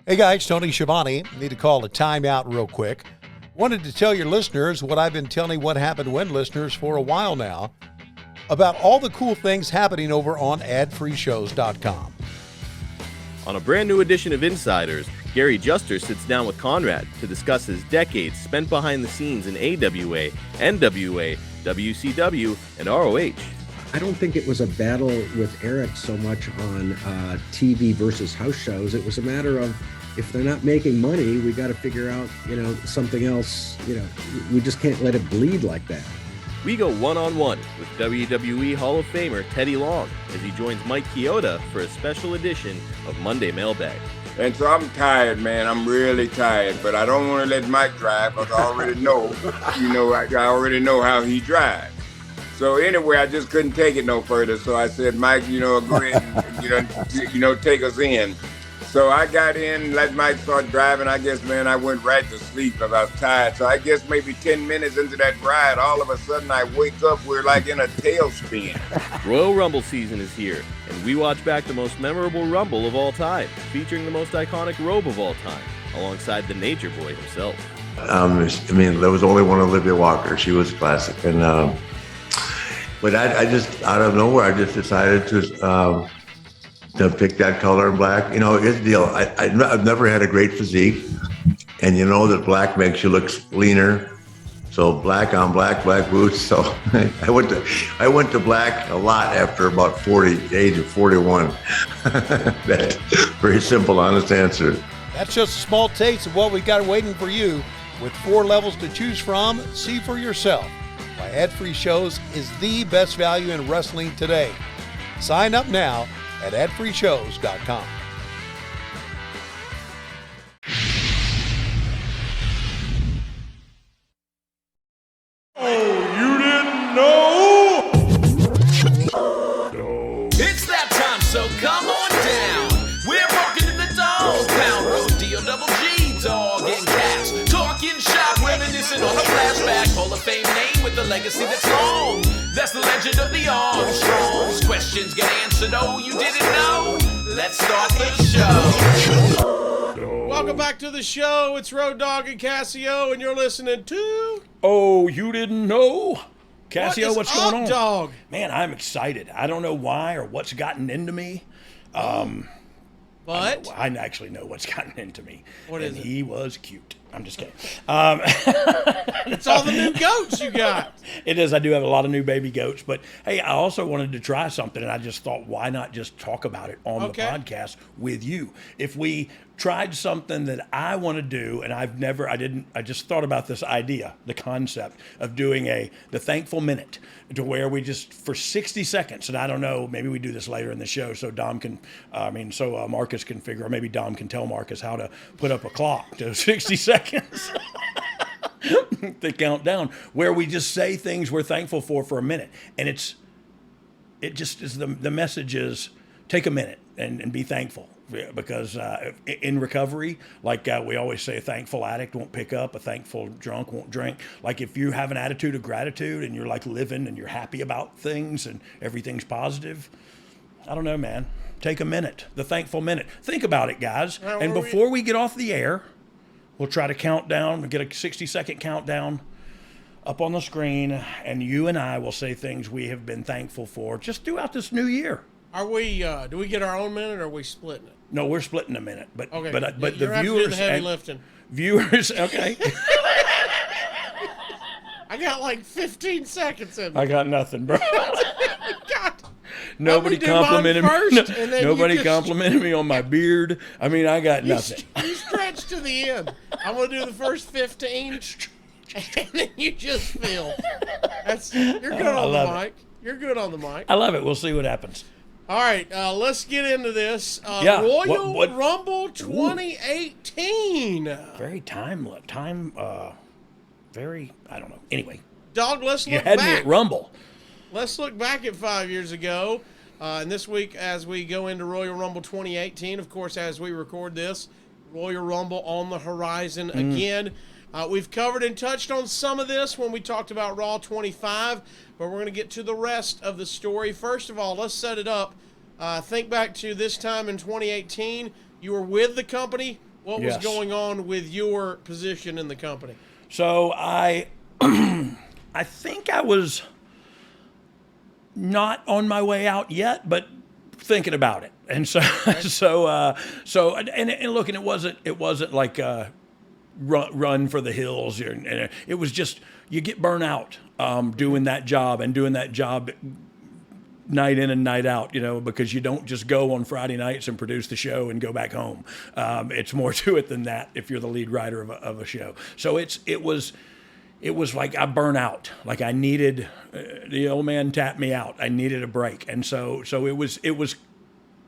Hey guys, Tony Schiavone. Need to call a timeout real quick. Wanted to tell your listeners what I've been telling What Happened When listeners for a while now about all the cool things happening over on adfreeshows.com. On a brand new edition of Insiders, Gary Juster sits down with Conrad to discuss his decades spent behind the scenes in AWA, NWA, WCW, and ROH. I don't think it was a battle with Eric so much on TV versus house shows. It was a matter of, if they're not making money, we got to figure out, something else. We just can't let it bleed like that. We go one-on-one with WWE Hall of Famer Teddy Long as he joins Mike Chioda for a special edition of Monday Mailbag. And so I'm tired, man. I'm really tired, but I don't want to let Mike drive because I already know, I already know how he drives. So anyway, I just couldn't take it no further. So I said, Mike, go ahead and, take us in. So I got in, let Mike start driving. I guess, man, I went right to sleep because I was tired. So I guess maybe 10 minutes into that ride, all of a sudden I wake up, we're like in a tailspin. Royal Rumble season is here, and we watch back the most memorable Rumble of all time, featuring the most iconic robe of all time, alongside the Nature Boy himself. There was only one Olivia Walker. She was classic. And but I just, out of nowhere, I just decided to pick that color in black. Here's the deal. I've never had a great physique, and that black makes you look leaner. So black on black, black boots. So I went to black a lot after about the age of 41. That's very simple, honest answer. That's just a small taste of what we got waiting for you. With 4 levels to choose from, see for yourself why Ad-Free Shows is the best value in wrestling today. Sign up now at adfreeshows.com. Oh, you didn't know? It's that time, so come on down. We're walking in the dog pound road, D-O-double-G, Dogg and Casio. Talking shop, reminiscing on a flashback. Hall of Fame name with a legacy that's long. That's the legend of the Armstrongs. Questions get answered, oh, you didn't know? Let's start the show. Welcome back to the show. It's Road Dogg and Casio, and you're listening to... Oh, you didn't know? Casio, what's going on? Dog? Man, I'm excited. I don't know why or what's gotten into me. But? I actually know what's gotten into me. What is it? He was cute. I'm just kidding. It's all the new goats you got. It is. I do have a lot of new baby goats. But, hey, I also wanted to try something, and I just thought, why not just talk about it on the podcast with you? If we tried something that I want to do, and I just thought about this idea, the concept of doing the Thankful Minute, to where we just, for 60 seconds, and I don't know, maybe we do this later in the show so Marcus can figure, or maybe Dom can tell Marcus how to put up a clock to 60 seconds. To count down, where we just say things we're thankful for a minute. And it just is the message is take a minute and be thankful. Because in recovery, like we always say, a thankful addict won't pick up, a thankful drunk won't drink. Like if you have an attitude of gratitude and you're like living and you're happy about things and everything's positive, I don't know, man. Take a minute, the Thankful Minute. Think about it, guys. And before we get off the air, we'll try to count down, get a 60-second countdown up on the screen, and you and I will say things we have been thankful for just throughout this new year. Are we? Do we get our own minute, or are we splitting it? No, we're splitting a minute. But okay. But the viewers the heavy lifting. Viewers, okay. I got like 15 seconds in me. I got nothing, bro. God. Nobody complimented me. Nobody complimented me on my beard. I mean, I got nothing. You stretch to the end. I'm gonna do the first 15, and then you just feel. You're good on the mic. You're good on the mic. I love it. We'll see what happens. All right, let's get into this. Royal Rumble 2018. Very very, I don't know. Anyway. Dog, let's look back. You had me at Rumble. Let's look back at 5 years ago. And this week, as we go into Royal Rumble 2018, of course, as we record this, Royal Rumble on the horizon again. We've covered and touched on some of this when we talked about Raw 25, but we're going to get to the rest of the story. First of all, let's set it up. Think back to this time in 2018. You were with the company what was going on with your position in the company? So I think I was not on my way out yet, but thinking about it. And so, and look, and it wasn't like run for the hills. And it was just, you get burnt out doing that job night in and night out, because you don't just go on Friday nights and produce the show and go back home. It's more to it than that if you're the lead writer of a show. So it was like I burnt out. Like I needed, the old man tapped me out. I needed a break. And so it was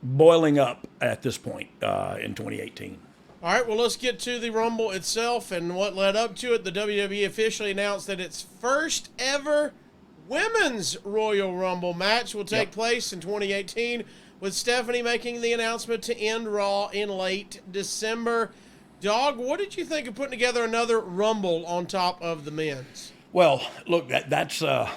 boiling up at this point in 2018. All right, well, let's get to the Rumble itself and what led up to it. The WWE officially announced that its first ever Women's Royal Rumble match will take place in 2018, with Stephanie making the announcement to end Raw in late December. Dog, what did you think of putting together another Rumble on top of the men's? Well, look, that's a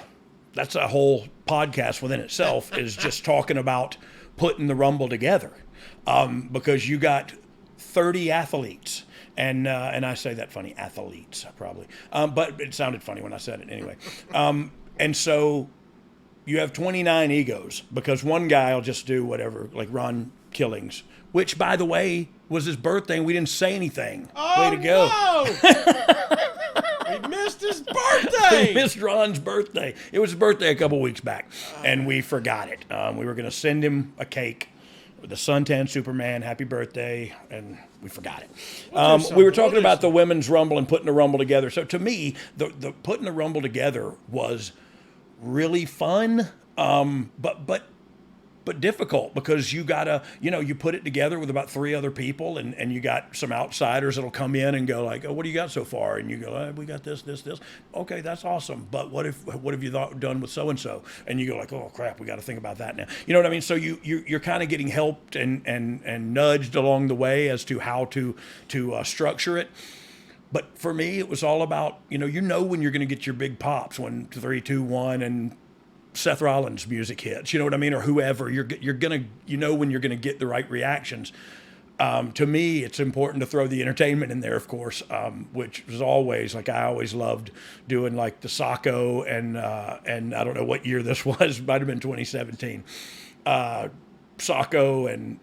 whole podcast within itself, is just talking about putting the Rumble together, because you got 30 athletes. And I say that funny, athletes, probably. But it sounded funny when I said it anyway. And so you have 29 egos, because one guy will just do whatever, like Ron Killings, which, by the way, was his birthday, and we didn't say anything. Oh, way to go. No! We missed his birthday! We missed Ron's birthday. It was his birthday a couple weeks back, and we forgot it. We were going to send him a cake with the suntan Superman, happy birthday, and we forgot it. We were talking about the Women's Rumble and putting the Rumble together. So to me, the putting the Rumble together was really fun, but difficult, because you gotta, you put it together with about 3 other people, and you got some outsiders that'll come in and go like, oh, what do you got so far? And you go, oh, we got this. Okay, that's awesome. But what have you done with so-and-so? And you go like, oh crap, we got to think about that now. You know what I mean? So you're kind of getting helped and nudged along the way as to how to structure it. But for me, it was all about, when you're going to get your big pops, when 3, 2, 1, and Seth Rollins' music hits, you know what I mean, or whoever, you're gonna, when you're gonna get the right reactions. To me, it's important to throw the entertainment in there, of course, which was always, like, I always loved doing like the Sacco and I don't know what year this was, might have been 2017. Sacco and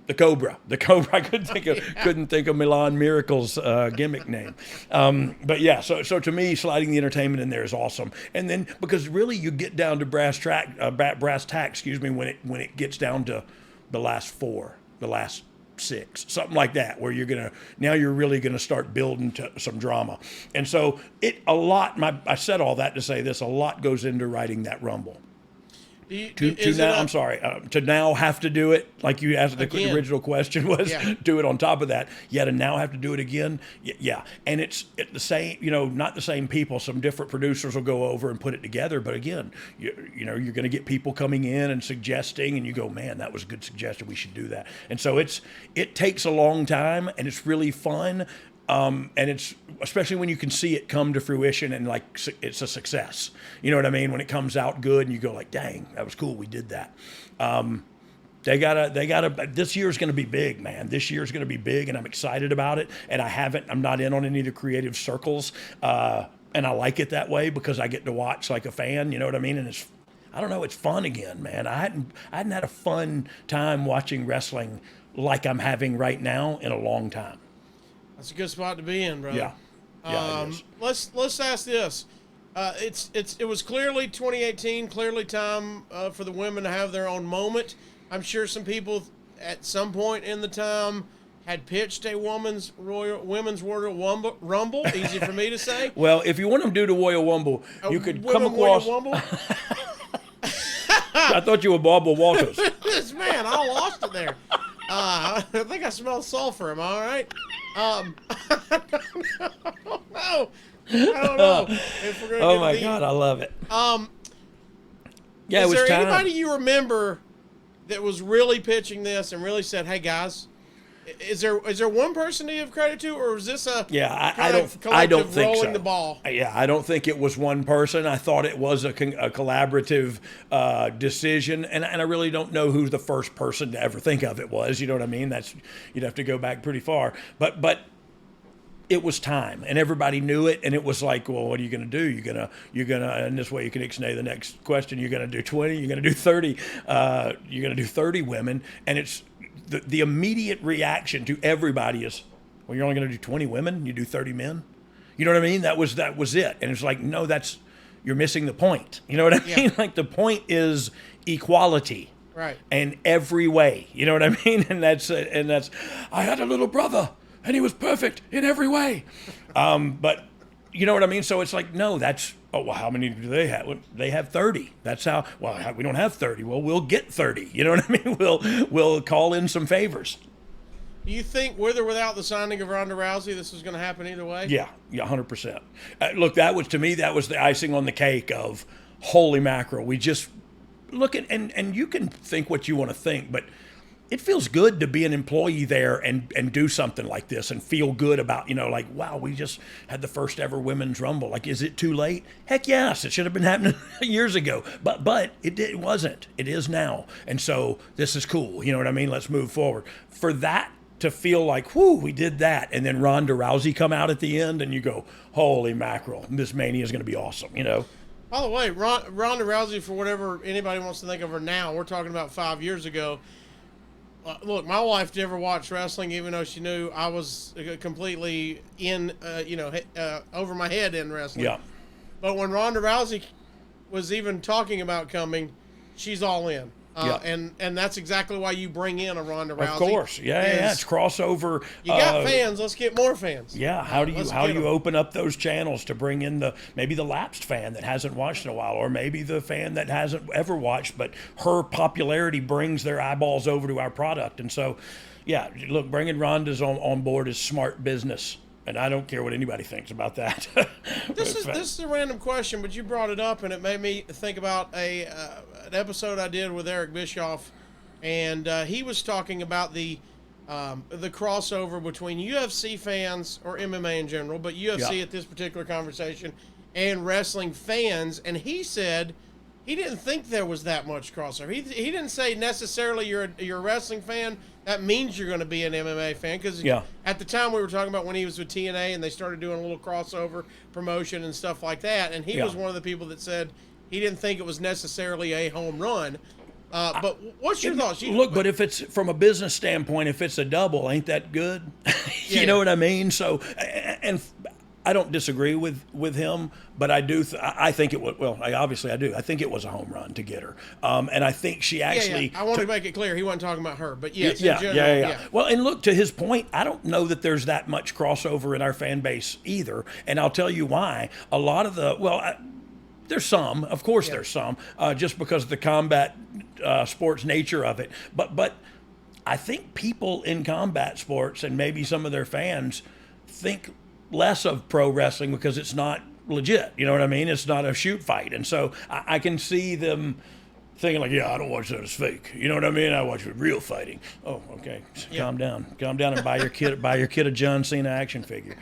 the Cobra. I couldn't think of Milan Miracle's gimmick name. But yeah, so to me, sliding the entertainment in there is awesome. And then, because really you get down to brass tacks, when it gets down to the last 4, the last 6, something like that, where you're really gonna start building to some drama. And so I said all that to say this, a lot goes into writing that Rumble. To now have to do it, like you asked, the original question was, do it on top of that. To now have to do it again. Yeah. And it's the same, not the same people. Some different producers will go over and put it together. But again, you're going to get people coming in and suggesting, and you go, man, that was a good suggestion. We should do that. And so it takes a long time, and it's really fun. And it's, especially when you can see it come to fruition and like it's a success. You know what I mean? When it comes out good and you go like, dang, that was cool. We did that. They gotta, this year's going to be big, man. This year's going to be big, and I'm excited about it. And I'm not in on any of the creative circles. And I like it that way, because I get to watch like a fan, you know what I mean? And it's fun again, man. I hadn't had a fun time watching wrestling like I'm having right now in a long time. That's a good spot to be in, brother. Yeah. It is. Let's ask this. It was clearly 2018, clearly time for the women to have their own moment. I'm sure some people at some point in the time had pitched a women's Royal Rumble. Easy for me to say. Well, if you want them to do the Royal Rumble, you could come across. I thought you were Barbara Walters. Man, I lost it there. I think I smell sulfur. Am I all right? I don't know. Oh my God, I love it. Is there anybody you remember that was really pitching this and really said, "Hey guys, Is there one person to give credit to, or is this a I don't think rolling so. the ball? Yeah, I don't think it was one person. I thought it was a collaborative decision, and I really don't know who the first person to ever think of it was. You know what I mean? You'd have to go back pretty far, but it was time, and everybody knew it, and it was like, well, what are you going to do? You're gonna, and this way you can ixnay the next question. You're going to do 20. You're going to do 30. You're going to do 30 women, and it's. The immediate reaction to everybody is, well, you're only going to do 20 women, you do 30 men. You know what I mean? That was it. And it's like, no, you're missing the point. You know what I mean? Like the point is equality. Right. And every way. You know what I mean? And that's I had a little brother and he was perfect in every way. But you know what I mean? So it's like, no, well, how many do they have? Well, they have 30. That's how, we don't have 30. Well, we'll get 30. You know what I mean? We'll call in some favors. Do you think, with or without the signing of Ronda Rousey, this was going to happen either way? Yeah, 100%. Look, to me, that was the icing on the cake of, holy mackerel. We just, look at, and you can think what you want to think, but it feels good to be an employee there and do something like this and feel good about, like, wow, we just had the first ever women's rumble. Like, is it too late? Heck yes, it should have been happening years ago. But it wasn't. It is now. And so this is cool. You know what I mean? Let's move forward. For that to feel like, whoo, we did that. And then Ronda Rousey come out at the end and you go, holy mackerel, this Mania is going to be awesome, By the way, Ronda Rousey, for whatever anybody wants to think of her now, we're talking about 5 years ago. Look, my wife never watched wrestling, even though she knew I was completely over my head in wrestling. Yeah. But when Ronda Rousey was even talking about coming, she's all in. And that's exactly why you bring in a Ronda Rousey. Of course, yeah, it's crossover. You got fans, let's get more fans. Yeah, how do you open up those channels to bring in maybe the lapsed fan that hasn't watched in a while, or maybe the fan that hasn't ever watched, but her popularity brings their eyeballs over to our product. And so, yeah, look, bringing Ronda's on board is smart business. And I don't care what anybody thinks about that. This is a random question, but you brought it up, and it made me think about an episode I did with Eric Bischoff, and he was talking about the crossover between UFC fans, or MMA in general, but UFC at this particular conversation, and wrestling fans, and he said he didn't think there was that much crossover. He didn't say necessarily you're a wrestling fan, that means you're going to be an MMA fan, because at the time we were talking about when he was with TNA and they started doing a little crossover promotion and stuff like that, and he was one of the people that said he didn't think it was necessarily a home run. But what's your thoughts? But if it's from a business standpoint, if it's a double, ain't that good? You know what I mean? So, and I don't disagree with him, but I do. I think it was. Well, obviously I do. I think it was a home run to get her, and I think she actually. I want to make it clear he wasn't talking about her, but yes, yeah. Well, and look, to his point, I don't know that there's that much crossover in our fan base either, and I'll tell you why. A lot of there's some, of course, there's some, just because of the combat sports nature of it, but I think people in combat sports and maybe some of their fans think less of pro wrestling because it's not legit. You know what I mean? It's not a shoot fight. And so I can see them thinking like, I don't watch that as fake. You know what I mean? I watch it real fighting. Oh, okay. Calm down and buy your kid a John Cena action figure.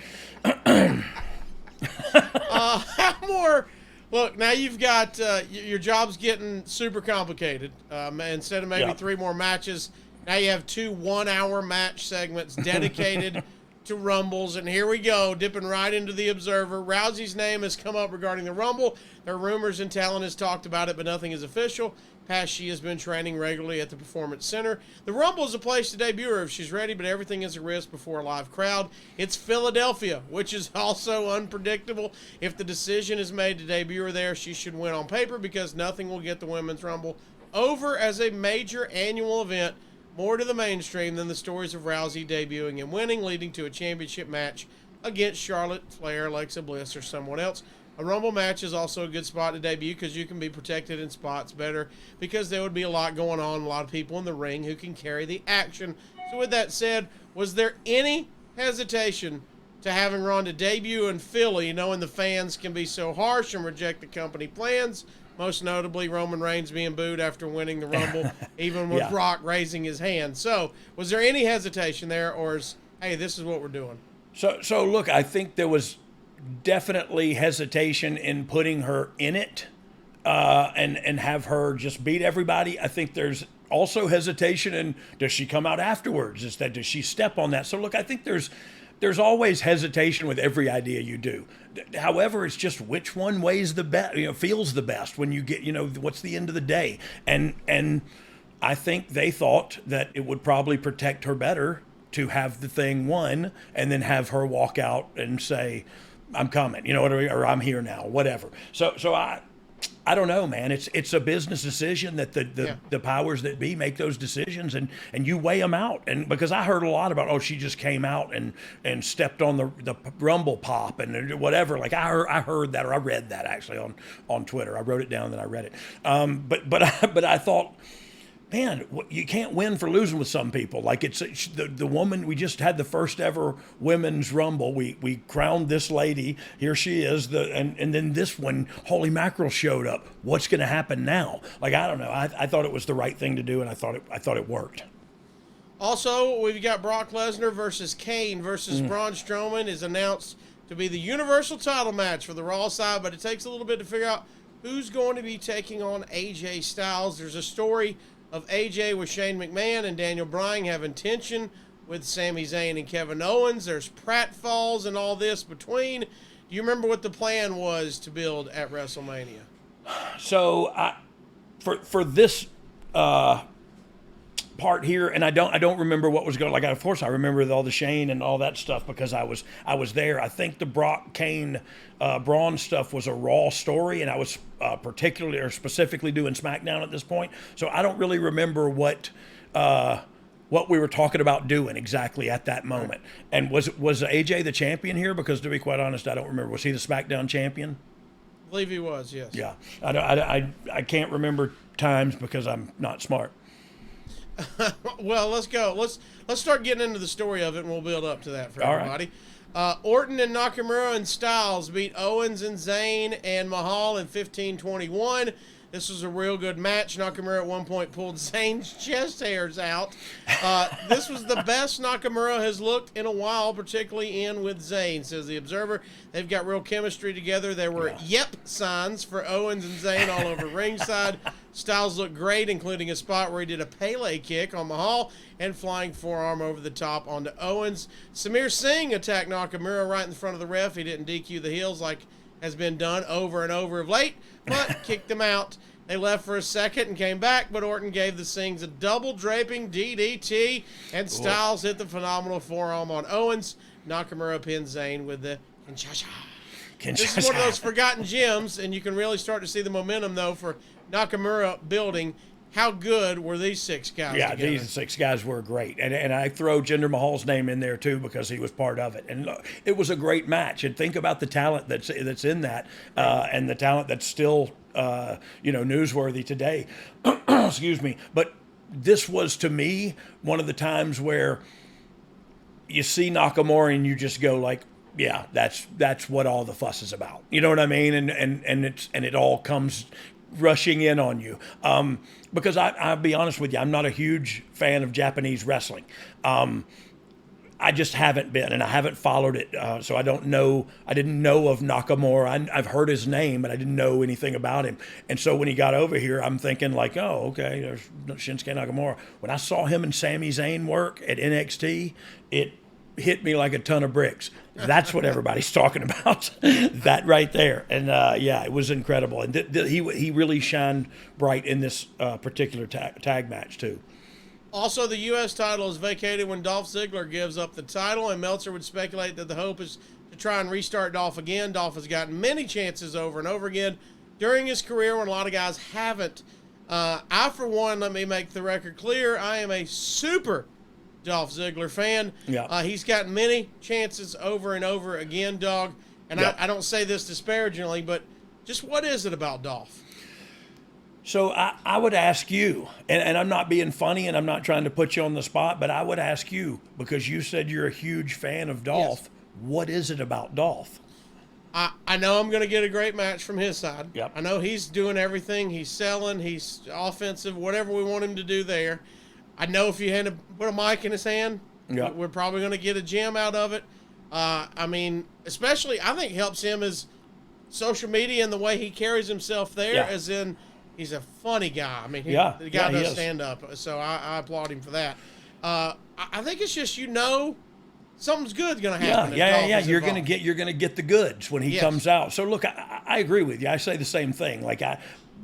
Look, now you've got your job's getting super complicated. Instead of maybe 3 more matches, now you have 2 1-hour match segments dedicated to Rumbles, and here we go, dipping right into the Observer. Rousey's name has come up regarding the Rumble. There are rumors and talent has talked about it, but nothing is official. Past, she has been training regularly at the Performance Center. The Rumble is a place to debut her if she's ready, but everything is a risk before a live crowd. It's Philadelphia, which is also unpredictable. If the decision is made to debut her there, she should win on paper, because nothing will get the Women's Rumble over as a major annual event more to the mainstream than the stories of Rousey debuting and winning, leading to a championship match against Charlotte Flair, Alexa Bliss, or someone else. A Rumble match is also a good spot to debut because you can be protected in spots better, because there would be a lot going on, a lot of people in the ring who can carry the action. So with that said, was there any hesitation to having Ronda debut in Philly, knowing the fans can be so harsh and reject the company plans? most notably Roman Reigns being booed after winning the Rumble, even with Yeah. Brock raising his hand. So was there any hesitation there, or is, hey, this is what we're doing? So look, I think there was definitely hesitation in putting her in it and have her just beat everybody. I think there's also hesitation in, does she come out afterwards? Does she step on that? So look, I think there's always hesitation with every idea you do. However, it's just which one weighs the best, feels the best when you get, what's the end of the day. And I think they thought that it would probably protect her better to have the thing won and then have her walk out and say, I'm coming, or I'm here now, whatever. So I don't know, man. It's a business decision that the powers that be make those decisions, and you weigh them out. And because I heard a lot about, she just came out and stepped on the Rumble pop and whatever. Like I heard that, or I read that actually on Twitter. I wrote it down and then I read it. But I thought, man, you can't win for losing with some people. Like it's the woman. We just had the first ever women's Rumble. We crowned this lady. Here she is. And then this one, holy mackerel, showed up. What's going to happen now? Like I don't know. I thought it was the right thing to do, and I thought it worked. Also, we've got Brock Lesnar versus Kane versus Braun Strowman is announced to be the Universal title match for the Raw side, but it takes a little bit to figure out who's going to be taking on AJ Styles. There's a story of AJ with Shane McMahon and Daniel Bryan having tension with Sami Zayn and Kevin Owens. There's pratfalls and all this between. Do you remember what the plan was to build at WrestleMania? So for this part here, and I don't remember what was going. Like of course I remember all the Shane and all that stuff because I was there. I think the Brock Kane Braun stuff was a Raw story, and I was particularly or specifically doing SmackDown at this point. So I don't really remember what we were talking about doing exactly at that moment. And was AJ the champion here? Because to be quite honest, I don't remember. Was he the SmackDown champion? I believe he was. Yes. Yeah. I can't remember times because I'm not smart. Well, let's go. Let's start getting into the story of it, and we'll build up to that for everybody. Right. Orton and Nakamura and Styles beat Owens and Zayn and Mahal in 15-21. This was a real good match. Nakamura at one point pulled Zayn's chest hairs out. This was the best Nakamura has looked in a while, particularly in with Zayn, says the Observer. They've got real chemistry together. There were yep signs for Owens and Zayn all over ringside. Styles looked great, including a spot where he did a Pele kick on Mahal and flying forearm over the top onto Owens. Samir Singh attacked Nakamura right in front of the ref. He didn't DQ the heels like has been done over and over of late, but kicked them out. They left for a second and came back, but Orton gave the Singhs a double draping DDT, and Styles hit the phenomenal forearm on Owens. Nakamura pinned Zayn with the Kinshasa. This is one of those forgotten gems, and you can really start to see the momentum, though, for Nakamura building. How good were these six guys together? These six guys were great. And I throw Jinder Mahal's name in there, too, because he was part of it. And look, it was a great match. And think about the talent that's in that and the talent that's still, newsworthy today. Excuse me. But this was, to me, one of the times where you see Nakamura and you just go like, yeah, that's what all the fuss is about. You know what I mean? And it all comes rushing in on you. Because I'll be honest with you, I'm not a huge fan of Japanese wrestling. I just haven't been, and I haven't followed it. So I don't know. I didn't know of Nakamura. I've heard his name, but I didn't know anything about him. And so when he got over here, I'm thinking like, oh, okay, there's Shinsuke Nakamura. When I saw him and Sami Zayn work at NXT, it hit me like a ton of bricks. That's what everybody's talking about. That right there. And it was incredible. And he really shined bright in this particular tag match too. Also, the U.S. title is vacated when Dolph Ziggler gives up the title, and Meltzer would speculate that the hope is to try and restart Dolph again. Dolph has gotten many chances over and over again during his career when a lot of guys haven't. I, for one, let me make the record clear, I am a super Dolph Ziggler fan. Yeah. He's gotten many chances over and over again, Dog. And I don't say this disparagingly, but just what is it about Dolph? So I would ask you, and I'm not being funny and I'm not trying to put you on the spot, but I would ask you, because you said you're a huge fan of Dolph, What is it about Dolph? I know I'm going to get a great match from his side. Yep. I know he's doing everything. He's selling. He's offensive, whatever we want him to do there. I know if you had to put a mic in his hand, Yep. we're probably going to get a gem out of it. I mean, especially I think helps him is social media and the way he carries himself there, Yeah. as in he's a funny guy. I mean, the guy he does is. stand up, so I applaud him for that. I think it's just, something's good going to happen. Yeah. You're gonna get the goods when he Yes. comes out. So look, I agree with you. I say the same thing.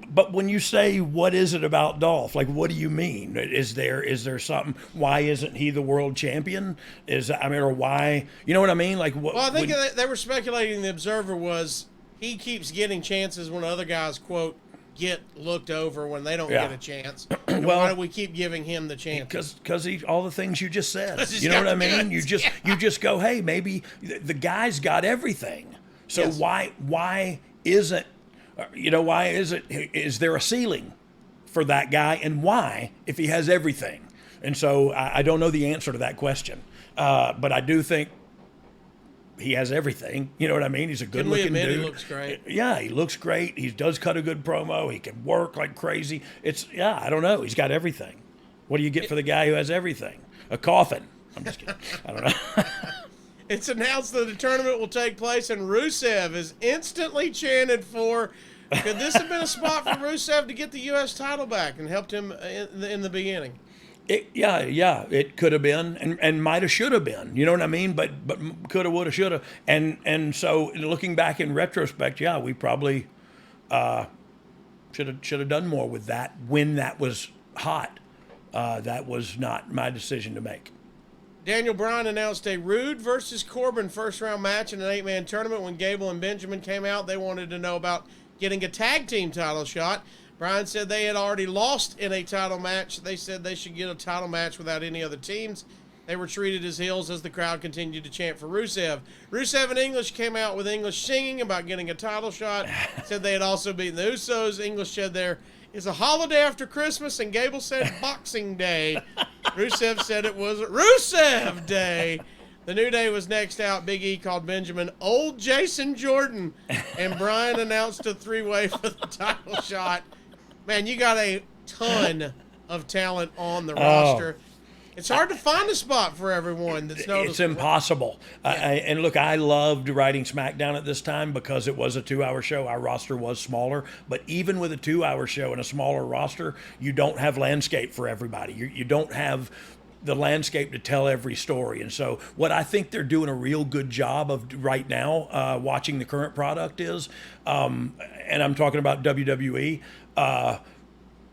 But when you say what is it about Dolph, like what do you mean? Is there something? Why isn't he the world champion? Or why? You know what I mean? Like what? Well, I think they were speculating. The Observer was he keeps getting chances when other guys quote get looked over when they don't Yeah. get a chance. And Well, why do we keep giving him the chance? Because all the things you just said. He's You know got what I the mean? goods. You just go, hey, maybe the guy's got everything. So Yes. why isn't is there a ceiling for that guy, and why if he has everything? And so I don't know the answer to that question, but I do think he has everything. You know what I mean? He's a Can we good-looking admit dude. he looks great? Yeah, he looks great. He does cut a good promo. He can work like crazy. I don't know. He's got everything. What do you get for the guy who has everything? A coffin. I'm just kidding. I don't know. It's announced that the tournament will take place, and Rusev is instantly chanted for. Could this have been a spot for Rusev to get the U.S. title back and helped him in the beginning? It could have been, and might have, should have been. You know what I mean? But could have, would have, should have. And so looking back in retrospect, we probably should have done more with that when that was hot. That was not my decision to make. Daniel Bryan announced a Rude versus Corbin first-round match in an 8-man tournament. When Gable and Benjamin came out, they wanted to know about getting a tag team title shot. Bryan said they had already lost in a title match. They said they should get a title match without any other teams. They were treated as heels as the crowd continued to chant for Rusev. Rusev and English came out with English singing about getting a title shot. Said they had also beaten the Usos. English said there is a holiday after Christmas, and Gable said Boxing Day. Rusev said it was Rusev Day. The New Day was next out. Big E called Benjamin Old Jason Jordan, and Bryan announced a 3-way for the title shot. Man, you got a ton of talent on the roster. It's hard to find a spot for everyone that's noticeable. It's impossible. And look, I loved writing SmackDown at this time because it was a 2-hour show. Our roster was smaller. But even with a 2-hour show and a smaller roster, you don't have landscape for everybody. You don't have the landscape to tell every story. And so what I think they're doing a real good job of right now, watching the current product is, and I'm talking about WWE,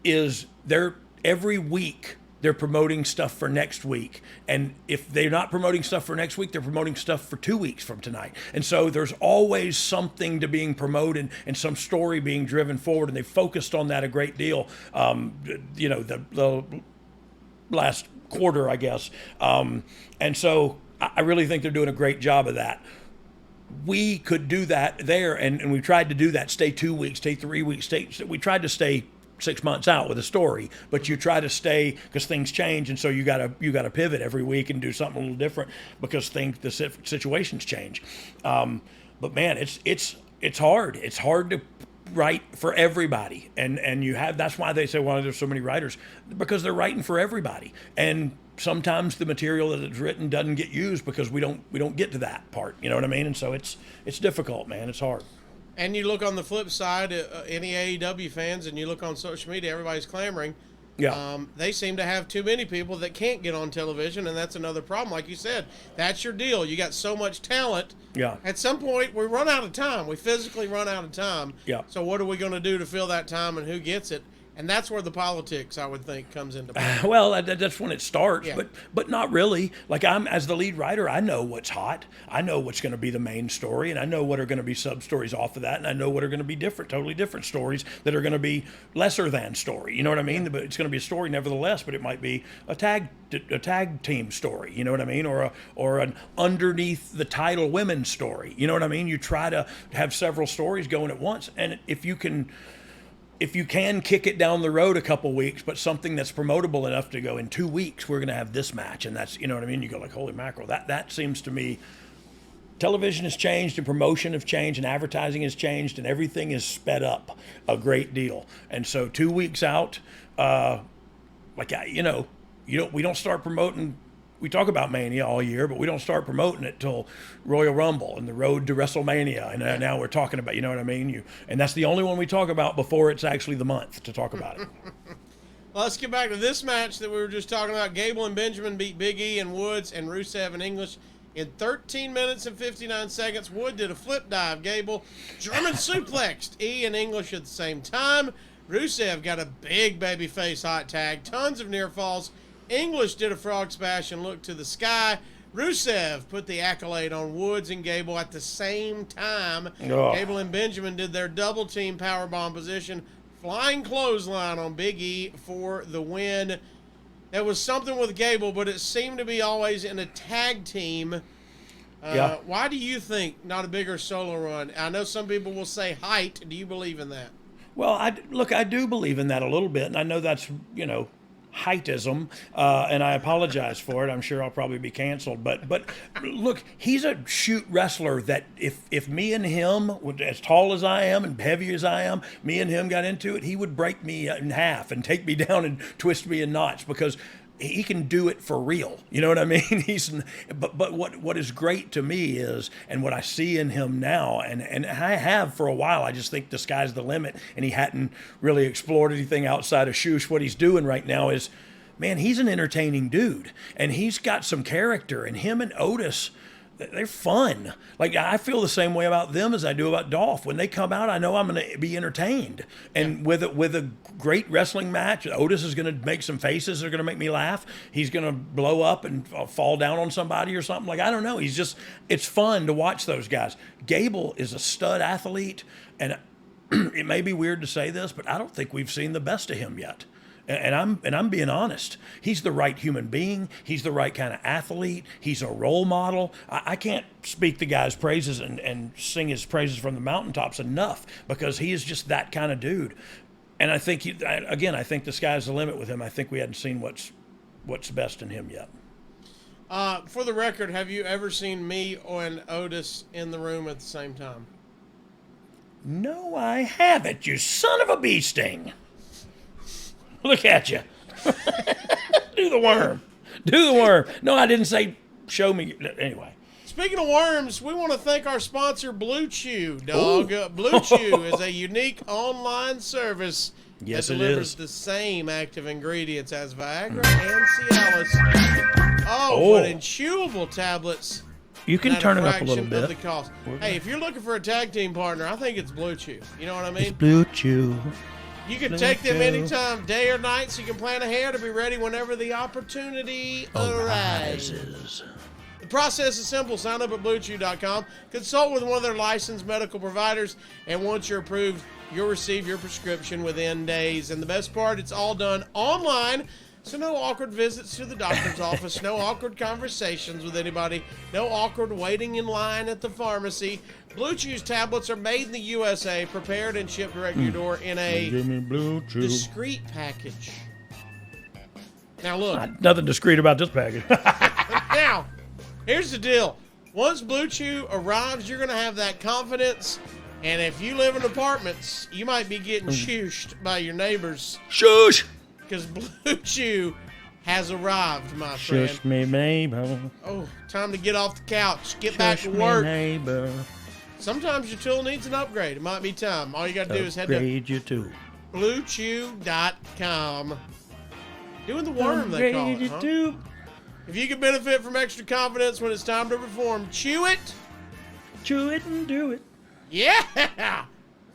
is they're every week they're promoting stuff for next week. And if they're not promoting stuff for next week, they're promoting stuff for 2 weeks from tonight. And so there's always something to being promoted and some story being driven forward. And they focused on that a great deal, the last quarter, I guess. And so I really think they're doing a great job of that. We could do that there, and we tried to do that, stay 2 weeks, stay 3 weeks, we tried to stay 6 months out with a story, but you try to stay because things change, and so you gotta pivot every week and do something a little different because the situations change. But man, it's hard. It's hard to write for everybody, and you have, that's why they say, well, there's so many writers, because they're writing for everybody, and sometimes the material that is written doesn't get used because we don't get to that part. You know what I mean? And so it's difficult, man. It's hard. And you look on the flip side, any AEW fans, and you look on social media, everybody's clamoring. Yeah. They seem to have too many people that can't get on television, and that's another problem. Like you said, that's your deal. You got so much talent. Yeah. At some point, we run out of time. We physically run out of time. Yeah. So what are we going to do to fill that time, and who gets it? And that's where the politics, I would think, comes into play. Well, that's when it starts, Yeah. but not really. Like, I'm, as the lead writer, I know what's hot. I know what's going to be the main story, and I know what are going to be sub-stories off of that, and I know what are going to be totally different stories that are going to be lesser than story. You know what I mean? But it's going to be a story nevertheless, but it might be a tag team story. You know what I mean? Or an underneath the title women's story. You know what I mean? You try to have several stories going at once, and if you can kick it down the road a couple weeks, but something that's promotable enough to go in 2 weeks, we're going to have this match. And that's, you know what I mean? You go like, holy mackerel, that seems to me television has changed and promotion has changed and advertising has changed and everything is sped up a great deal. And so 2 weeks out, we don't start promoting. We talk about Mania all year, but we don't start promoting it till Royal Rumble and the road to WrestleMania. And now we're talking about, you know what I mean? And that's the only one we talk about before it's actually the month to talk about it. Well, let's get back to this match that we were just talking about. Gable and Benjamin beat Big E and Woods and Rusev and English in 13 minutes and 59 seconds. Wood did a flip dive. Gable German suplexed E and English at the same time. Rusev got a big babyface hot tag. Tons of near falls. English did a frog splash and looked to the sky. Rusev put the accolade on Woods and Gable at the same time. Oh. Gable and Benjamin did their double team powerbomb position. Flying clothesline on Big E for the win. There was something with Gable, but it seemed to be always in a tag team. Yeah. Why do you think not a bigger solo run? I know some people will say height. Do you believe in that? Well, I do believe in that a little bit, and I know that's, heightism, and I apologize for it. I'm sure I'll probably be canceled. But look, he's a shoot wrestler that if me and him, as tall as I am and heavy as I am, me and him got into it, he would break me in half and take me down and twist me in knots because he can do it for real. You know what I mean? But what is great to me is, and what I see in him now, and I have for a while, I just think the sky's the limit, and he hadn't really explored anything outside of Shoosh. What he's doing right now is, man, he's an entertaining dude, and he's got some character, and him and Otis, they're fun. Like, I feel the same way about them as I do about Dolph. When they come out, I know I'm going to be entertained. And with a great wrestling match, Otis is going to make some faces that are going to make me laugh. He's going to blow up and fall down on somebody or something. Like, I don't know. It's fun to watch those guys. Gable is a stud athlete, and it may be weird to say this, but I don't think we've seen the best of him yet. And I'm being honest. He's the right human being. He's the right kind of athlete. He's a role model. I can't speak the guy's praises and sing his praises from the mountaintops enough because he is just that kind of dude. And I think I think the sky's the limit with him. I think we hadn't seen what's best in him yet. For the record, have you ever seen me and Otis in the room at the same time? No, I haven't, you son of a bee sting. Look at you. Do the worm. No, I didn't say show me. Anyway. Speaking of worms, we want to thank our sponsor, Blue Chew, dog. Blue Chew is a unique online service that delivers the same active ingredients as Viagra and Cialis. But in chewable tablets. You can turn it up a little bit. The cost. Hey, if you're looking for a tag team partner, I think it's Blue Chew. You know what I mean? It's Blue Chew. You can take them anytime, day or night, so you can plan ahead to be ready whenever the opportunity arises. The process is simple. Sign up at BlueChew.com. Consult with one of their licensed medical providers, and once you're approved, you'll receive your prescription within days. And the best part, it's all done online, so no awkward visits to the doctor's office, no awkward conversations with anybody, no awkward waiting in line at the pharmacy. Blue Chew's tablets are made in the USA, prepared and shipped direct to your door in a discreet package. Now look. Nothing discreet about this package. Now, here's the deal. Once Blue Chew arrives, you're going to have that confidence. And if you live in apartments, you might be getting shooshed by your neighbors. Shush! Because Blue Chew has arrived, my friend. Shush me, neighbor. Oh, time to get off the couch. Get back to work. Neighbor. Sometimes your tool needs an upgrade. It might be time. All you got to do is head to BlueChew.com. Doing the worm, they call it, huh? If you can benefit from extra confidence when it's time to perform, chew it. Chew it and do it. Yeah!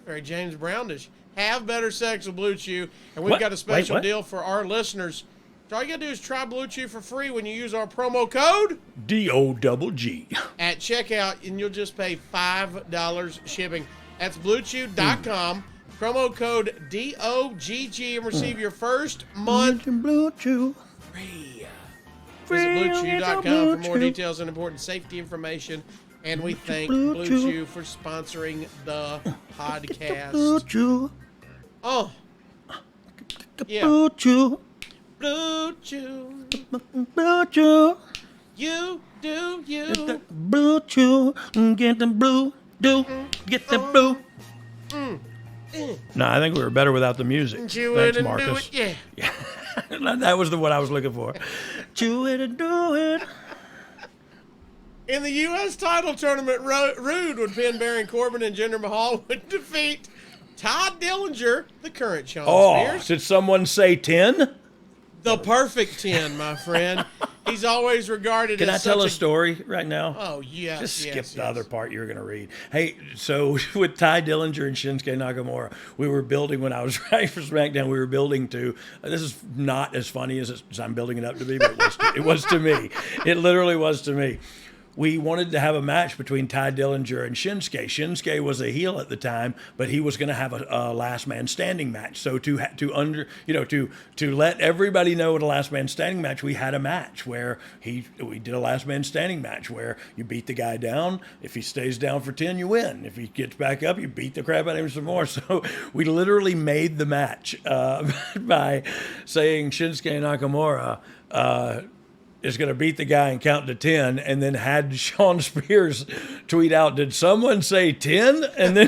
Very James Brownish. Have better sex with Blue Chew. And we've got a special deal for our listeners. So all you got to do is try Blue Chew for free when you use our promo code DOGG at checkout, and you'll just pay $5 shipping. That's BlueChew.com. Promo code DOGG and receive your first month Blue Chew free. Visit BlueChew.com for more details and important safety information. And we thank Blue Chew for sponsoring the podcast. Blue Chew. Oh. Yeah. Blue Chew. Blue Chew. Blue Chew. You do you. Blue chew, get the blue, get the blue. No, I think we were better without the music. Chew Thanks, it and Marcus. do it, yeah. That was the one I was looking for. Chew it and do it. In the U.S. title tournament, Rude would pin Baron Corbin and Jinder Mahal would defeat Todd Dillinger, the current Shawn Spears. Did someone say 10? The perfect 10, my friend. He's always regarded Can I as tell such a story right now? Oh, yes. Just skip yes, the yes. other part you're going to read. Hey, so with Ty Dillinger and Shinsuke Nakamura, we were building, when I was writing for SmackDown, we were building to, this is not as funny as I'm building it up to be, but it was to me. It literally was to me. We wanted to have a match between Ty Dillinger and Shinsuke. Shinsuke was a heel at the time, but he was going to have a last man standing match. So to let everybody know what a last man standing match, we had a match where we did a last man standing match where you beat the guy down. If he stays down for 10, you win. If he gets back up, you beat the crap out of him some more. So we literally made the match by saying Shinsuke Nakamura is going to beat the guy and count to 10, and then had Shawn Spears tweet out, "Did someone say 10?" And then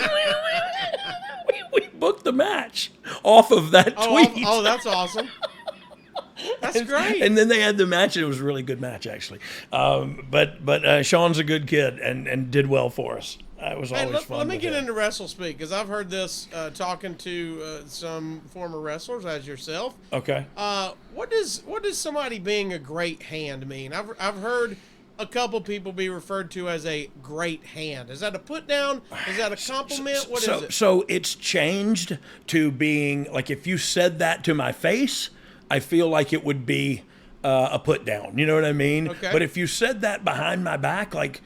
we booked the match off of that tweet. Oh, that's awesome. That's great. And then they had the match, and it was a really good match, actually. But Shawn's a good kid and did well for us. It was always fun. Let me with get him. into Wrestle Speak, because I've heard this talking to some former wrestlers, as yourself. Okay. What does somebody being a great hand mean? I've heard a couple people be referred to as a great hand. Is that a put down? Is that a compliment? What is it? So it's changed to being, like, if you said that to my face, I feel like it would be a put down. You know what I mean? Okay. But if you said that behind my back, like,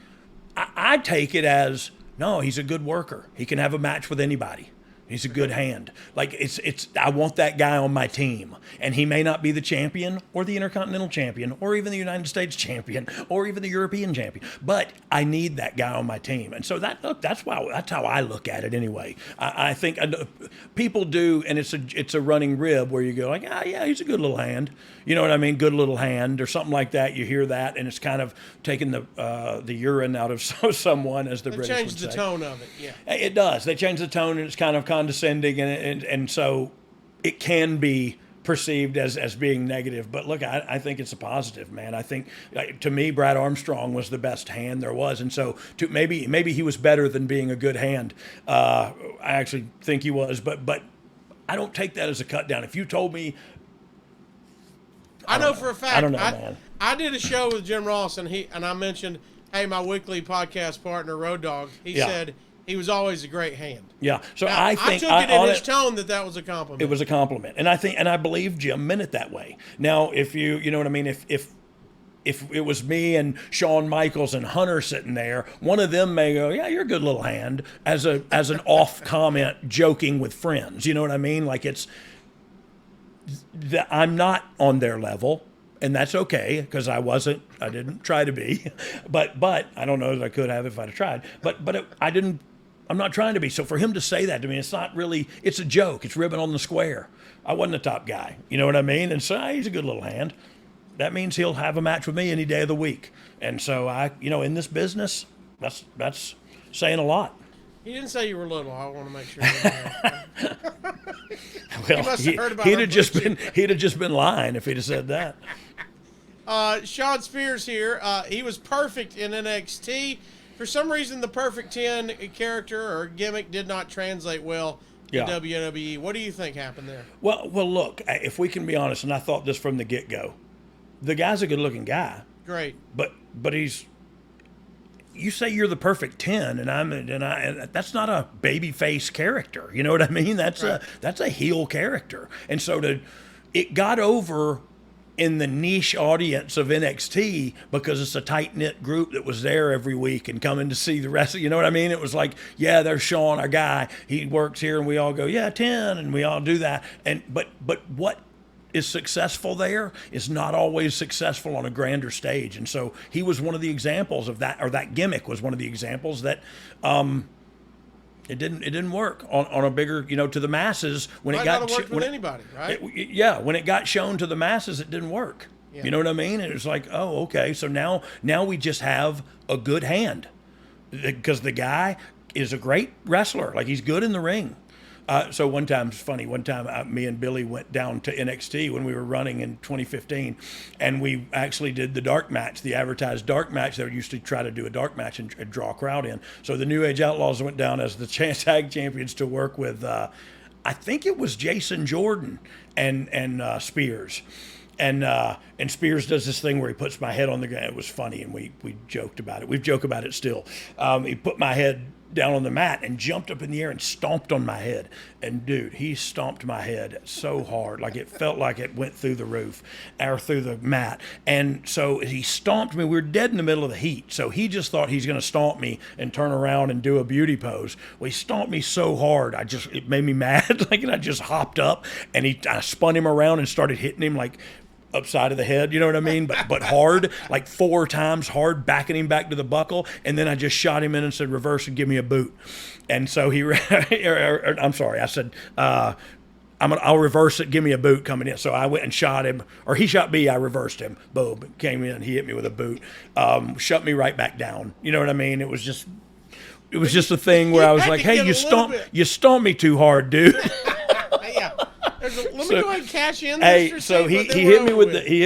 I take it as, no, he's a good worker. He can have a match with anybody. He's a good hand. Like, it's. I want that guy on my team. And he may not be the champion or the Intercontinental champion or even the United States champion or even the European champion. But I need that guy on my team. And so that's how I look at it anyway. I think people do, and it's a running rib where you go like, yeah, he's a good little hand. You know what I mean? Good little hand or something like that. You hear that, and it's kind of taking the urine out of someone, as the British would say. They changed the tone of it, yeah. It does. They change the tone, and it's kind of condescending, and so it can be perceived as being negative. But look, I think it's a positive, man. I think, to me, Brad Armstrong was the best hand there was, and so maybe he was better than being a good hand. I actually think he was, but I don't take that as a cut down. If you told me, I know for a fact. I don't know, man. I did a show with Jim Ross, and I mentioned, hey, my weekly podcast partner, Road Dogg. He said he was always a great hand. Yeah. So now, I think took it in his tone that was a compliment. It was a compliment, and I believe Jim meant it that way. Now, if you know what I mean, if it was me and Shawn Michaels and Hunter sitting there, one of them may go, "Yeah, you're a good little hand," as an off comment, joking with friends. You know what I mean? Like, I'm not on their level, and that's okay, because I didn't try to be, but I don't know that I could have if I'd have tried, but I'm not trying to be. So for him to say that to me, it's not really, it's a joke. It's ribbon on the square. I wasn't a top guy. You know what I mean? And so he's a good little hand. That means he'll have a match with me any day of the week. And so in this business, that's saying a lot. He didn't say you were little. I want to make sure. Well, he'd have just been lying if he'd have said that. Shawn Spears here. He was perfect in NXT. For some reason, the perfect 10 character or gimmick did not translate well to WWE. What do you think happened there? Well, look, if we can be honest, and I thought this from the get-go, the guy's a good-looking guy. Great. But he's. You say you're the perfect 10, and that's not a babyface character. You know what I mean? That's a heel character. And so it got over in the niche audience of NXT because it's a tight-knit group that was there every week and coming to see the rest. You know what I mean? It was like, yeah, there's Shawn, our guy. He works here, and we all go, yeah, 10, and we all do that. But what is successful there is not always successful on a grander stage. And so he was one of the examples of that, or that gimmick was one of the examples that it didn't work on a bigger, to the masses when Might not have worked with anybody, right? When it got shown to the masses, it didn't work. Yeah. You know what I mean? And it's like, oh, okay. So now we just have a good hand because the guy is a great wrestler. Like, he's good in the ring. So one time, it's funny, me and Billy went down to NXT when we were running in 2015, and we actually did the dark match, the advertised dark match. They used to try to do a dark match and draw a crowd in. So the New Age Outlaws went down as the tag champions to work with, I think it was Jason Jordan and Spears. And Spears does this thing where he puts my head on the ground. It was funny, and we joked about it. We joke about it still. He put my head down on the mat and jumped up in the air and stomped on my head. And dude, he stomped my head so hard, like it felt like it went through the roof or through the mat. And so he stomped me. We were dead in the middle of the heat. So he just thought he's going to stomp me and turn around and do a beauty pose. Well, he stomped me so hard, it made me mad. Like, and I just hopped up and I spun him around and started hitting him like upside of the head, you know what I mean? But hard, like 4 times hard, backing him back to the buckle. And then I just shot him in and said, reverse and give me a boot. And so I'm sorry, I said, I'll reverse it, give me a boot coming in. So I went and shot him, or he shot me, I reversed him. Boom, came in, he hit me with a boot, shut me right back down. You know what I mean? It was just a thing where I was like, hey, you stomped me too hard, dude. Let me go ahead and cash in. Hey, so he hit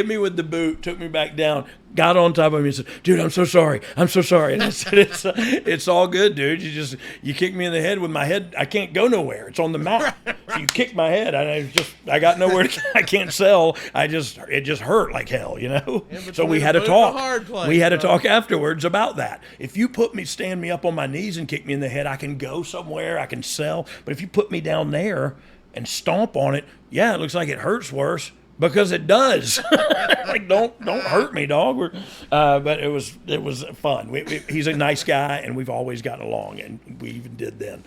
me with the boot, took me back down, got on top of me and said, "Dude, I'm so sorry. And I said, "It's all good, dude. You kicked me in the head with my head. I can't go nowhere. It's on the mat. So you kicked my head. I got nowhere. I can't sell. It just hurt like hell, you know." So we had to talk. We had to talk afterwards about that. If you stand me up on my knees and kick me in the head, I can go somewhere. I can sell. But if you put me down there and stomp on it, yeah, it looks like it hurts worse because it does. Like, don't hurt me, dog. But it was fun. He's a nice guy, and we've always gotten along, and we even did then.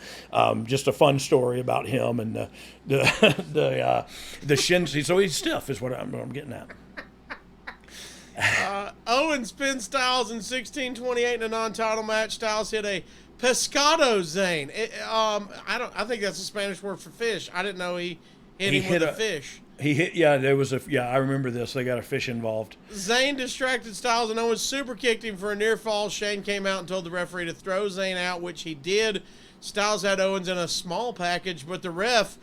Just a fun story about him and the shin. So he's stiff, is what I'm getting at. Owens pinned Styles in 16:28 in a non-title match. Styles hit a pescado Zane. I think that's a Spanish word for fish. I didn't know he hit him with a fish. I remember this. They got a fish involved. Zane distracted Styles, and Owens super kicked him for a near fall. Shane came out and told the referee to throw Zane out, which he did. Styles had Owens in a small package, but the ref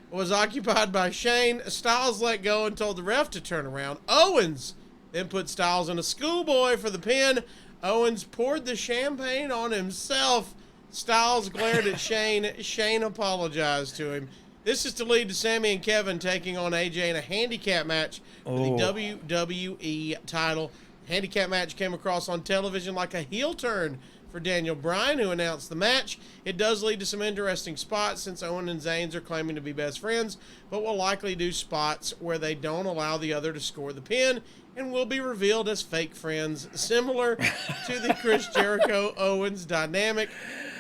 was occupied by Shane. Styles let go and told the ref to turn around. Owens then put Styles in a schoolboy for the pin. Owens poured the champagne on himself. Styles glared at Shane. Shane apologized to him. This is to lead to Sammy and Kevin taking on AJ in a handicap match for the WWE title. The handicap match came across on television like a heel turn for Daniel Bryan, who announced the match. It does lead to some interesting spots since Owen and Zayn are claiming to be best friends, but will likely do spots where they don't allow the other to score the pin and will be revealed as fake friends, similar to the Chris Jericho-Owens dynamic.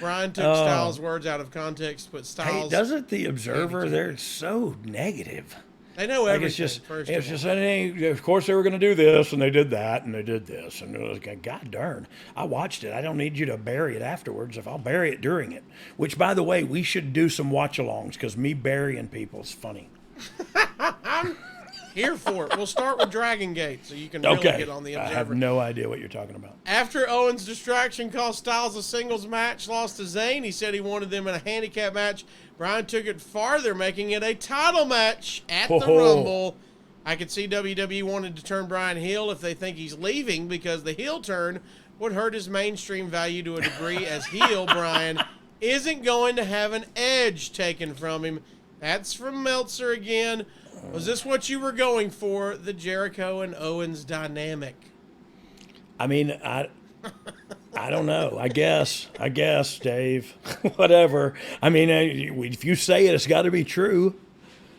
Bryan took Styles' words out of context, but Styles... Hey, doesn't the Observer, they're so negative. They know everything, of course they were going to do this, and they did that, and they did this. And it was like, God darn, I watched it. I don't need you to bury it afterwards if I'll bury it during it. Which, by the way, we should do some watch-alongs, because me burying people is funny. I'm here for it. We'll start with Dragon Gate, so you can really get on the Observer. I have no idea what you're talking about. After Owens' distraction cost Styles a singles match, lost to Zayn, he said he wanted them in a handicap match. Bryan took it farther, making it a title match at the Rumble. I could see WWE wanted to turn Bryan heel if they think he's leaving, because the heel turn would hurt his mainstream value to a degree, as heel Bryan isn't going to have an edge taken from him. That's from Meltzer again. Was this what you were going for, the Jericho and Owens dynamic? I mean, I don't know. I guess, Dave. Whatever. I mean, if you say it, it's got to be true.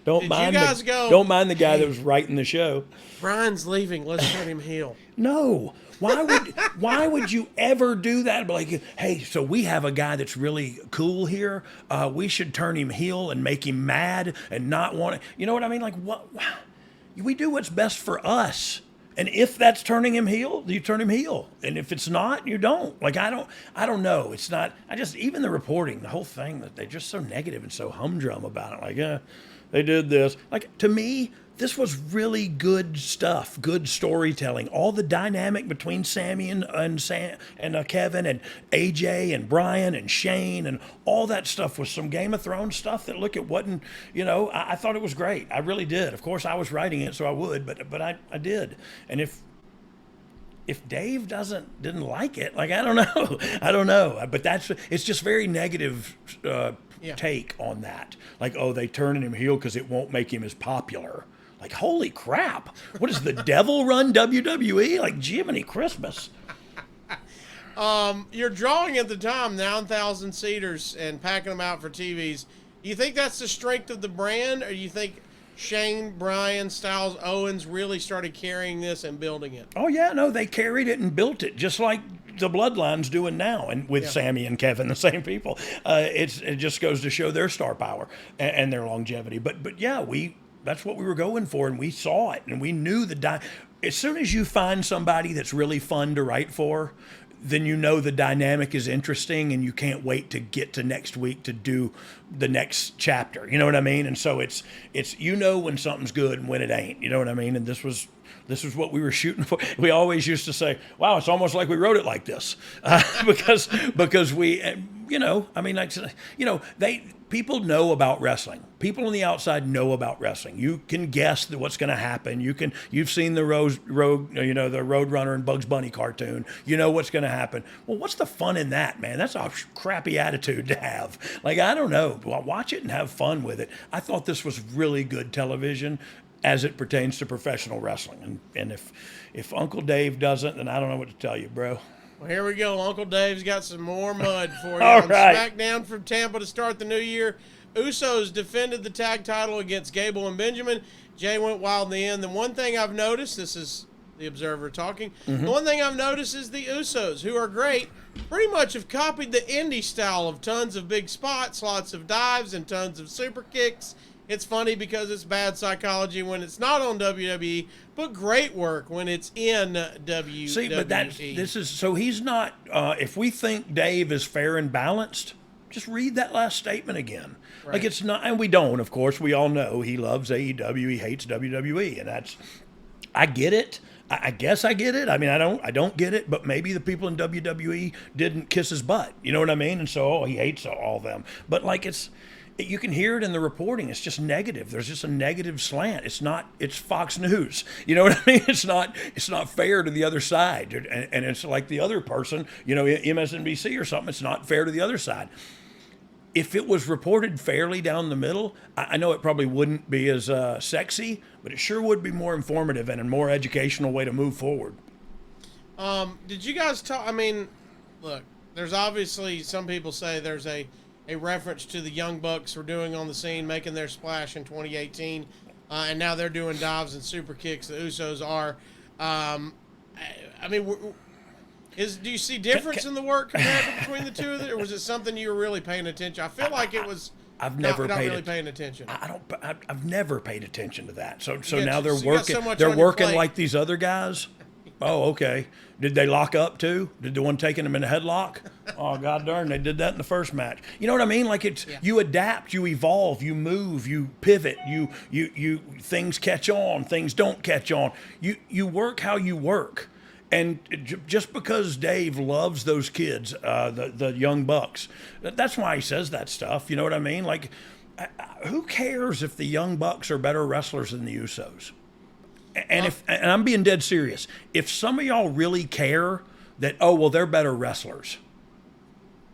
Don't mind the guy that was writing the show. Bryan's leaving. Let's turn him heel. No. Why would you ever do that? Like, hey, so we have a guy that's really cool here. We should turn him heel and make him mad and not want to. You know what I mean? Like, what? We do what's best for us. And if that's turning him heel, you turn him heel. And if it's not, you don't. Like, I don't know. It's not. Even the reporting, the whole thing, that they're just so negative and so humdrum about it. Like, they did this. Like, to me, this was really good stuff, good storytelling. All the dynamic between Sammy and Kevin and AJ and Brian and Shane and all that stuff was some Game of Thrones stuff that, look, it wasn't, I thought it was great. I really did. Of course, I was writing it, so I would, but I did. And if Dave didn't like it, like, I don't know. But it's just very negative take on that. Like, oh, they turning him heel because it won't make him as popular. Like, holy crap. What is the devil run WWE? Like, Jiminy Christmas. You're drawing at the time 9,000 seaters and packing them out for TVs. Do you think that's the strength of the brand, or do you think Shane, Brian, Styles, Owens really started carrying this and building it? Oh, yeah, no, they carried it and built it, just like the Bloodline's doing now, and with Sammy and Kevin, the same people. It just goes to show their star power and their longevity. But yeah, that's what we were going for, and we saw it, and we knew as soon as you find somebody that's really fun to write for, then the dynamic is interesting, and you can't wait to get to next week to do the next chapter. You know what I mean? And so it's when something's good and when it ain't. You know what I mean? And this was what we were shooting for. We always used to say, "Wow, it's almost like we wrote it like this," because we, people know about wrestling. People on the outside know about wrestling. You can guess what's going to happen. You've seen the Roadrunner and Bugs Bunny cartoon. You know what's going to happen. Well, what's the fun in that, man? That's a crappy attitude to have. Like, I don't know. Well, watch it and have fun with it. I thought this was really good television as it pertains to professional wrestling. And if Uncle Dave doesn't, then I don't know what to tell you, bro. Well, here we go. Uncle Dave's got some more mud for you. All On right. SmackDown from Tampa to start the new year, Usos defended the tag title against Gable and Benjamin. Jay went wild in the end. The one thing I've noticed, this is the Observer talking, the one thing I've noticed is the Usos, who are great, pretty much have copied the indie style of tons of big spots, lots of dives, and tons of super kicks. It's funny because it's bad psychology when it's not on WWE, but great work when it's in WWE. See, but so he's not, if we think Dave is fair and balanced, just read that last statement again. Right. Like, it's not, and we don't, of course, we all know he loves AEW, he hates WWE, and I get it. I guess I get it. I mean, I don't get it, but maybe the people in WWE didn't kiss his butt. You know what I mean? And so he hates all of them. But like, you can hear it in the reporting. It's just negative. There's just a negative slant. It's Fox News. You know what I mean? It's not fair to the other side. And it's like the other person, MSNBC or something, it's not fair to the other side. If it was reported fairly down the middle, I know it probably wouldn't be as sexy, but it sure would be more informative and a more educational way to move forward. Did you guys talk? I mean, look, there's obviously, some people say there's a reference to the Young Bucks were doing on the scene, making their splash in 2018, and now they're doing dives and super kicks. The Usos are. I mean, do you see difference in the work compared between the two of them, or was it something you were really paying attention? I feel like it was. I've never not paid really paying attention. I've never paid attention to that. So now so they're working. They're working like these other guys. Oh, okay. Did they lock up too? Did the one taking them in a headlock? Oh, god darn, they did that in the first match. You know what I mean? Like, you adapt, you evolve, you move, you pivot, you things catch on, things don't catch on. You work how you work. And just because Dave loves those kids, the Young Bucks, that's why he says that stuff. You know what I mean? Like, who cares if the Young Bucks are better wrestlers than the Usos? And and I'm being dead serious. If some of y'all really care that, they're better wrestlers.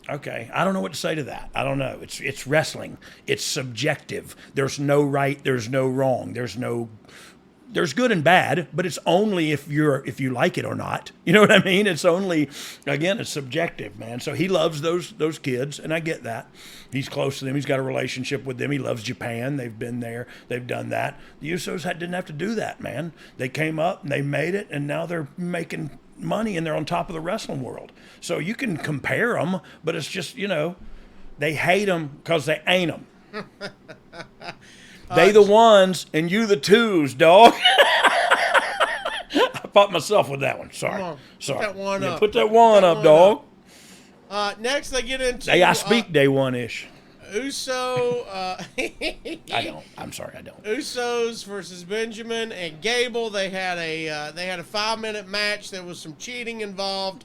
Okay, I don't know what to say to that. I don't know. It's wrestling. It's subjective. There's no right. There's no wrong. There's good and bad, but it's only if you like it or not. You know what I mean? It's only, again, it's subjective, man. So he loves those kids, and I get that. He's close to them. He's got a relationship with them. He loves Japan. They've been there. They've done that. The Usos didn't have to do that, man. They came up and they made it, and now they're making money, and they're on top of the wrestling world. So you can compare them, but it's just, they hate them because they ain't them. They the ones and you the twos, dog. I fought myself with that one. Sorry. Put that one up. Put that one up, dog. Next, they get into... Hey, I speak day one-ish. Uso. I don't. I'm sorry, I don't. Usos versus Benjamin and Gable. They had a 5-minute match. There was some cheating involved.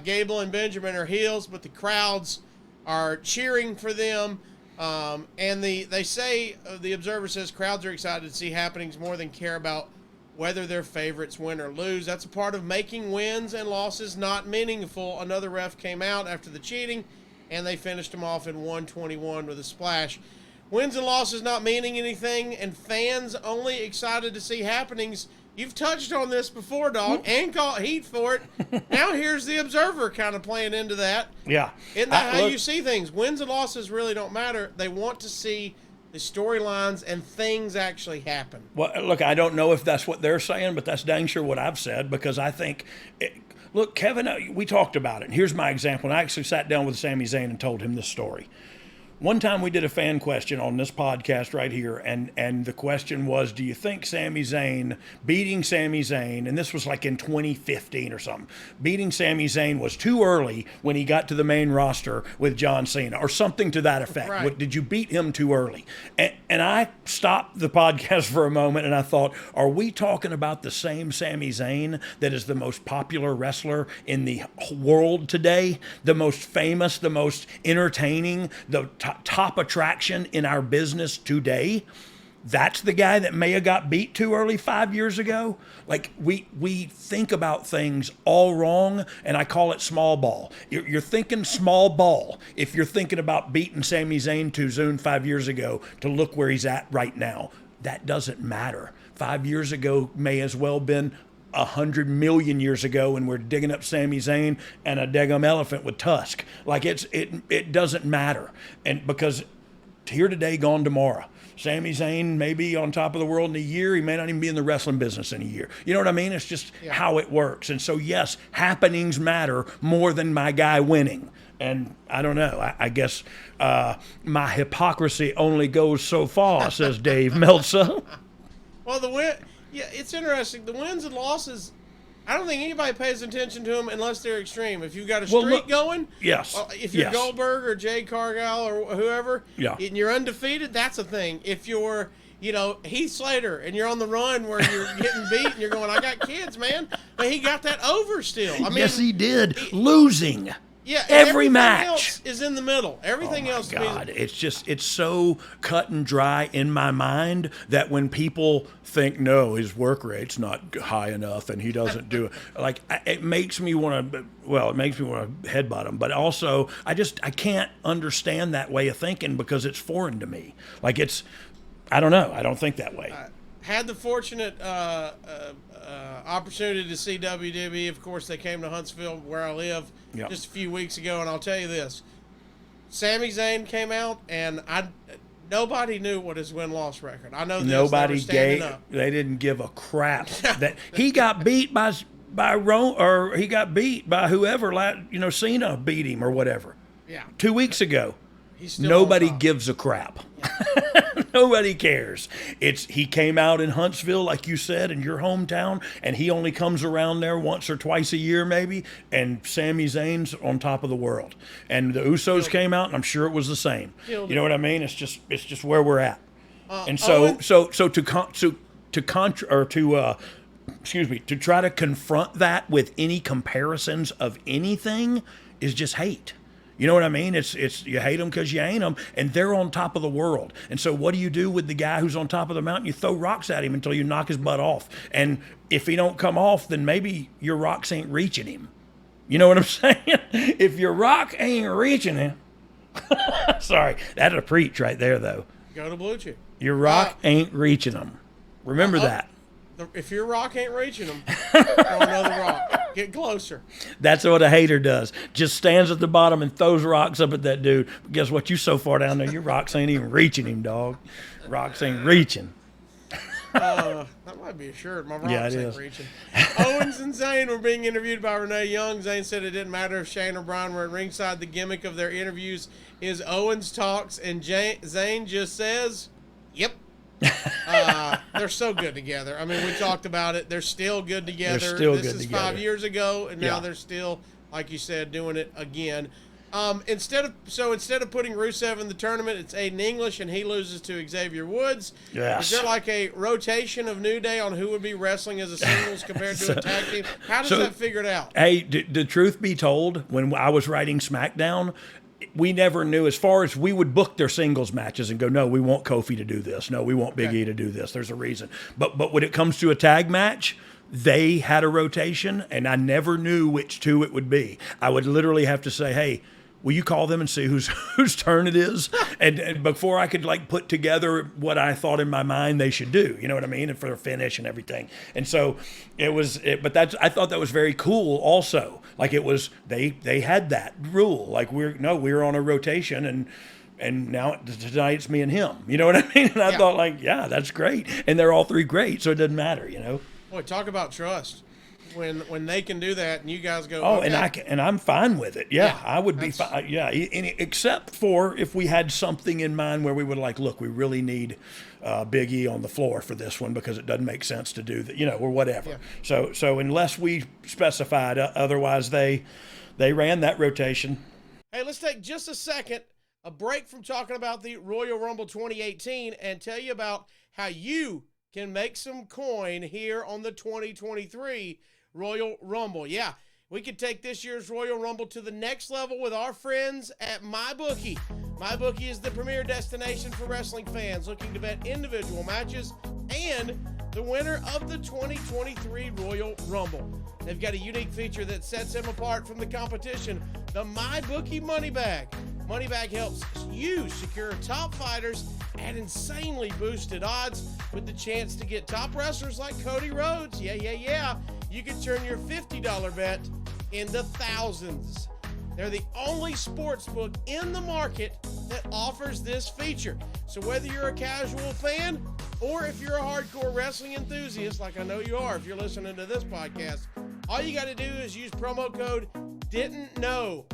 Gable and Benjamin are heels, but the crowds are cheering for them. And they say, the Observer says, crowds are excited to see happenings more than care about whether their favorites win or lose. That's a part of making wins and losses not meaningful. Another ref came out after the cheating, and they finished him off in 121 with a splash. Wins and losses not meaning anything, and fans only excited to see happenings. You've touched on this before, Dog, and caught heat for it. Now here's the Observer kind of playing into that. Yeah. Isn't that how you see things? Wins and losses really don't matter. They want to see the storylines and things actually happen. Well, look, I don't know if that's what they're saying, but that's dang sure what I've said, because I think, look, Kevin, we talked about it. And here's my example. And I actually sat down with Sami Zayn and told him this story. One time we did a fan question on this podcast right here, and the question was, do you think beating Sami Zayn, and this was like in 2015 or something, beating Sami Zayn was too early when he got to the main roster with John Cena, or something to that effect. Right. Did you beat him too early? And I stopped the podcast for a moment, and I thought, are we talking about the same Sami Zayn that is the most popular wrestler in the world today, the most famous, the most entertaining, the top attraction in our business today? That's the guy that may have got beat too early 5 years ago. Like, we think about things all wrong, and I call it small ball. You're thinking small ball if you're thinking about beating Sami Zayn too soon 5 years ago to look where he's at right now. That doesn't matter. 5 years ago may as well been 100 million years ago, when we're digging up Sami Zayn and a daggum elephant with tusk. Like, it doesn't matter. And because here today, gone tomorrow. Sami Zayn may be on top of the world in a year. He may not even be in the wrestling business in a year. You know what I mean? It's just how it works. And so, yes, happenings matter more than my guy winning. And I don't know. I guess my hypocrisy only goes so far, says Dave Meltzer. Well, it's interesting. The wins and losses, I don't think anybody pays attention to them unless they're extreme. If you've got a streak going, yes. If you're Goldberg or Jade Cargill or whoever, yeah, and you're undefeated, that's a thing. If you're, Heath Slater and you're on the run where you're getting beat and you're going, I got kids, man. But he got that over still. I mean, yes, he did. Losing. Yeah, every match else is in the middle. Everything else. Oh my God, it's so cut and dry in my mind that when people think, no, his work rate's not high enough and he doesn't do it, like, it makes me want to. Well, it makes me want to headbutt him, but also I can't understand that way of thinking because it's foreign to me. Like, I don't know. I don't think that way. Had the fortunate opportunity to see WWE. Of course, they came to Huntsville, where I live, just a few weeks ago, and I'll tell you this. Sami Zayn came out, and nobody knew what his win-loss record. I know this. Nobody they didn't give a crap that he got beat by he got beat by whoever, Cena beat him or whatever. Yeah. 2 weeks ago. Nobody gives a crap. Nobody cares. He came out in Huntsville, like you said, in your hometown, and he only comes around there once or twice a year, maybe. And Sami Zayn's on top of the world. And the Usos came out, and I'm sure it was the same. You know what I mean? It's just where we're at. And so to try to confront that with any comparisons of anything is just hate. You know what I mean? It's you hate them because you ain't them, and they're on top of the world. And so what do you do with the guy who's on top of the mountain? You throw rocks at him until you knock his butt off. And if he don't come off, then maybe your rocks ain't reaching him. You know what I'm saying? If your rock ain't reaching him, sorry, that'll preach right there, though. Go to Blue Chip. Your rock ain't reaching him. Remember that. If your rock ain't reaching them, throw another rock. Get closer. That's what a hater does. Just stands at the bottom and throws rocks up at that dude. But guess what? You so far down there, your rocks ain't even reaching him, dog. Rocks ain't reaching. That might be a shirt. My rocks ain't reaching. Owens and Zayn were being interviewed by Renee Young. Zayn said it didn't matter if Shane or Braun were at ringside. The gimmick of their interviews is Owens talks and Zayn just says, yep. They're so good together. I mean, we talked about it. They're still good together. This is 5 years ago, and now they're still, like you said, doing it again. Instead of putting Rusev in the tournament, it's Aiden English, and he loses to Xavier Woods. Yes. Is there like a rotation of New Day on who would be wrestling as a singles compared to a tag team? How does that figured out? Hey, the truth be told, when I was writing SmackDown, we never knew, as far as we would book their singles matches and go, no, we want Kofi to do this. No, we want Big E to do this. There's a reason. But when it comes to a tag match, they had a rotation, and I never knew which two it would be. I would literally have to say, hey, will you call them and see whose turn it is? And before I could like put together what I thought in my mind they should do, you know what I mean? And for their finish and everything. And so I thought that was very cool also. Like it was, they had that rule. Like we're on a rotation and now tonight it's me and him, you know what I mean? And I thought like, yeah, that's great. And they're all three great. So it doesn't matter, you know? Boy, talk about trust. When they can do that and you guys go, oh, okay. and I'm fine with it. Yeah, I would be fine. Yeah, except for if we had something in mind where we would like, look, we really need Big E on the floor for this one because it doesn't make sense to do that, you know, or whatever. Yeah. So unless we specified, otherwise they ran that rotation. Hey, let's take just a break from talking about the Royal Rumble 2018 and tell you about how you can make some coin here on the 2023 Royal Rumble. Yeah, we could take this year's Royal Rumble to the next level with our friends at MyBookie. MyBookie is the premier destination for wrestling fans looking to bet individual matches and the winner of the 2023 Royal Rumble. They've got a unique feature that sets them apart from the competition, the MyBookie Money Bag. Money Bag helps you secure top fighters at insanely boosted odds with the chance to get top wrestlers like Cody Rhodes. Yeah. You can turn your $50 bet into thousands. They're the only sports book in the market that offers this feature. So whether you're a casual fan or if you're a hardcore wrestling enthusiast, like I know you are if you're listening to this podcast, all you got to do is use promo code Didn't Know.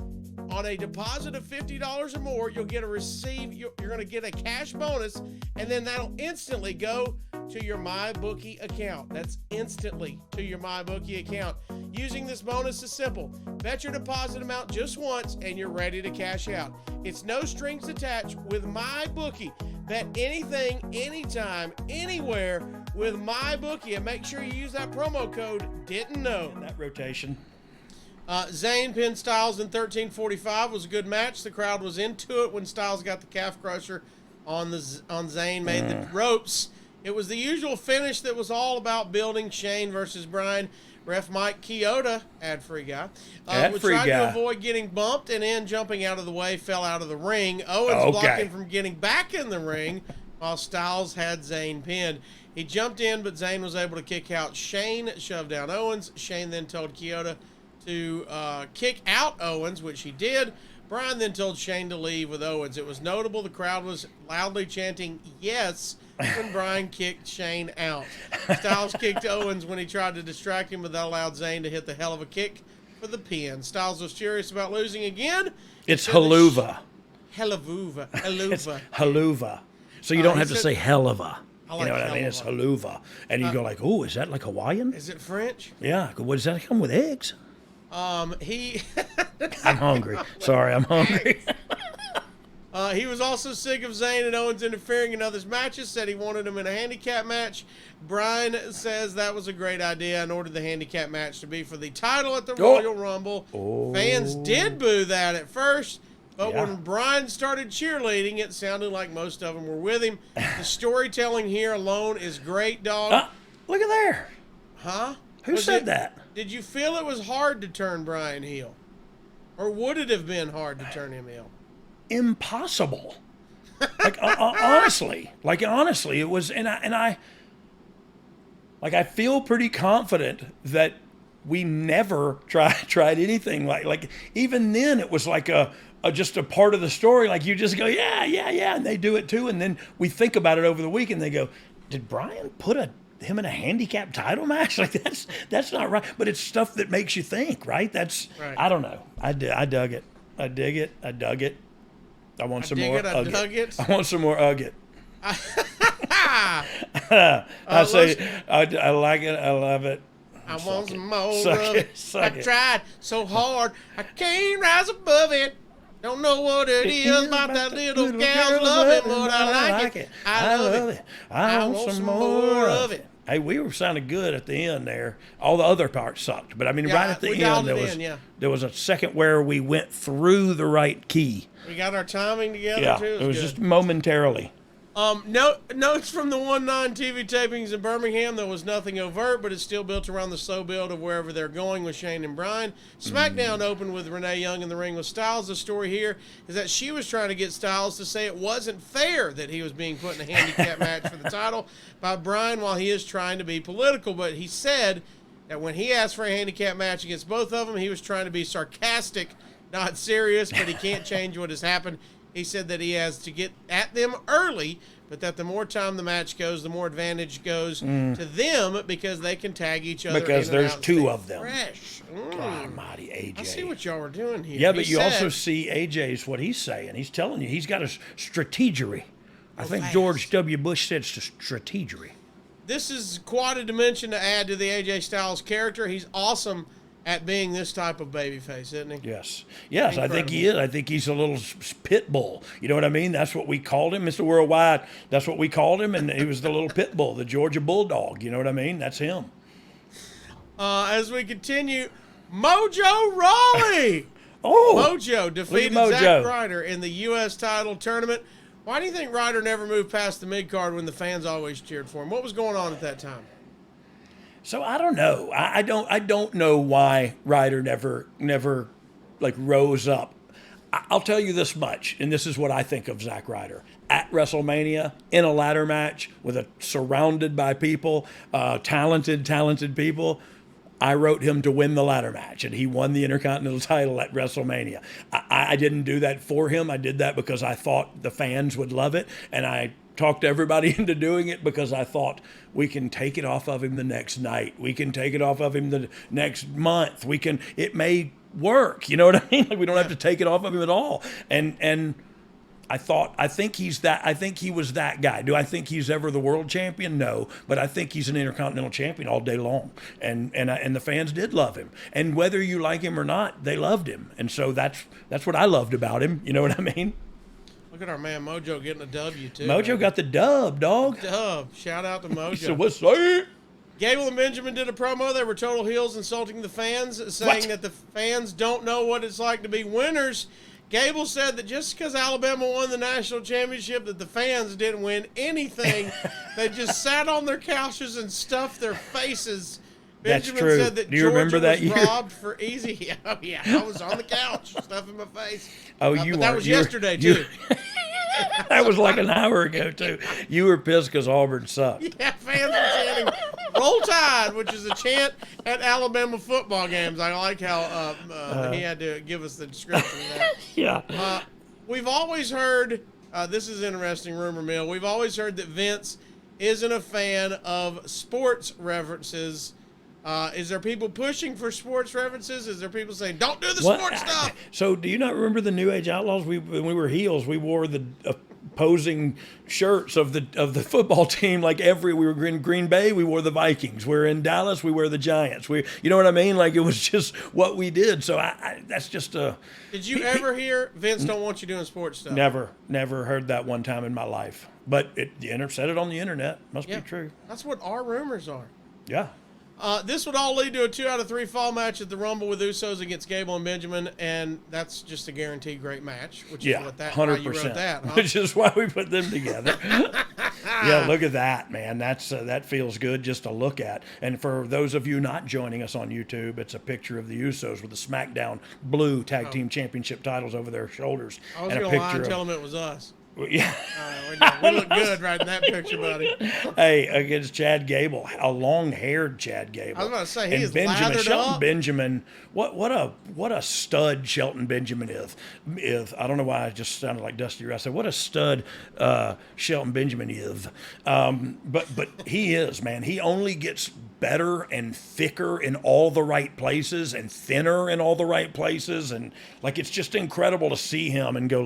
On a deposit of $50 or more, you'll get you're going to get a cash bonus, and then that'll instantly go to your MyBookie account. That's instantly to your MyBookie account. Using this bonus is simple. Bet your deposit amount just once, and you're ready to cash out. It's no strings attached with MyBookie. Bet anything, anytime, anywhere with MyBookie, and make sure you use that promo code Didn't Know. That rotation. Zayn pinned Styles in 13:45 was a good match. The crowd was into it when Styles got the calf crusher on Zayn, made the ropes. It was the usual finish that was all about building Shane versus Bryan. Ref Mike Chioda, ad-free guy, tried to avoid getting bumped and in jumping out of the way, fell out of the ring. Owens blocked him from getting back in the ring while Styles had Zayn pinned. He jumped in, but Zayn was able to kick out Shane, shoved down Owens. Shane then told Chioda to kick out Owens, which he did. Bryan then told Shane to leave with Owens. It was notable the crowd was loudly chanting yes when Bryan kicked Shane out. Styles kicked Owens when he tried to distract him, but that allowed Zayn to hit the hell of a kick for the pin. Styles was furious about losing again. It's haluva. Haluva. It's haluva. So you don't have to say hell of a. Like you know what I mean? It's haluva. And you go like, oh, is that like Hawaiian? Is it French? Yeah. What does that come with eggs? I'm hungry. Sorry, I'm hungry. He was also sick of Zayn and Owens interfering in others' matches, said he wanted him in a handicap match. Bryan says that was a great idea and ordered the handicap match to be for the title at the Royal Rumble. Fans did boo that at first, but when Bryan started cheerleading, it sounded like most of them were with him. The storytelling here alone is great, dog. Look at there. Huh? Who said that? Did you feel it was hard to turn Bryan heel? Or would it have been hard to turn him heel? Impossible. Honestly, it was, and I feel pretty confident that we never tried anything like even then it was like just a part of the story. Like you just go, yeah, and they do it too. And then we think about it over the week and they go, did Bryan put him in a handicap title match? Like that's not right. But it's stuff that makes you think, right? That's right. I don't know. I dug it. I dig it. I dug it. I want some more. I want some more Ugget. I say I like it. I love it. I want some more of it. I tried so hard. I can't rise above it. Don't know what it is about that little gal. Love it, but I like it. I love it. I want some more of it. Hey, we were sounding good at the end there. All the other parts sucked, but I mean, right at the end there was a second where we went through the right key. We got our timing together Yeah, too. it was just momentarily. Notes from the 1-9 TV tapings in Birmingham. There was nothing overt, but it's still built around the slow build of wherever they're going with Shane and Bryan. SmackDown opened with Renee Young in the ring with Styles. The story here is that she was trying to get Styles to say it wasn't fair that he was being put in a handicap match for the title by Bryan while he is trying to be political. But he said that when he asked for a handicap match against both of them, he was trying to be sarcastic, not serious, but he can't change what has happened. He said that he has to get at them early, but that the more time the match goes, the more advantage goes to them because they can tag each other. Because there's two of them. Fresh. God almighty, AJ. I see what y'all are doing here. Yeah, but you also see AJ's what he's saying. He's telling you he's got a strategery. I think George W. Bush said strategery. This is quite a dimension to add to the AJ Styles character. He's awesome at being this type of babyface, isn't he? Yes, I think he is. I think he's a little pit bull. You know what I mean? That's what we called him, Mr. Worldwide. That's what we called him, and he was the little pit bull, the Georgia Bulldog. You know what I mean? That's him. As we continue, Mojo Rawley. Mojo defeated Zack Ryder in the U.S. title tournament. Why do you think Ryder never moved past the mid-card when the fans always cheered for him? What was going on at that time? So I don't know. I don't know why Ryder never like rose up. I'll tell you this much, and this is what I think of Zack Ryder. At WrestleMania, in a ladder match, surrounded by people, talented people, I wrote him to win the ladder match, and he won the Intercontinental title at WrestleMania. I didn't do that for him. I did that because I thought the fans would love it, and I talked everybody into doing it because I thought we can take it off of him the next night. We can take it off of him the next month. It may work. You know what I mean? Like we don't have to take it off of him at all. And I think he was that guy. Do I think he's ever the world champion? No, but I think he's an Intercontinental champion all day long. And the fans did love him. And whether you like him or not, they loved him. And so that's what I loved about him. You know what I mean? Look at our man Mojo getting a W, too. Mojo got the dub, dog. Dub. Shout out to Mojo. So what's up? Gable and Benjamin did a promo. They were total heels insulting the fans, saying that the fans don't know what it's like to be winners. Gable said that just because Alabama won the national championship that the fans didn't win anything. They just sat on their couches and stuffed their faces. Benjamin That's true. said that Do you remember that was year? robbed for easy. Oh, yeah. I was on the couch stuffing my face. Oh, but that was yesterday, too. That was like an hour ago, too. You were pissed because Auburn sucked. Yeah, fans were chanting Roll Tide, which is a chant at Alabama football games. I like how he had to give us the description of that. Yeah. We've always heard, this is interesting, rumor mill, we've always heard that Vince isn't a fan of sports references. Is there people pushing for sports references? Is there people saying, don't do the sports stuff? So do you not remember the New Age Outlaws? When we were heels, we wore the opposing shirts of the football team. We were in Green Bay, we wore the Vikings. We're in Dallas, we wear the Giants. You know what I mean? Like it was just what we did. So that's just a. Did you ever hear Vince don't want you doing sports stuff? Never heard that one time in my life. But said it on the internet. Must be true. That's what our rumors are. Yeah. This would all lead to a 2 out of 3 fall match at the Rumble with Usos against Gable and Benjamin, and that's just a guaranteed great match. Which is what 100%. Why you wrote that, huh? Which is why we put them together. Yeah, look at that, man. That feels good just to look at. And for those of you not joining us on YouTube, it's a picture of the Usos with the SmackDown Blue Tag Team Championship titles over their shoulders. I was going to lie and tell them it was us. Yeah. We look good right in that picture, buddy. Hey, against Chad Gable, a long-haired Chad Gable. I was about to say, he is Benjamin, lathered Shelton up. Benjamin, what a stud Shelton Benjamin is. I don't know why I just sounded like Dusty Russ. What a stud Shelton Benjamin is. But he is, man. He only gets better and thicker in all the right places and thinner in all the right places. And it's just incredible to see him and go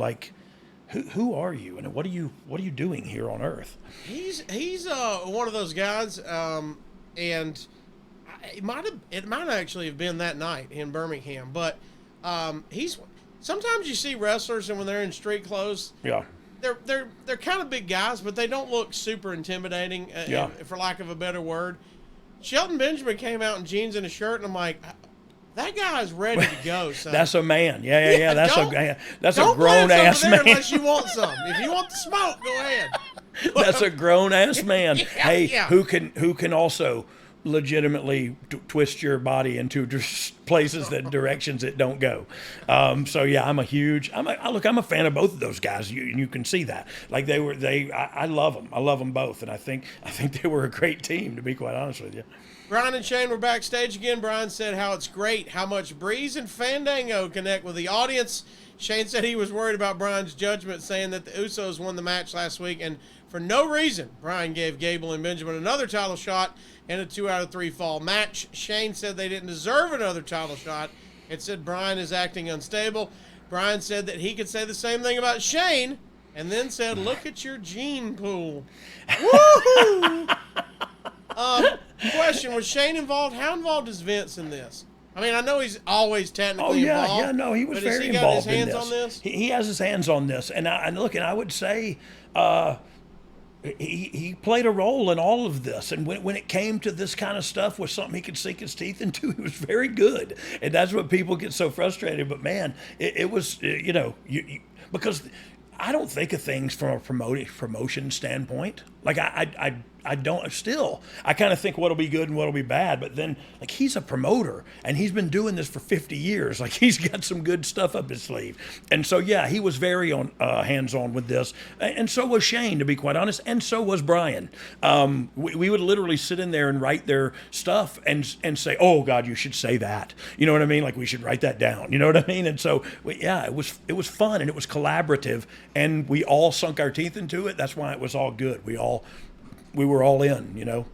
who are you and what are you doing here on Earth? He's one of those guys, and it might actually have been that night in Birmingham, but he's sometimes you see wrestlers and when they're in street clothes, Yeah. they're kind of big guys, but they don't look super intimidating, Yeah. for lack of a better word. Shelton Benjamin came out in jeans and a shirt, and I'm like, that guy's ready to go, son. That's a man. Yeah. That's a Don't grown plant ass some there man. unless you want some. If you want the smoke, go ahead. That's a grown ass man. Yeah. Who can also legitimately twist your body into places that directions it don't go. So yeah, I'm a fan of both of those guys. You can see that. Like I love them. I love them both, and I think they were a great team, to be quite honest with you. Brian and Shane were backstage again. Brian said how it's great how much Breeze and Fandango connect with the audience. Shane said he was worried about Brian's judgment, saying that the Usos won the match last week, and for no reason, Brian gave Gable and Benjamin another title shot in a 2 out of 3 fall match. Shane said they didn't deserve another title shot and said Brian is acting unstable. Brian said that he could say the same thing about Shane, and then said, look at your gene pool. Woohoo! Question, was Shane involved? How involved is Vince in this? I mean, I know he's always technically involved. Yeah, no, he was but very has he involved got his hands in this. on this? He has his hands on this, and I would say he played a role in all of this. And when it came to this kind of stuff, was something he could sink his teeth into. He was very good, and that's what people get so frustrated. But man, it was because I don't think of things from a promotion standpoint. Like I don't still. I kind of think what'll be good and what'll be bad. But then, like, he's a promoter and he's been doing this for 50 years. Like, he's got some good stuff up his sleeve. And so, yeah, he was very hands-on with this. And so was Shane, to be quite honest. And so was Brian. We would literally sit in there and write their stuff and say, oh, God, you should say that. You know what I mean? Like, we should write that down. You know what I mean? And so, it was fun and it was collaborative. And we all sunk our teeth into it. That's why it was all good. We were all in, you know.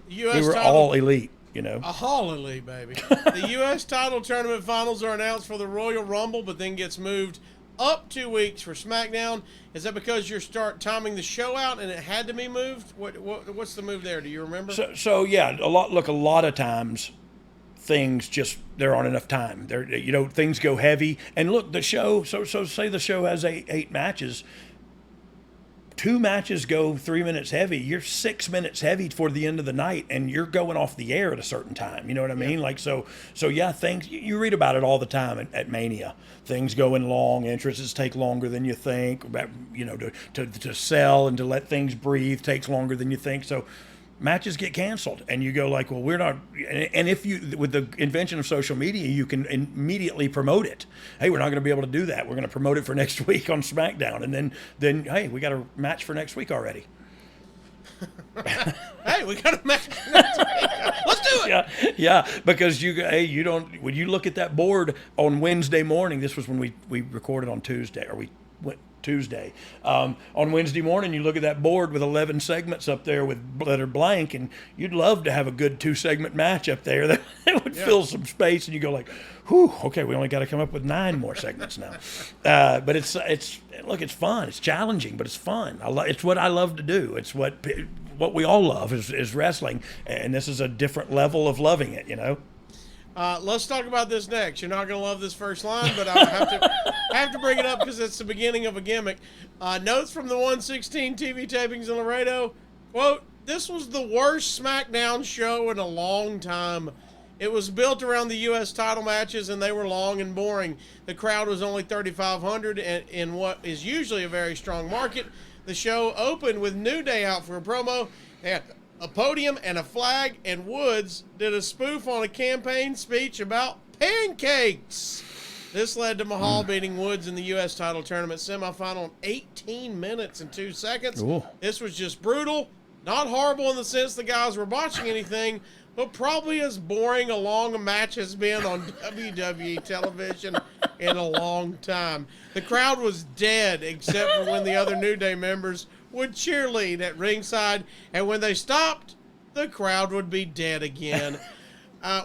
We were all elite, you know. All elite, baby. The U.S. title tournament finals are announced for the Royal Rumble, but then gets moved up 2 weeks for SmackDown. Is that because you start timing the show out and it had to be moved? What's the move there? Do you remember? So yeah, a lot of times things just there aren't enough time. Things go heavy. And look, the show. So say the show has eight matches. 2 matches go 3 minutes heavy. You're 6 minutes heavy toward the end of the night, and you're going off the air at a certain time. You know what I mean? Like so yeah. Things you read about it all the time at Mania. Things go in long. Entrances take longer than you think. You know, to sell and to let things breathe takes longer than you think. So matches get canceled, and you go like, well, we're not. And if you, with the invention of social media, you can immediately promote it. Hey, we're not going to be able to do that. We're going to promote it for next week on SmackDown, and then hey, we got a match for next week already. Hey, we got a match for next week. Let's do it. Yeah, because you don't. When you look at that board on Wednesday morning, this was when we recorded on Tuesday, or we went Tuesday. On Wednesday morning, you look at that board with 11 segments up there that are blank, and you'd love to have a good 2-segment match up there that would fill some space, and you go like, whew, okay, we only got to come up with 9 more segments now. But it's fun. It's challenging, but it's fun. It's what I love to do. It's what we all love is wrestling, and this is a different level of loving it, you know? Let's talk about this next. You're not going to love this first line, but I have to bring it up because it's the beginning of a gimmick. Notes from the 116 TV tapings in Laredo. Quote, this was the worst SmackDown show in a long time. It was built around the U.S. title matches, and they were long and boring. The crowd was only 3,500 in what is usually a very strong market. The show opened with New Day out for a promo. They had a podium and a flag, and Woods did a spoof on a campaign speech about pancakes. This led to Mahal beating Woods in the U.S. title tournament semifinal in 18 minutes and 2 seconds. Ooh. This was just brutal. Not horrible in the sense the guys were botching anything, but probably as boring a long match has been on WWE television in a long time. The crowd was dead except for when the other New Day members would cheerlead at ringside, and when they stopped, the crowd would be dead again.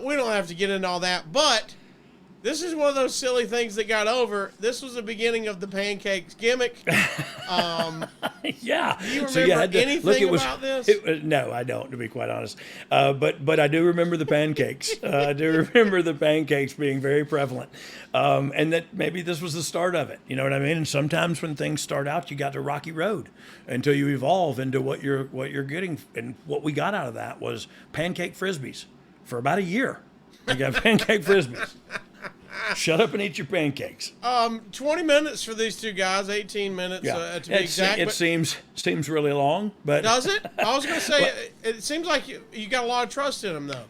We don't have to get into all that, but This is one of those silly things that got over. This was the beginning of the pancakes gimmick. Yeah. Do you remember anything about this? No, I don't, to be quite honest. But I do remember the pancakes. I do remember the pancakes being very prevalent. And that maybe this was the start of it. You know what I mean? And sometimes when things start out, you got the rocky road until you evolve into what you're getting. And what we got out of that was pancake frisbees for about a year. We got pancake frisbees. Shut up and eat your pancakes. 20 minutes for these two guys, 18 minutes to be exact. It seems really long, but does it? I was going to say it seems like you got a lot of trust in them, though.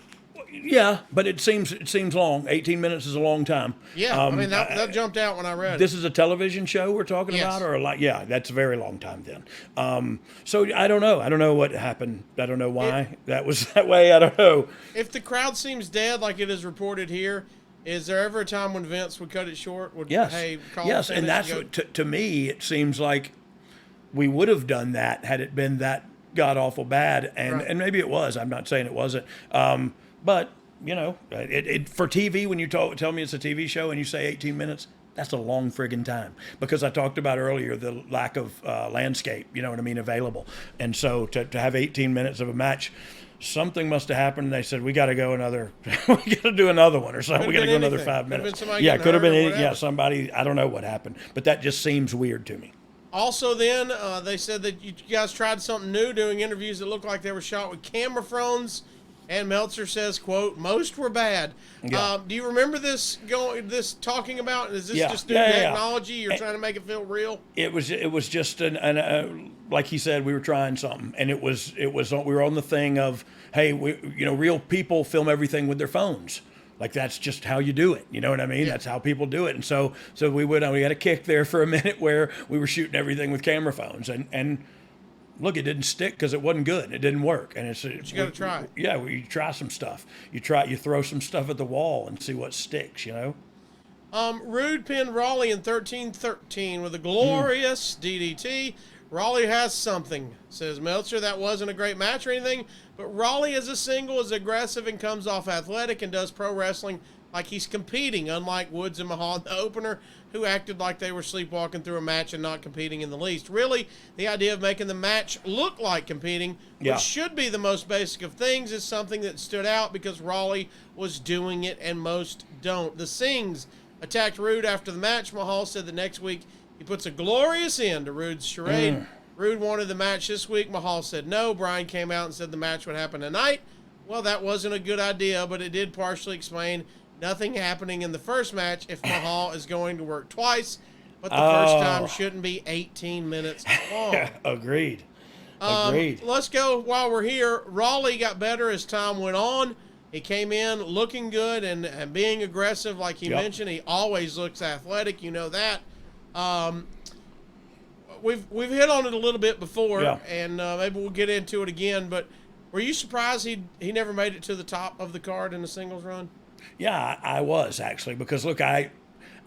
Yeah, but it seems long. 18 minutes is a long time. Yeah, I mean that jumped out when I read it. This is a television show we're talking about, or yeah, that's a very long time then. So I don't know. I don't know what happened. I don't know why that was that way. I don't know. If the crowd seems dead, like it is reported here, is there ever a time when Vince would cut it short? Yes. Yes, and that's what, to me, it seems like we would have done that had it been that god awful bad, and maybe it was. I'm not saying it wasn't. But, you know, for TV, when you tell me it's a TV show and you say 18 minutes, that's a long friggin' time. Because I talked about earlier the lack of landscape, you know what I mean, available. And so to have 18 minutes of a match, something must have happened. They said, we got to go we got to do another one or something. We got to go another 5 minutes. Could have been somebody. I don't know what happened. But that just seems weird to me. Also, then they said that you guys tried something new, doing interviews that looked like they were shot with camera phones. And Meltzer says, "quote Most were bad." Yeah. Do you remember this talking about? Is this just new technology? You're trying to make it feel real? It was just like he said, we were trying something, and it was we were on the thing of, hey, real people film everything with their phones. Like that's just how you do it. You know what I mean? Yeah. That's how people do it. And so we had a kick there for a minute where we were shooting everything with camera phones, and look, it didn't stick because it wasn't good. It didn't work, and but you got to try. You try some stuff. You throw some stuff at the wall and see what sticks. You know. Rude pinned Raleigh in 13-13 with a glorious DDT. Raleigh has something, says Meltzer. That wasn't a great match or anything, but Raleigh as a single is aggressive and comes off athletic and does pro wrestling like he's competing, unlike Woods and Mahal in the opener, who acted like they were sleepwalking through a match and not competing in the least. Really, the idea of making the match look like competing, which should be the most basic of things, is something that stood out because Raleigh was doing it and most don't. The Sings attacked Rude after the match. Mahal said the next week he puts a glorious end to Rude's charade. Rude wanted the match this week. Mahal said no. Brian came out and said the match would happen tonight. Well, that wasn't a good idea, but it did partially explain nothing happening in the first match if Mahal is going to work twice, but the first time shouldn't be 18 minutes long. Agreed. Let's go while we're here. Raleigh got better as time went on. He came in looking good and being aggressive, like he mentioned. He always looks athletic. You know that. We've hit on it a little bit before, and maybe we'll get into it again. But were you surprised he never made it to the top of the card in the singles run? Yeah, I was actually, because look, I've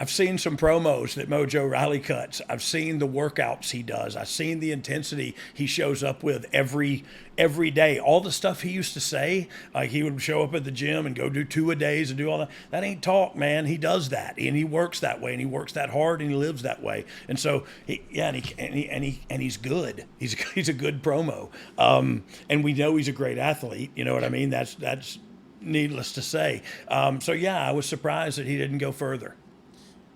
seen some promos that Mojo Riley cuts. I've seen the workouts he does. I've seen the intensity he shows up with every day. All the stuff he used to say, like he would show up at the gym and go do 2 a days and do all that. That ain't talk, man. He does that, and he works that way, and he works that hard, and he lives that way. And so, he's good. He's a good promo, and we know he's a great athlete. You know what I mean? That's needless to say. I was surprised that he didn't go further.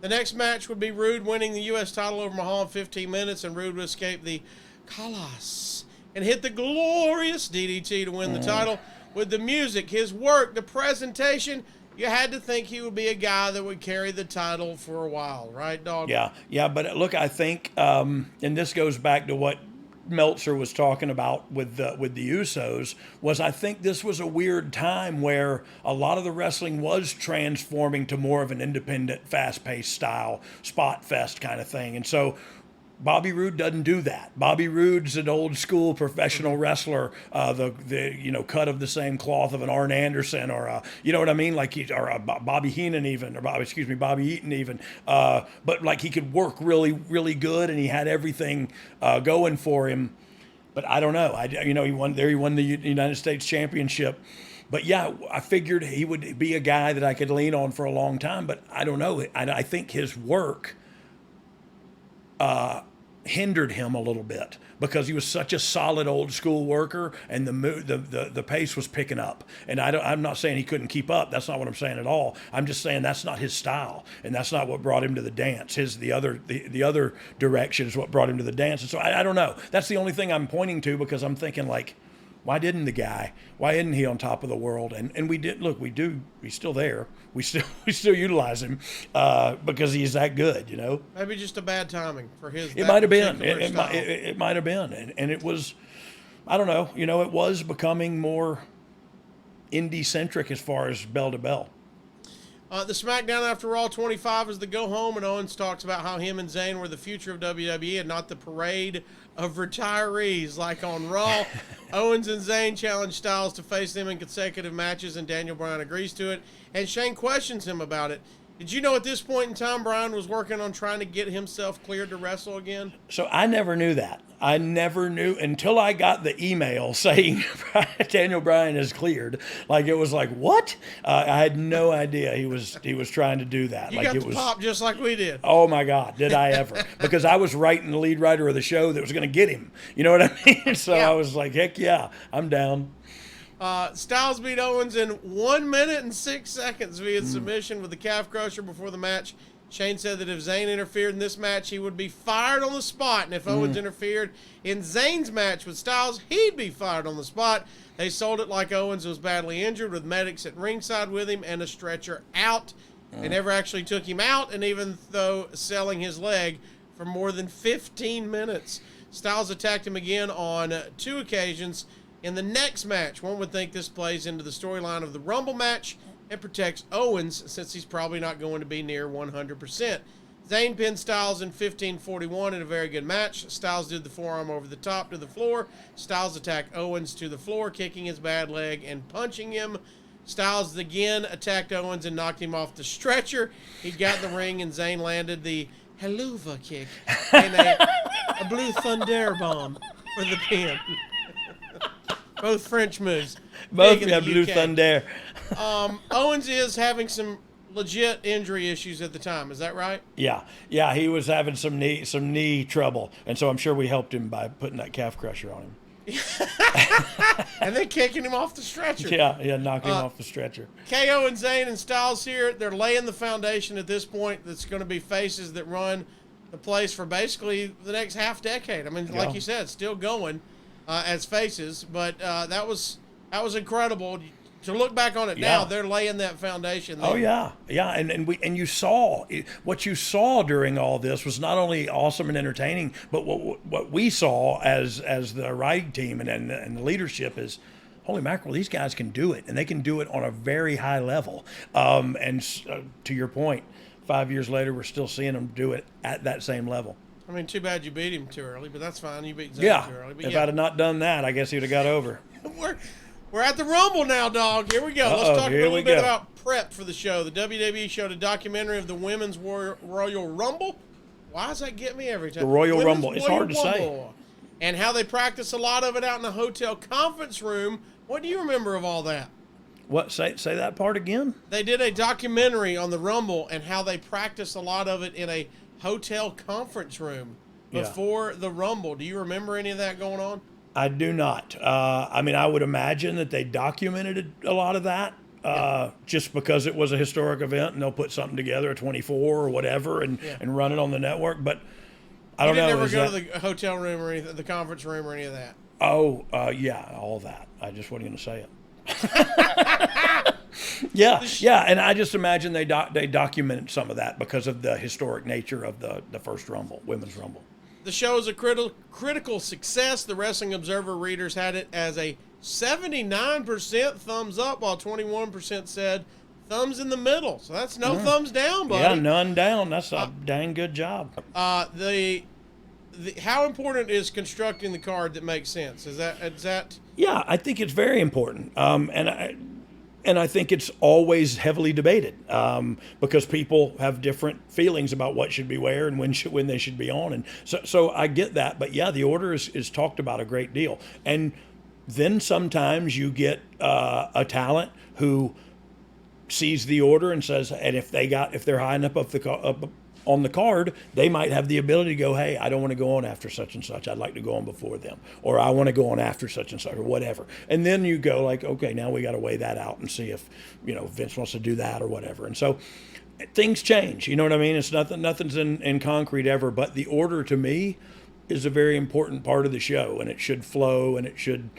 The next match would be Rude winning the U.S. title over Mahal in 15 minutes, and Rude would escape the Kalas and hit the glorious DDT to win the title. With the music, his work, the presentation, you had to think he would be a guy that would carry the title for a while, right, Dog? Yeah, but look, I think, and this goes back to what Meltzer was talking about with the Usos, was I think this was a weird time where a lot of the wrestling was transforming to more of an independent, fast-paced style, spot fest kind of thing. And so Bobby Roode doesn't do that. Bobby Roode's an old school professional wrestler, the cut of the same cloth of an Arn Anderson or you know what I mean, like Bobby Heenan even, or Bobby Eaton even. But like he could work really, really good, and he had everything going for him. But I don't know. He won the United States Championship But yeah, I figured he would be a guy that I could lean on for a long time. But I don't know. I think his work hindered him a little bit because he was such a solid old school worker, and the pace was picking up. And I'm not saying he couldn't keep up. That's not what I'm saying at all. I'm just saying that's not his style, and that's not what brought him to the dance. The other direction is what brought him to the dance. And so I don't know. That's the only thing I'm pointing to, because I'm thinking, like, why isn't he on top of the world? And we did, look, he's still there. We still utilize him because he's that good, you know. Maybe just a bad timing for his. It might have been. It might have been. And it was, I don't know, you know, it was becoming more indie-centric as far as bell to bell. The SmackDown after Raw 25 is the go home, and Owens talks about how him and Zayn were the future of WWE and not the parade of retirees like on Raw. Owens and Zayn challenge Styles to face them in consecutive matches, and Daniel Bryan agrees to it. And Shane questions him about it. Did you know at this point in time Bryan was working on trying to get himself cleared to wrestle again? So I never knew that. I never knew until I got the email saying Daniel Bryan is cleared. Like, it was like, what? I had no idea he was trying to do that. You like, got it the was pop just like we did. Oh my God, did I ever? Because I was writing the lead writer of the show that was going to get him. You know what I mean? So yeah. I was like, heck yeah, I'm down. Styles beat Owens in 1 minute and 6 seconds via submission with the calf crusher before the match. Shane said that if Zayn interfered in this match, he would be fired on the spot. And if Owens interfered in Zayn's match with Styles, he'd be fired on the spot. They sold it like Owens was badly injured, with medics at ringside with him and a stretcher out. They never actually took him out, and even though selling his leg for more than 15 minutes. Styles attacked him again on 2 occasions. In the next match, one would think this plays into the storyline of the Rumble match and protects Owens, since he's probably not going to be near 100%. Zayn pinned Styles in 15:41 in a very good match. Styles did the forearm over the top to the floor. Styles attacked Owens to the floor, kicking his bad leg and punching him. Styles again attacked Owens and knocked him off the stretcher. He got in the ring, and Zayn landed the Helluva kick and a Blue Thunder bomb for the pin. Both French moves. Both Blue Thunder. Owens is having some legit injury issues at the time. Is that right? Yeah, he was having some knee trouble, and so I'm sure we helped him by putting that calf crusher on him. And then kicking him off the stretcher. Yeah, knocking him off the stretcher. KO and Zayn and Styles here, they're laying the foundation at this point that's going to be faces that run the place for basically the next half decade. I mean, like you said, still going as faces, but that was incredible. To look back on it now, they're laying that foundation there. Oh yeah, and you saw what you saw during all this was not only awesome and entertaining, but what we saw as the writing team and the leadership is, holy mackerel, these guys can do it, and they can do it on a very high level. To your point, 5 years later, we're still seeing them do it at that same level. I mean, too bad you beat him too early, but that's fine. You beat Zayn too early. But if I'd have not done that, I guess he would have got over. We're at the Rumble now, dog. Here we go. Let's talk a little bit about prep for the show. The WWE showed a documentary of the Women's Royal Rumble. Why does that get me every time? The Royal Rumble. It's hard to say. And how they practice a lot of it out in the hotel conference room. What do you remember of all that? What? Say that part again? They did a documentary on the Rumble and how they practice a lot of it in a hotel conference room before the Rumble. Do you remember any of that going on? I do not. I mean, I would imagine that they documented a lot of that just because it was a historic event, and they'll put something together at 24 or whatever and run it on the network. But I don't know. You didn't ever go to the hotel room or anything, the conference room or any of that? Oh, yeah, all that. I just wasn't going to say it. Yeah, and I just imagine they documented some of that because of the historic nature of the first Rumble, Women's Rumble. The show is a critical success. The Wrestling Observer readers had it as a 79% thumbs up, while 21% said thumbs in the middle. So that's no thumbs down, buddy. Yeah, none down. That's a dang good job. How important is constructing the card that makes sense? Is that? Yeah, I think it's very important. And I think it's always heavily debated because people have different feelings about what should be where and when they should be on. And so I get that. But, yeah, the order is talked about a great deal. And then sometimes you get a talent who sees the order and says, and if they're high enough up on the card, they might have the ability to go, hey, I don't want to go on after such and such. I'd like to go on before them, or I want to go on after such and such, or whatever. And then you go like, okay, now we got to weigh that out and see if Vince wants to do that or whatever. And so things change. You know what I mean? It's nothing's in concrete ever, but the order to me is a very important part of the show, and it should flow, and it should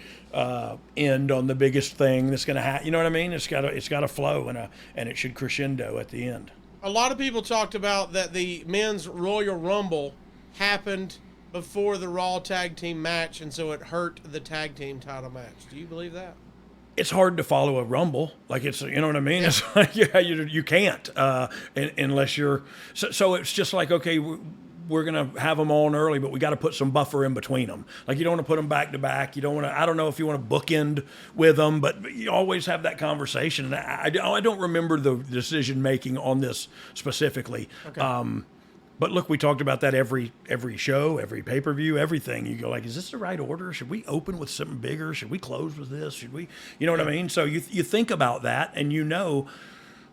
end on the biggest thing that's going to happen. You know what I mean? It's got to flow, and it should crescendo at the end. A lot of people talked about that the men's Royal Rumble happened before the Raw tag team match, and so it hurt the tag team title match. Do you believe that? It's hard to follow a Rumble. Like, it's, you know what I mean? Yeah. It's like, yeah, you can't unless you're. So it's just like, okay, we're going to have them on early, but we got to put some buffer in between them. Like, you don't want to put them back to back. You don't want to, I don't know if you want to bookend with them, but you always have that conversation. And I don't remember the decision making on this specifically. Okay. But look, we talked about that every show, every pay-per-view, everything. You go like, is this the right order? Should we open with something bigger? Should we close with this? Should we, you know what I mean? So you think about that, and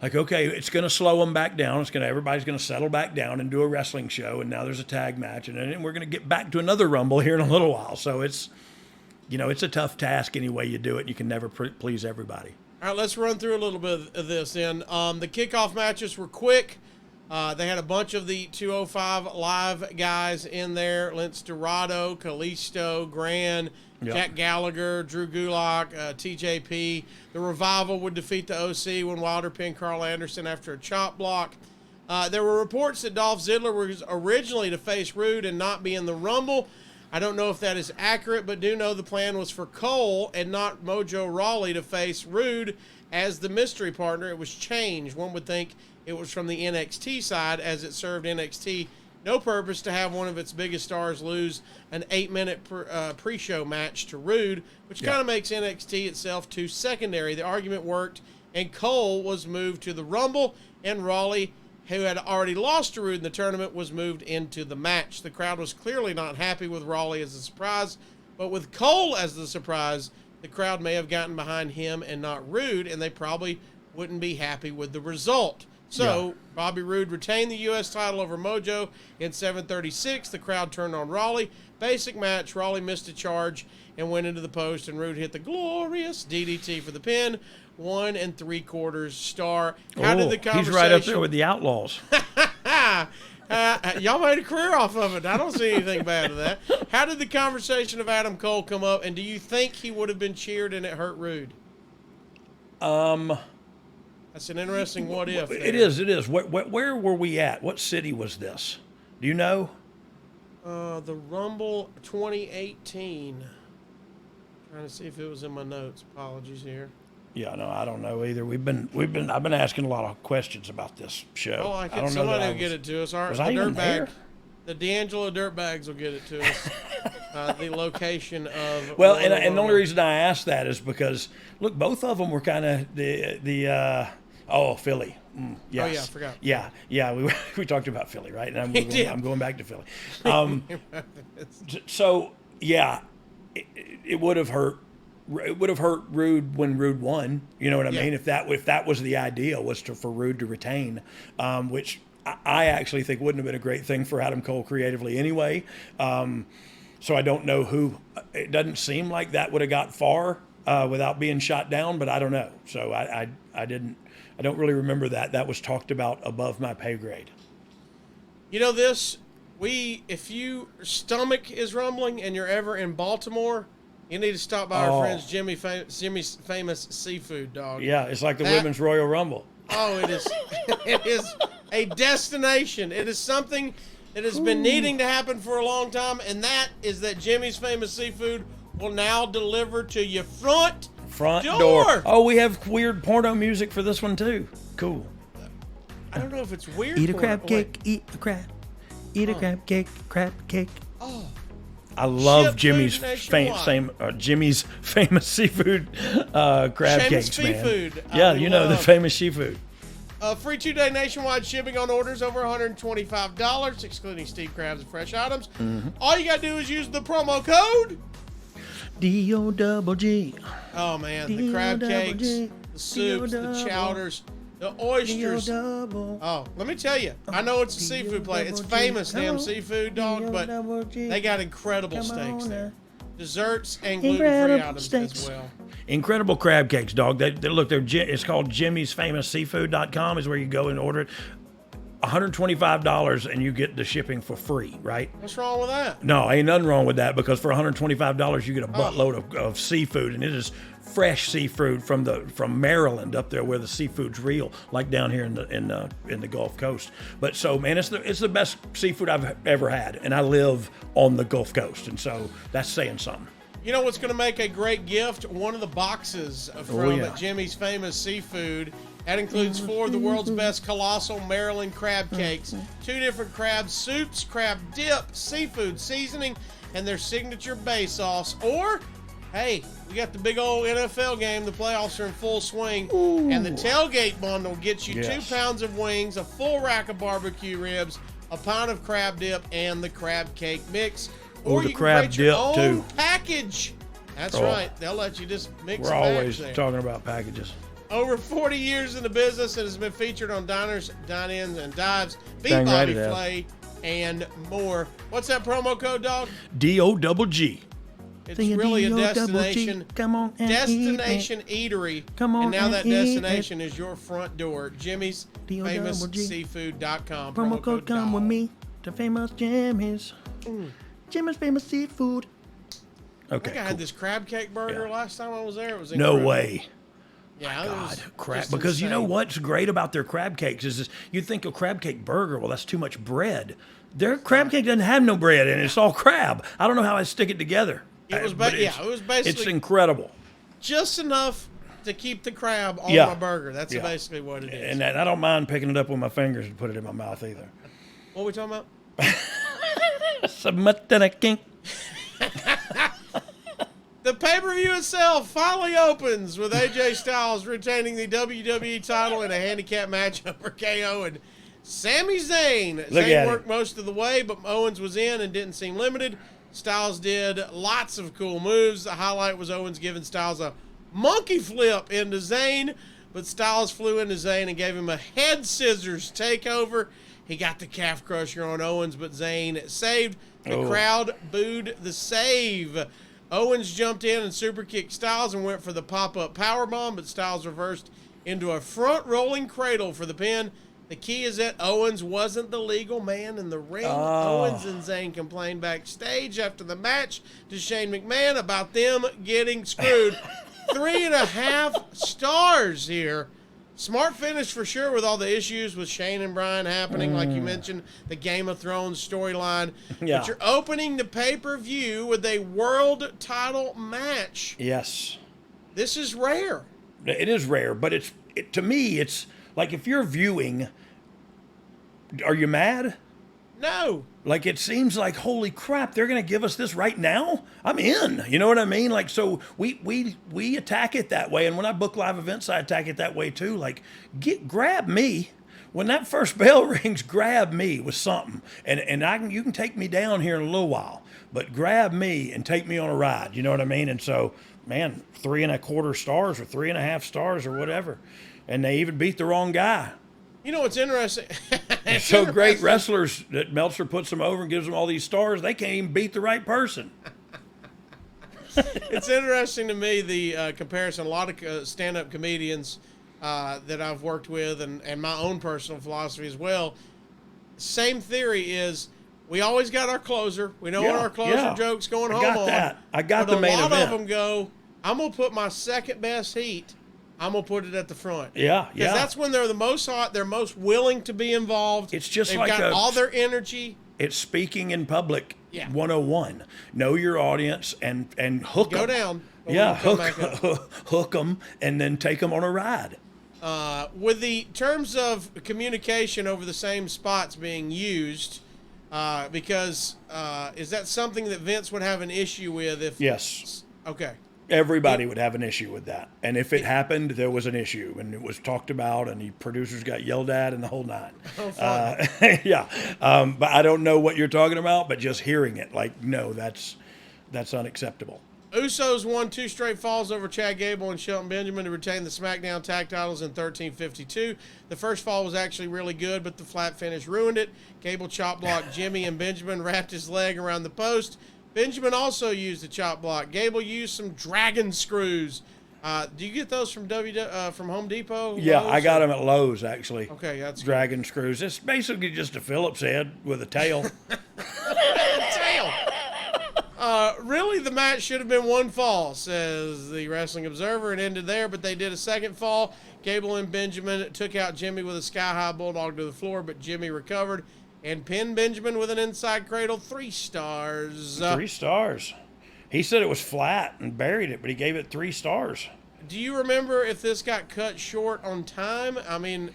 like, okay, it's going to slow them back down. Everybody's going to settle back down and do a wrestling show, and now there's a tag match, and then we're going to get back to another Rumble here in a little while. So it's a tough task any way you do it. You can never please everybody. All right, let's run through a little bit of this then. The kickoff matches were quick. They had a bunch of the 205 Live guys in there. Lince Dorado, Kalisto, Gran, yep. Jack Gallagher, Drew Gulak, TJP. The Revival would defeat the OC when Wilder pinned Carl Anderson after a chop block. There were reports that Dolph Ziggler was originally to face Rude and not be in the Rumble. I don't know if that is accurate, but do know the plan was for Cole and not Mojo Rawley to face Rude as the mystery partner. It was changed. One would think it was from the NXT side, as it served NXT no purpose to have one of its biggest stars lose an 8-minute pre-show match to Rude, which kind of makes NXT itself too secondary. The argument worked, and Cole was moved to the Rumble, and Rawley, who had already lost to Rude in the tournament, was moved into the match. The crowd was clearly not happy with Rawley as a surprise, but with Cole as the surprise, the crowd may have gotten behind him and not Rude, and they probably wouldn't be happy with the result. So, Bobby Roode retained the U.S. title over Mojo in 7:36. The crowd turned on Rawley. Basic match. Rawley missed a charge and went into the post, and Roode hit the glorious DDT for the pin. 1 3/4 star. How did the conversation... He's right up there with the Outlaws. Y'all made a career off of it. I don't see anything bad to that. How did the conversation of Adam Cole come up, and do you think he would have been cheered and it hurt Roode? That's an interesting what if. There. It is. Where were we at? What city was this? Do you know? The Rumble 2018. Trying to see if it was in my notes. Apologies here. Yeah, no, I don't know either. I've been asking a lot of questions about this show. Oh, I don't know. Somebody will get it to us. Was I even there? The DeAngelo Dirtbags will get it to us. The location of... Well, and the only reason I asked that is because, look, both of them were kind of Philly. Yes. Oh, yeah, I forgot. Yeah, we talked about Philly, right? And I'm going back to Philly. So, yeah, it would have hurt. It would have hurt Rude when Rude won. You know what I mean? If that was the idea, was for Rude to retain, which I actually think wouldn't have been a great thing for Adam Cole creatively anyway. So I don't know who. It doesn't seem like that would have got far without being shot down, but I don't know. So I don't really remember that. That was talked about above my pay grade. You know this. If your stomach is rumbling and you're ever in Baltimore, you need to stop by our friends Jimmy's Famous Seafood, dog. Yeah, it's like the Women's Royal Rumble. Oh, it is. It is a destination. It is something that has been needing to happen for a long time, and that is that Jimmy's Famous Seafood will now deliver to your front door. Oh, we have weird porno music for this one too. Cool. I don't know if it's weird. Eat a crab cake. Eat a crab. Eat a crab cake. Crab cake. Oh. I love Jimmy's Jimmy's Famous Seafood crab cakes, man. Food. Yeah, the famous seafood. Free 2-day nationwide shipping on orders over $125, excluding steamed crabs and fresh items. Mm-hmm. All you got to do is use the promo code D-O-double-G. Oh man, the crab cakes, the soups, the chowders, the oysters. Oh, let me tell you, I know it's a seafood place. It's famous, damn seafood, dog, but they got incredible steaks there. Desserts and gluten-free items as well. Incredible crab cakes, dog. It's called jimmysfamousseafood.com is where you go and order it. $125 and you get the shipping for free, right? What's wrong with that? No, ain't nothing wrong with that, because for $125 you get a buttload of seafood, and it is fresh seafood from Maryland up there where the seafood's real, like down here in the Gulf Coast. But so man, it's the best seafood I've ever had, and I live on the Gulf Coast, and so that's saying something. You know what's going to make a great gift? One of the boxes from Jimmy's Famous Seafood. That includes 4 of the world's best colossal Maryland crab cakes, 2 different crab soups, crab dip, seafood seasoning, and their signature bay sauce. Or, hey, we got the big old NFL game. The playoffs are in full swing. Ooh. And the tailgate bundle gets you 2 pounds of wings, a full rack of barbecue ribs, a pound of crab dip, and the crab cake mix. Or the you can crab create your dip, own too. package. That's right. They'll let you just mix We're always there. talking about packages. Over 40 years in the business, and has been featured on diners, dine-ins, and dives, Beat Body Flay, and more. What's that promo code, dog? D-O-double-G. It's really a destination. Come on and destination eatery. Come on, and now that eat destination is your front door. Jimmy's FamousSeafood.com. Promo code come with me to Famous Jimmy's. Jimmy's Famous Seafood. Okay. I think I had this crab cake burger last time I was there. It was no incredible. way. Yeah, God, crab. Because insane. you know what's great about their crab cakes is you think a crab cake burger, well, that's too much bread. Their crab cake doesn't have no bread in it. It's all crab. I don't know how I stick it together. It was basically it's incredible. Just enough to keep the crab on my burger. That's basically what it is. And I don't mind picking it up with my fingers and put it in my mouth either. What are we talking about? The pay-per-view itself finally opens with AJ Styles retaining the WWE title in a handicap match over KO and Sami Zayn. Zayn worked most of the way, but Owens was in and didn't seem limited. Styles did lots of cool moves. The highlight was Owens giving Styles a monkey flip into Zayn, but Styles flew into Zayn and gave him a head scissors takeover. He got the calf crusher on Owens, but Zayn saved. The crowd booed the save. Owens jumped in and super kicked Styles and went for the pop-up powerbomb, but Styles reversed into a front-rolling cradle for the pin. The key is that Owens wasn't the legal man in the ring. Owens and Zayn complained backstage after the match to Shane McMahon about them getting screwed. 3.5 stars here. Smart finish for sure with all the issues with Shane and Bryan happening, like you mentioned, the Game of Thrones storyline. Yeah. But you're opening the pay-per-view with a world title match. Yes. This is rare. It is rare, but to me, it's like if you're viewing, are you mad? No. Like it seems like, holy crap, they're going to give us this right now? I'm in. You know what I mean? Like, so we attack it that way. And when I book live events, I attack it that way too. Like, grab me. When that first bell rings, grab me with something. And you can take me down here in a little while. But grab me and take me on a ride. You know what I mean? And so, man, 3.25 stars or 3.5 stars or whatever. And they even beat the wrong guy. You know what's interesting? It's so great wrestlers that Meltzer puts them over and gives them all these stars, they can't even beat the right person. It's interesting to me, the comparison. A lot of stand-up comedians that I've worked with and my own personal philosophy as well, same theory is we always got our closer. We know what our closer joke's going home on. I got the main event. But a lot of them go, I'm going to put my second best heat. I'm going to put it at the front. Yeah. Because that's when they're the most hot. They're most willing to be involved. It's just They've like got all their energy. It's speaking in public 101. Know your audience and hook them. Go down. Hook them and then take them on a ride. With the terms of communication over the same spots being used, because is that something that Vince would have an issue with? Yes. Okay. Everybody would have an issue with that. And if it happened, there was an issue. And it was talked about, and the producers got yelled at and the whole nine. But I don't know what you're talking about, but just hearing it, like, no, that's unacceptable. Usos won 2 straight falls over Chad Gable and Shelton Benjamin to retain the SmackDown tag titles in 13:52. The first fall was actually really good, but the flat finish ruined it. Gable chop blocked Jimmy and Benjamin wrapped his leg around the post. Benjamin also used a chop block. Gable used some dragon screws. Do you get those from from Home Depot? Yeah, Lowe's, I got them at Lowe's, actually. Okay, that's good. Dragon screws. It's basically just a Phillips head with a tail. Tail. Really, the match should have been 1 fall, says the Wrestling Observer, and ended there, but they did a second fall. Gable and Benjamin took out Jimmy with a sky-high bulldog to the floor, but Jimmy recovered and pinned Benjamin with an inside cradle. 3 stars. 3 stars. He said it was flat and buried it, but he gave it 3 stars. Do you remember if this got cut short on time? I mean,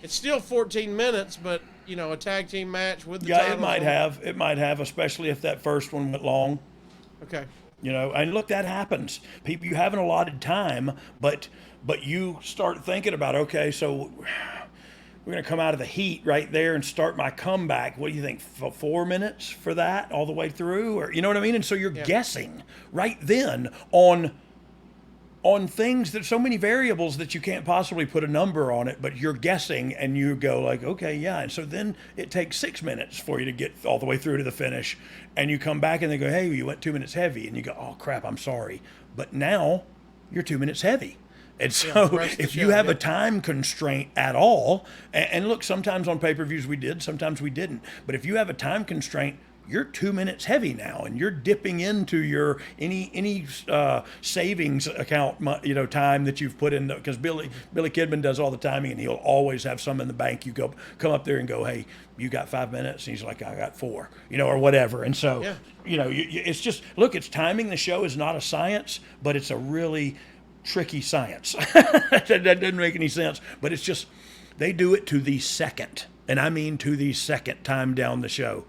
it's still 14 minutes, but, you know, a tag team match with the Yeah, titles it might have. It might have, especially if that first one went long. Okay. You know, and look, that happens. People, you have an allotted time, but you start thinking about, okay, so we're going to come out of the heat right there and start my comeback. What do you think, 4 minutes for that all the way through? Or, you know what I mean? And so you're guessing right then on things that so many variables that you can't possibly put a number on it, but you're guessing and you go like, okay, yeah. And so then it takes 6 minutes for you to get all the way through to the finish. And you come back and they go, hey, you went 2 minutes heavy. And you go, oh, crap, I'm sorry. But now you're 2 minutes heavy. And so if you have a time constraint at all, and look, sometimes on pay-per-views we did, sometimes we didn't. But if you have a time constraint, you're 2 minutes heavy now, and you're dipping into your any savings account, you know, time that you've put in. Because Billy Kidman does all the timing, and he'll always have some in the bank. You come up there and go, hey, you got 5 minutes, and he's like, I got 4, you know, or whatever. And so, you know, it's just look, it's timing. The show is not a science, but it's a really tricky science. That doesn't make any sense, but it's just they do it to the second, and I mean to the second time down the show.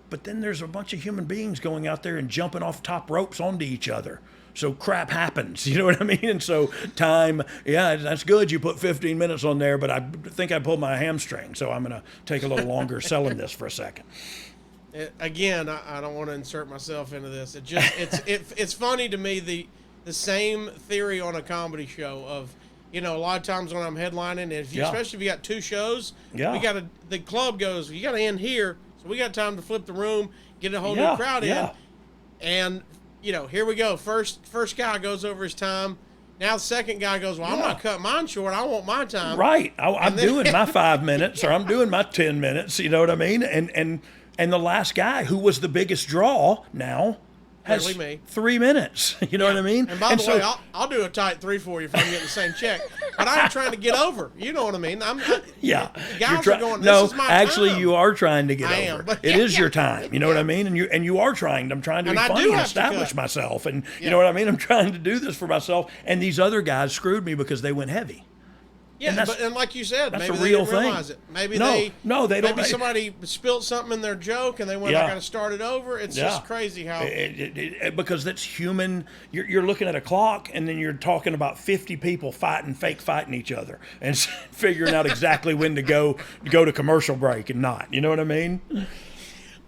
But then there's a bunch of human beings going out there and jumping off top ropes onto each other. So crap happens, you know what I mean? And so time, yeah, that's good. You put 15 minutes on there, but I think I pulled my hamstring. So I'm going to take a little longer selling this for a second. Again, I don't want to insert myself into this. It's funny to me, the same theory on a comedy show of, you know, a lot of times when I'm headlining, especially if you got 2 shows, the club goes, you got to end here. So we got time to flip the room, get a whole new crowd in. And, you know, here we go. First guy goes over his time. Now the second guy goes, well, I'm not cutting mine short. I want my time. Right. I'm doing my 5 minutes, or I'm doing my 10 minutes. You know what I mean? And the last guy, who was the biggest draw now, has 3 minutes. You know what I mean? And by the way, I'll do a tight 3 for you if I'm getting the same check. But I'm trying to get over. You know what I mean? Guys are going, this is my time. You are trying to get over. But it is your time. You know what I mean? And you are trying. I'm trying to be funny and establish myself. And you know what I mean? I'm trying to do this for myself. And these other guys screwed me because they went heavy. Yeah, and like you said, that's maybe a real they didn't realize it. Maybe they don't. Maybe somebody spilled something in their joke and they went, I got to start it over. It's just crazy how because that's human. You're looking at a clock and then you're talking about 50 people fake fighting each other and figuring out exactly when to go to commercial break and not. You know what I mean?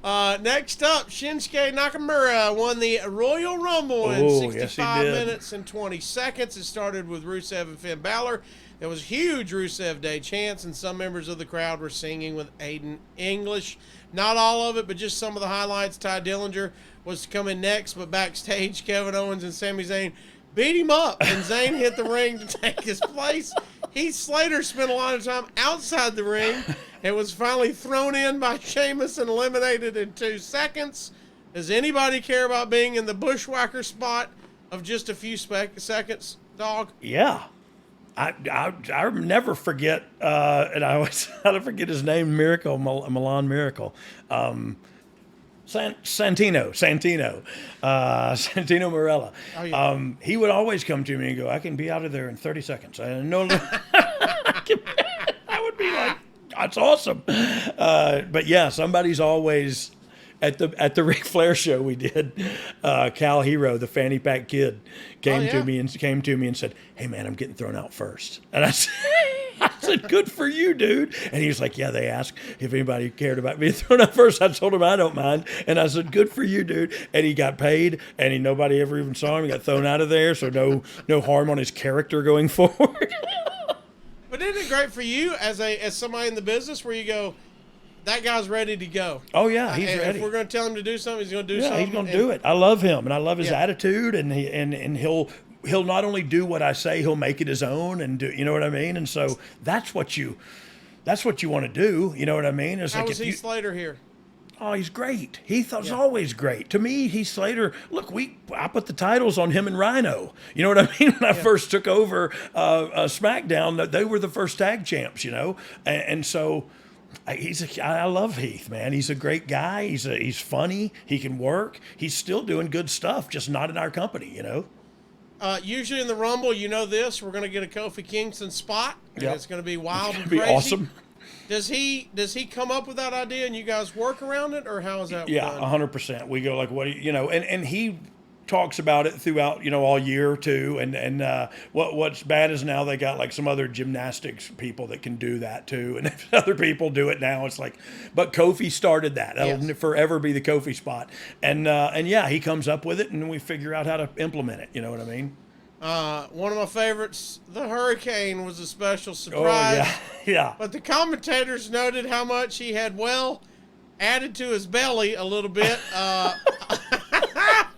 Next up, Shinsuke Nakamura won the Royal Rumble in 65 minutes and 20 seconds. It started with Rusev and Finn Balor. There was huge Rusev Day chants, and some members of the crowd were singing with Aiden English. Not all of it, but just some of the highlights. Ty Dillinger was to come in next, but backstage, Kevin Owens and Sami Zayn beat him up, and Zayn hit the ring to take his place. Heath Slater spent a lot of time outside the ring and was finally thrown in by Sheamus and eliminated in 2 seconds. Does anybody care about being in the bushwhacker spot of just a few seconds, Dog? Yeah. I never forget, and I always forget his name, Milan Miracle. Santino Marella. Oh, yeah. He would always come to me and go, I can be out of there in 30 seconds. I would be like, that's awesome. But yeah, somebody's always at the Ric Flair show we did. Cal Hero, the fanny pack kid, came to me and said, "Hey man, I'm getting thrown out first." And I said, said, good for you, dude. And he was like, yeah, they asked if anybody cared about me thrown out first. I told him I don't mind. And I said, good for you, dude. And he got paid, and nobody ever even saw him. He got thrown out of there, so no harm on his character going forward. But isn't it great for you as somebody in the business where you go, that guy's ready to go? Oh, yeah, he's ready. If we're going to tell him to do something, he's going to do something. Yeah, he's going to do it. I love him, and I love his attitude, and he'll not only do what I say, he'll make it his own, and do, you know what I mean? And so that's what you want to do, you know what I mean? It's How like was Heath Slater here? Oh, he's great. Heath was always great. To me, Heath Slater, look, I put the titles on him and Rhino. You know what I mean? When I first took over SmackDown, they were the first tag champs, you know? And so I love Heath, man. He's a great guy. He's funny. He can work. He's still doing good stuff, just not in our company, you know? Usually in the Rumble, you know this, we're going to get a Kofi Kingston spot, and it's going to be wild and crazy. Awesome. Does he come up with that idea and you guys work around it, or how is that? Yeah, 100%. We go like, what do you know, and he talks about it throughout, you know, all year too. And what's bad is now they got like some other gymnastics people that can do that too, and if other people do it now, it's like, but Kofi started that. That'll forever be the Kofi spot. And yeah, he comes up with it, and we figure out how to implement it. You know what I mean? One of my favorites, the Hurricane, was a special surprise. Oh, yeah. But the commentators noted how much he had, added to his belly a little bit.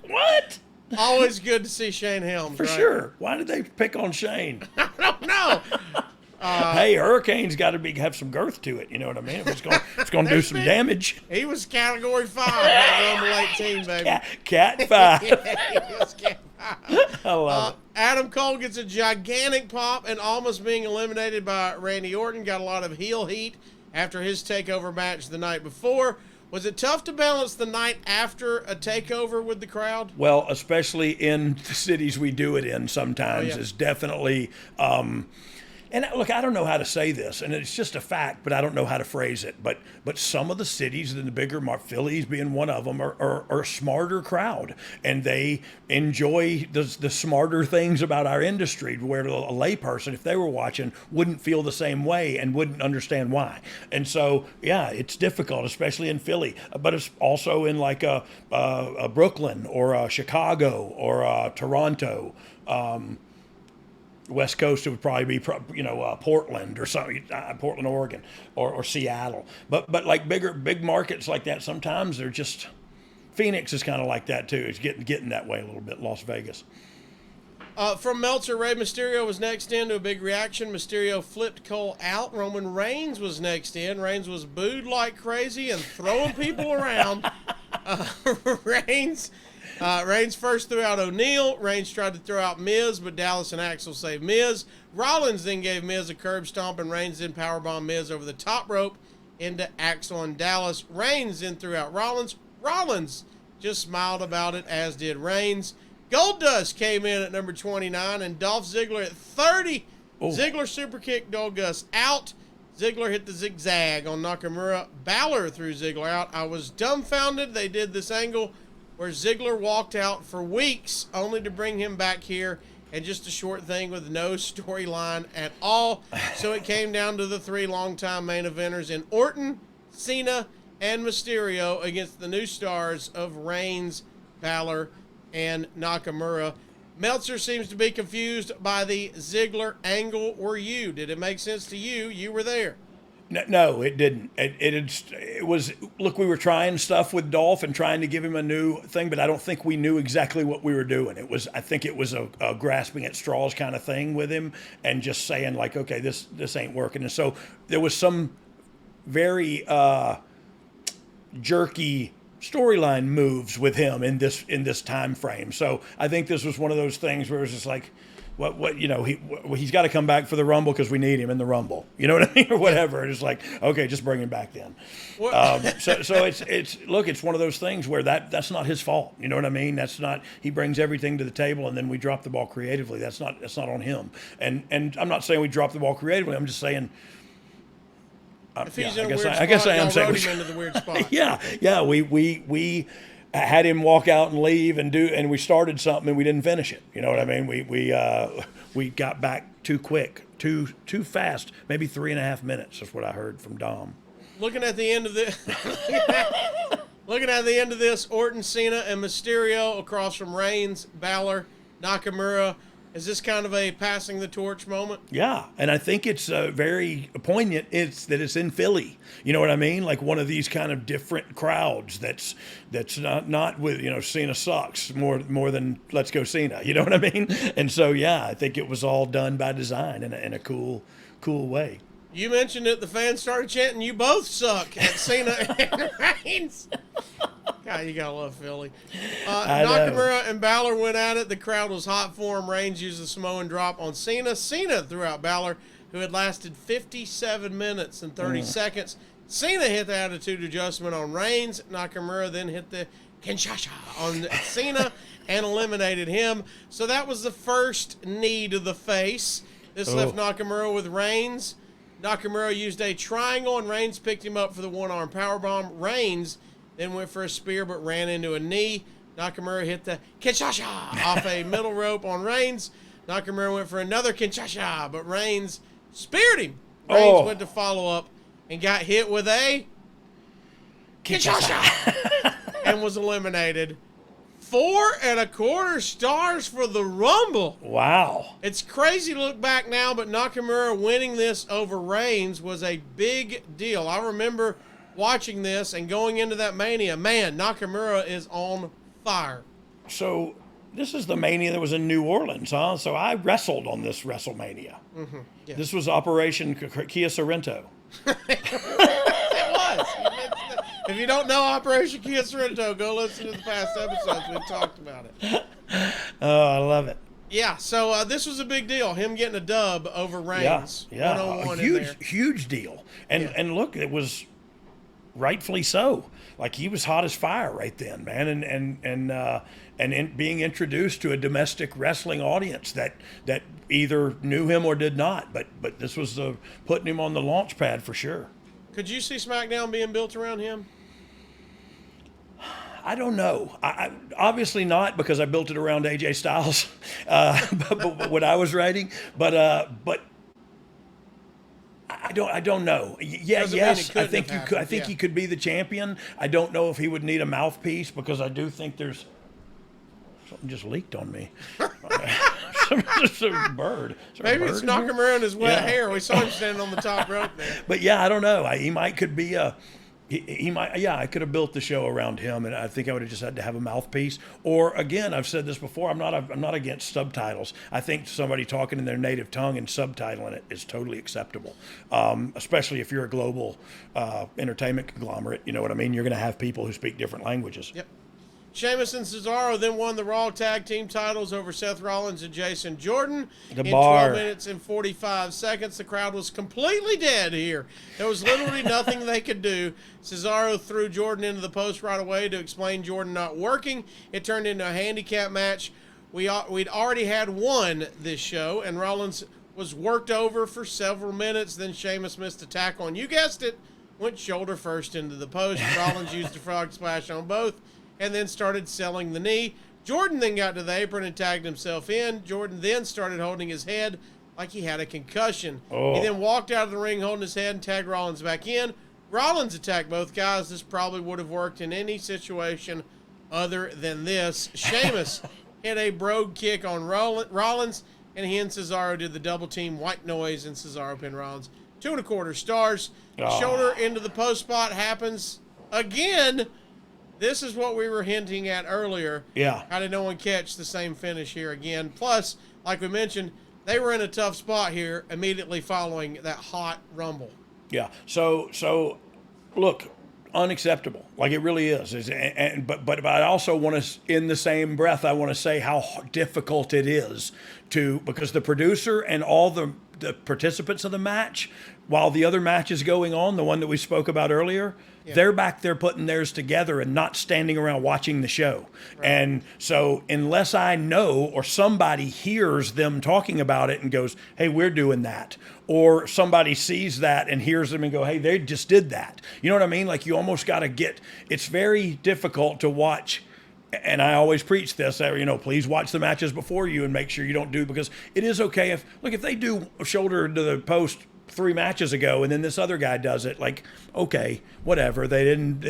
What? Always good to see Shane Helms, For sure. Why did they pick on Shane? I don't know. Hey, Hurricane's got to have some girth to it. You know what I mean? It's going to do some damage. He was Category 5 on Rumble 18, baby. Cat 5. He was Cat 5. I love it. Adam Cole gets a gigantic pop and almost being eliminated by Randy Orton. Got a lot of heel heat after his takeover match the night before. Was it tough to balance the night after a takeover with the crowd? Well, especially in the cities we do it in sometimes is definitely and look, I don't know how to say this, and it's just a fact, but I don't know how to phrase it. But some of the cities, in the bigger, Philly's being one of them, are a smarter crowd, and they enjoy the smarter things about our industry, where a layperson, if they were watching, wouldn't feel the same way and wouldn't understand why. And so, yeah, it's difficult, especially in Philly, but it's also in like a Brooklyn or Chicago or Toronto. West Coast, it would probably be, Portland or something, Portland, Oregon, or Seattle. But like big markets like that, sometimes they're just. Phoenix is kind of like that too. It's getting that way a little bit. Las Vegas. From Meltzer, Rey Mysterio was next in to a big reaction. Mysterio flipped Cole out. Roman Reigns was next in. Reigns was booed like crazy and throwing people around. Reigns first threw out O'Neal. Reigns tried to throw out Miz, but Dallas and Axel saved Miz. Rollins then gave Miz a curb stomp, and Reigns then powerbombed Miz over the top rope into Axel and Dallas. Reigns then threw out Rollins. Rollins just smiled about it, as did Reigns. Goldust came in at number 29, and Dolph Ziggler at 30. Oh. Ziggler super kicked Goldust out. Ziggler hit the zigzag on Nakamura. Balor threw Ziggler out. I was dumbfounded they did this angle where Ziggler walked out for weeks only to bring him back here, and just a short thing with no storyline at all. So it came down to the three longtime main eventers in Orton, Cena, and Mysterio against the new stars of Reigns, Balor, and Nakamura. Meltzer seems to be confused by the Ziggler angle. Were you? Did it make sense to you? You were there. No, it didn't. It was, look, we were trying stuff with Dolph and trying to give him a new thing, but I don't think we knew exactly what we were doing. I think it was a grasping at straws kind of thing with him, and just saying like, okay, this ain't working. And so there was some very jerky storyline moves with him in this time frame. So I think this was one of those things where it was just like, he's got to come back for the Rumble because we need him in the Rumble. You know what I mean, or whatever. And it's like, okay, just bring him back then. So it's one of those things where that's not his fault. You know what I mean? That's not. He brings everything to the table, and then we drop the ball creatively. That's not on him. And I'm not saying we drop the ball creatively. I'm just saying. If he's in a weird spot, I guess I am saying him into the weird spot. Yeah. We had him walk out and leave and we started something and we didn't finish it. You know what I mean? We got back too quick, too fast. Maybe 3.5 minutes is what I heard from Dom. Looking at the end of this, Orton, Cena, and Mysterio across from Reigns, Balor, Nakamura. Is this kind of a passing the torch moment? Yeah, and I think it's very poignant. It's in Philly. You know what I mean? Like one of these kind of different crowds. That's not with Cena sucks more than let's go Cena. You know what I mean? And so yeah, I think it was all done by design in a cool way. You mentioned it. The fans started chanting, "You both suck" at Cena and Reigns. God, you gotta love Philly. Nakamura and Balor went at it. The crowd was hot for him. Reigns used the Samoan drop on Cena. Cena threw out Balor, who had lasted 57 minutes and 30 seconds. Cena hit the attitude adjustment on Reigns. Nakamura then hit the Kinshasa on Cena and eliminated him. So that was the first knee to the face. This left Nakamura with Reigns. Nakamura used a triangle, and Reigns picked him up for the one-arm powerbomb. Reigns then went for a spear, but ran into a knee. Nakamura hit the Kinshasa off a middle rope on Reigns. Nakamura went for another Kinshasa, but Reigns speared him. Reigns went to follow up and got hit with a Kinshasa and was eliminated. 4.25 stars for the Rumble. Wow. It's crazy to look back now, but Nakamura winning this over Reigns was a big deal. I remember watching this and going into that Mania. Man, Nakamura is on fire. So this is the Mania that was in New Orleans, huh? So I wrestled on this WrestleMania. Mm-hmm. Yeah. This was Operation Kia Sorrento. It was. If you don't know Operation Kia Sorrento, go listen to the past episodes. We've talked about it. Oh, I love it. Yeah, so this was a big deal. Him getting a dub over Reigns. Yeah, a huge deal. And look, it was rightfully so. Like he was hot as fire right then, man, and being introduced to a domestic wrestling audience that either knew him or did not. But this was putting him on the launch pad for sure. Could you see SmackDown being built around him? I don't know. I obviously not, because I built it around AJ Styles, but what I was writing. But I don't know. Yeah, yes, I think you could. I think he could be the champion. I don't know if he would need a mouthpiece, because I do think there's something just leaked on me. Just a bird. Maybe it's Nakamura in his wet hair. We saw him standing on the top rope there. But yeah, I don't know. He could be a. He might. Yeah, I could have built the show around him, and I think I would have just had to have a mouthpiece. Or again, I've said this before. I'm not against subtitles. I think somebody talking in their native tongue and subtitling it is totally acceptable. Especially if you're a global entertainment conglomerate. You know what I mean? You're going to have people who speak different languages. Yep. Sheamus and Cesaro then won the Raw Tag Team titles over Seth Rollins and Jason Jordan in 12 minutes and 45 seconds. The crowd was completely dead here. There was literally nothing they could do. Cesaro threw Jordan into the post right away to explain Jordan not working. It turned into a handicap match. We'd already had one this show, and Rollins was worked over for several minutes. Then Sheamus missed a tackle, and you guessed it, went shoulder first into the post. Rollins used a frog splash on both, and then started selling the knee. Jordan then got to the apron and tagged himself in. Jordan then started holding his head like he had a concussion. He then walked out of the ring holding his head and tagged Rollins back in. Rollins attacked both guys. This probably would have worked in any situation other than this. Sheamus hit a brogue kick on Rollins, and he and Cesaro did the double team white noise, and Cesaro pinned Rollins. 2.25 stars. Shoulder into the post spot happens again. This is what we were hinting at earlier. Yeah. How did no one catch the same finish here again? Plus, like we mentioned, they were in a tough spot here immediately following that hot Rumble. Yeah. So look, unacceptable. Like it really is. But I also want to, in the same breath, I want to say how difficult it is because the producer and all the participants of the match, while the other match is going on, the one that we spoke about earlier, they're back there putting theirs together and not standing around watching the show. Right. And so unless I know or somebody hears them talking about it and goes, hey, we're doing that, or somebody sees that and hears them and go, hey, they just did that. You know what I mean? Like you almost got to it's very difficult to watch And I always preach this, please watch the matches before you and make sure you don't do, because it is okay if they do a shoulder to the post 3 matches ago and then this other guy does it, okay, whatever. They didn't,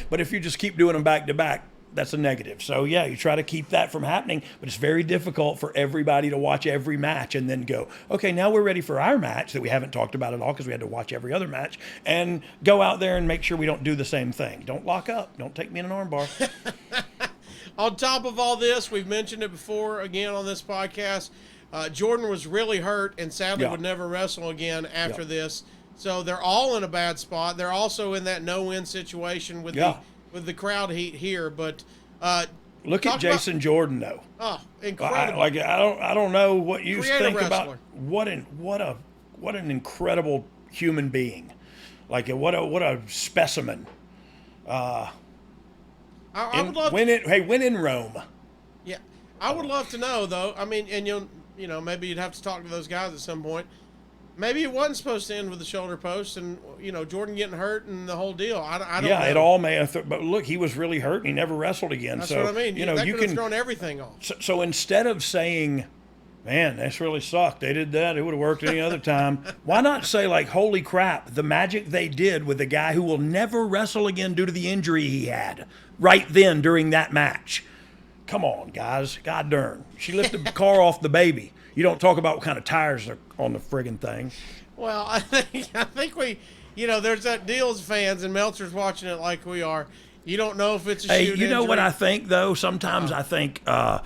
but if you just keep doing them back to back, that's a negative. So yeah, you try to keep that from happening, but it's very difficult for everybody to watch every match and then go, okay, now we're ready for our match that we haven't talked about at all because we had to watch every other match, and go out there and make sure we don't do the same thing. Don't lock up. Don't take me in an armbar. On top of all this, we've mentioned it before again on this podcast, Jordan was really hurt and sadly would never wrestle again after this. So they're all in a bad spot. They're also in that no-win situation with the crowd heat here. But look at Jason Jordan though. Oh, incredible! I don't know what you think wrestler. about what an incredible human being. What a specimen. I would love win in Rome. Yeah, I would love to know though. I mean, and maybe you'd have to talk to those guys at some point. Maybe it wasn't supposed to end with the shoulder post, and Jordan getting hurt and the whole deal. I don't know. Yeah, it all may have. But look, he was really hurt and he never wrestled again. That's so what I mean. That could have thrown everything off. So instead of saying, "Man, this really sucked. They did that. It would have worked any other time." Why not say "Holy crap, the magic they did with the guy who will never wrestle again due to the injury he had right then during that match." Come on, guys. God darn. She lifted the car off the baby. You don't talk about what kind of tires are on the friggin' thing. Well, I think we, there's that deal as fans, and Meltzer's watching it like we are. You don't know if it's a shoot you know injury. what I think, though? Sometimes I think I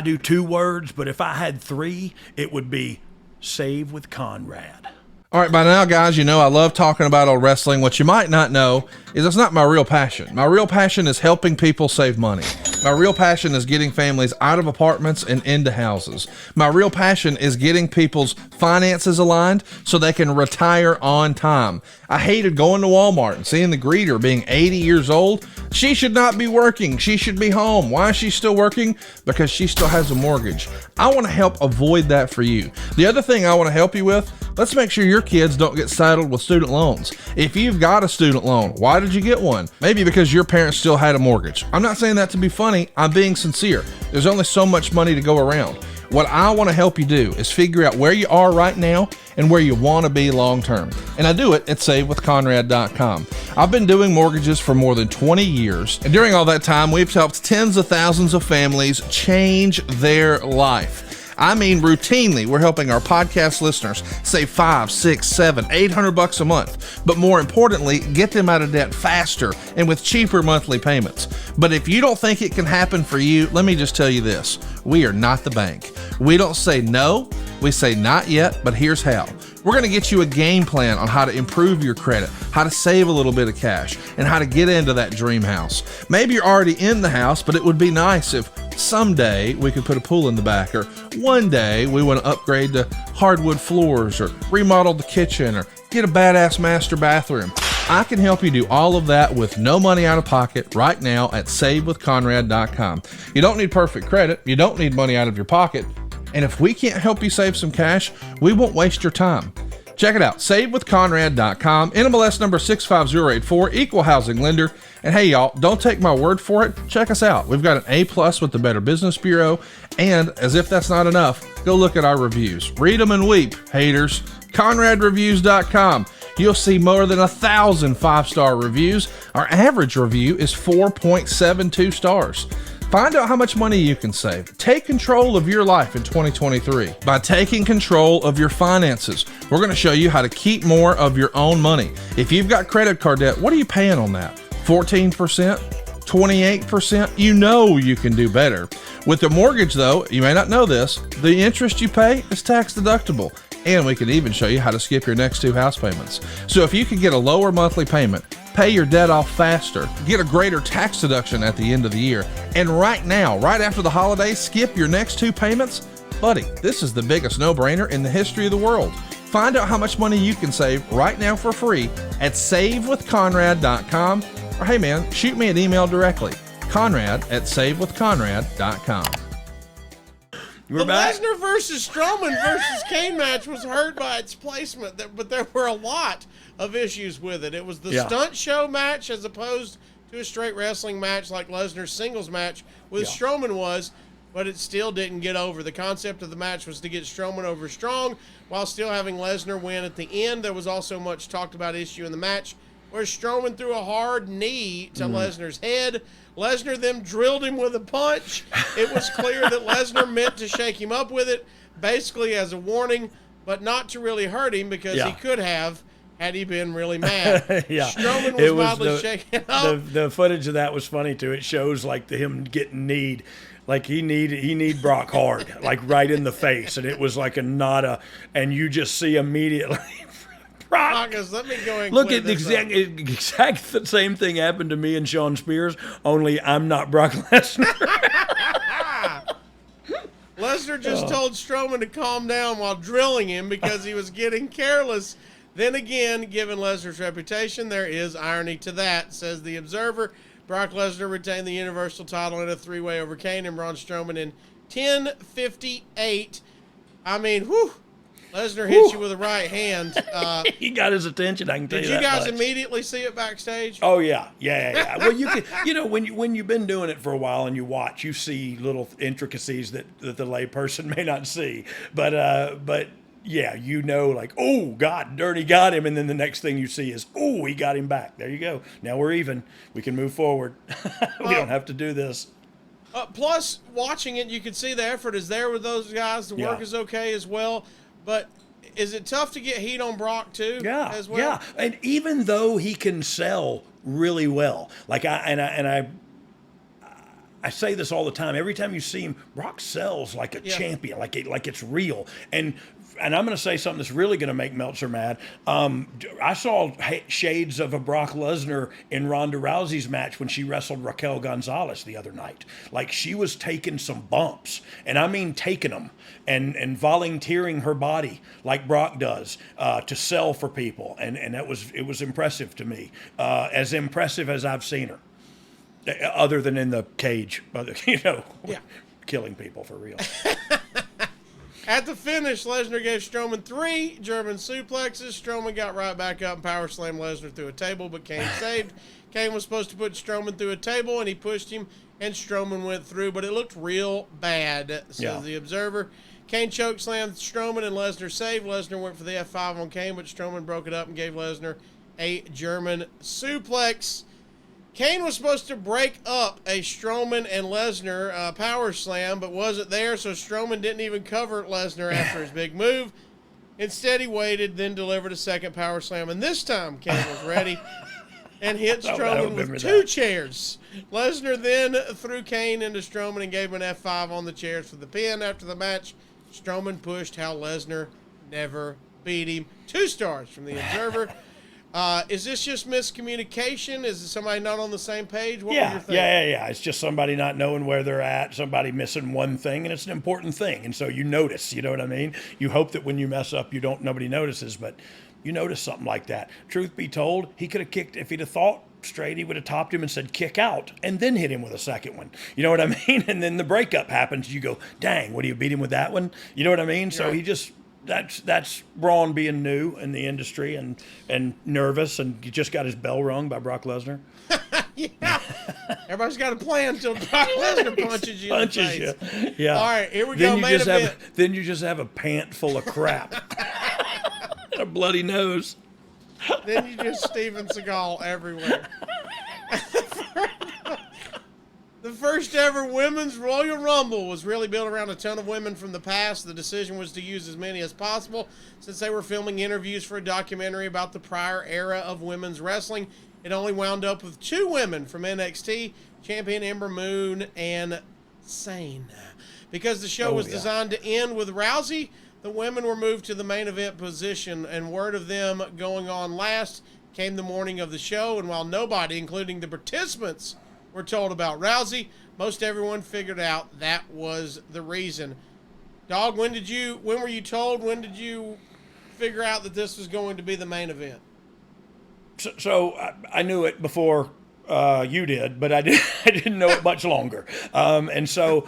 do 2 words, but if I had 3, it would be save with Conrad. All right, by now, guys, I love talking about old wrestling. What you might not know is it's not my real passion. My real passion is helping people save money. My real passion is getting families out of apartments and into houses. My real passion is getting people's finances aligned so they can retire on time. I hated going to Walmart and seeing the greeter being 80 years old. She should not be working. She should be home. Why is she still working? Because she still has a mortgage. I want to help avoid that for you. The other thing I want to help you with, let's make sure your kids don't get saddled with student loans. If you've got a student loan, why did you get one? Maybe because your parents still had a mortgage. I'm not saying that to be funny. I'm being sincere. There's only so much money to go around. What I want to help you do is figure out where you are right now and where you want to be long term. And I do it at SaveWithConrad.com. I've been doing mortgages for more than 20 years. And during all that time, we've helped tens of thousands of families change their life. I mean, routinely, we're helping our podcast listeners save $500, $600, $700, $800 a month. But more importantly, get them out of debt faster and with cheaper monthly payments. But if you don't think it can happen for you, let me just tell you this. We are not the bank. We don't say no. We say not yet, but here's how. We're going to get you a game plan on how to improve your credit, how to save a little bit of cash, and how to get into that dream house. Maybe you're already in the house, but it would be nice if someday we could put a pool in the back, or one day we want to upgrade to hardwood floors, or remodel the kitchen, or get a badass master bathroom. I can help you do all of that with no money out of pocket right now at SaveWithConrad.com. You don't need perfect credit. You don't need money out of your pocket. And if we can't help you save some cash, we won't waste your time. Check it out, SaveWithConrad.com, NMLS number 65084, equal housing lender. And hey, y'all, don't take my word for it. Check us out. We've got an A+ with the Better Business Bureau. And as if that's not enough, go look at our reviews. Read them and weep, haters. ConradReviews.com. You'll see more than 1,000 5-star reviews. Our average review is 4.72 stars. Find out how much money you can save. Take control of your life in 2023 by taking control of your finances. We're going to show you how to keep more of your own money. If you've got credit card debt, what are you paying on that? 14%? 28%? You know you can do better. With the mortgage, though, you may not know this, the interest you pay is tax deductible. And we can even show you how to skip your next 2 house payments. So if you can get a lower monthly payment, pay your debt off faster, get a greater tax deduction at the end of the year, and right now, right after the holidays, skip your next 2 payments, buddy, this is the biggest no-brainer in the history of the world. Find out how much money you can save right now for free at SaveWithConrad.com, or hey man, shoot me an email directly, Conrad@SaveWithConrad.com. The Lesnar versus Strowman versus Kane match was hurt by its placement, but there were a lot of issues with it. It was the stunt show match as opposed to a straight wrestling match like Lesnar's singles match with Strowman was, but it still didn't get over. The concept of the match was to get Strowman over strong while still having Lesnar win at the end. There was also much talked about issue in the match where Strowman threw a hard knee to Lesnar's head. Lesnar then drilled him with a punch. It was clear that Lesnar meant to shake him up with it, basically as a warning, but not to really hurt him because he could have had he been really mad. Strowman was mildly shaken up. The footage of that was funny too. It shows like him getting kneed. Like he need Brock hard, like right in the face, and it was like a nada, and you just see immediately Brock. Let me go and look at the exact the same thing happened to me and Sean Spears. Only I'm not Brock Lesnar. Lesnar just told Strowman to calm down while drilling him because he was getting careless. Then again, given Lesnar's reputation, there is irony to that, says the Observer. Brock Lesnar retained the Universal title in a three-way over Kane and Braun Strowman in 10:58. I mean, whew. Lesnar hits you with a right hand. He got his attention. I can tell you that. Did you guys much. immediately see it backstage? Oh yeah. Well, you can, when you've been doing it for a while and you watch, you see little intricacies that the layperson may not see. But yeah, like, oh God, Dirty got him, and then the next thing you see is, oh, he got him back. There you go. Now we're even. We can move forward. We don't have to do this. Plus, watching it, you can see the effort is there with those guys. The work is okay as well. But is it tough to get heat on Brock too? As well? Yeah. And even though he can sell really well, like I say this all the time. Every time you see him, Brock sells like a champion, like it's real. And I'm going to say something that's really going to make Meltzer mad. I saw shades of a Brock Lesnar in Ronda Rousey's match when she wrestled Raquel Gonzalez the other night. Like she was taking some bumps, and I mean taking them, and volunteering her body like Brock does to sell for people, and it was impressive to me, as impressive as I've seen her, other than in the cage, killing people for real. At the finish, Lesnar gave Strowman 3 German suplexes. Strowman got right back up and power slammed Lesnar through a table, but Kane saved. Kane was supposed to put Strowman through a table, and he pushed him, and Strowman went through, but it looked real bad, says the Observer. Kane chokeslammed Strowman, and Lesnar saved. Lesnar went for the F5 on Kane, but Strowman broke it up and gave Lesnar a German suplex. Kane was supposed to break up a Strowman and Lesnar power slam, but wasn't there, so Strowman didn't even cover Lesnar after his big move. Instead, he waited, then delivered a second power slam, and this time Kane was ready and hit Strowman with 2 chairs. Lesnar then threw Kane into Strowman and gave him an F5 on the chairs for the pin. After the match, Strowman pushed how Lesnar never beat him. 2 stars from the Observer. Is this just miscommunication? Is it somebody not on the same page? What was your thing? Yeah. It's just somebody not knowing where they're at, somebody missing one thing, and it's an important thing. And so you notice, you know what I mean? You hope that when you mess up, nobody notices, but you notice something like that. Truth be told, he could have kicked, if he'd have thought straight, he would have topped him and said, kick out, and then hit him with a second one. You know what I mean? And then the breakup happens. You go, dang, what do you beat him with that one? You know what I mean? So he just... That's Braun being new in the industry and nervous, and he just got his bell rung by Brock Lesnar. Yeah. Everybody's got a plan until Brock Lesnar punches you in the face. Yeah. All right, here we go. Main event. Then you just have a pant full of crap. And a bloody nose. Then you just Steven Seagal everywhere. The first ever women's Royal Rumble was really built around a ton of women from the past. The decision was to use as many as possible since they were filming interviews for a documentary about the prior era of women's wrestling. It only wound up with 2 women from NXT, champion Ember Moon and Sane. Because the show was designed to end with Rousey, the women were moved to the main event position, and word of them going on last came the morning of the show. And while nobody, including the participants, were told about Rousey, most everyone figured out that was the reason. Dog, when were you told? When did you figure out that this was going to be the main event? So I knew it before you did, but I didn't know it much longer. And so,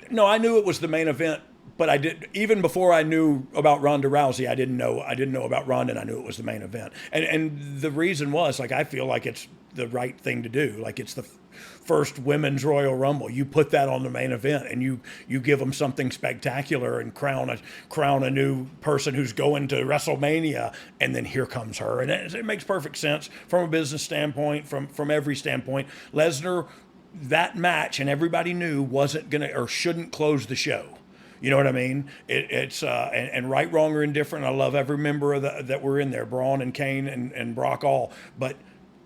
no, I knew it was the main event, but I did even before I knew about Ronda Rousey. I didn't know about Ronda, and I knew it was the main event. And the reason was, like, I feel like it's the right thing to do. Like, it's the first women's Royal Rumble. You put that on the main event, and you give them something spectacular and crown a new person who's going to WrestleMania, and then here comes her. And it makes perfect sense from a business standpoint, from every standpoint. Lesnar, that match, and everybody knew, wasn't gonna or shouldn't close the show. You know what I mean? It's right, wrong, or indifferent. I love every member of that were in there, Braun and Kane and Brock all. But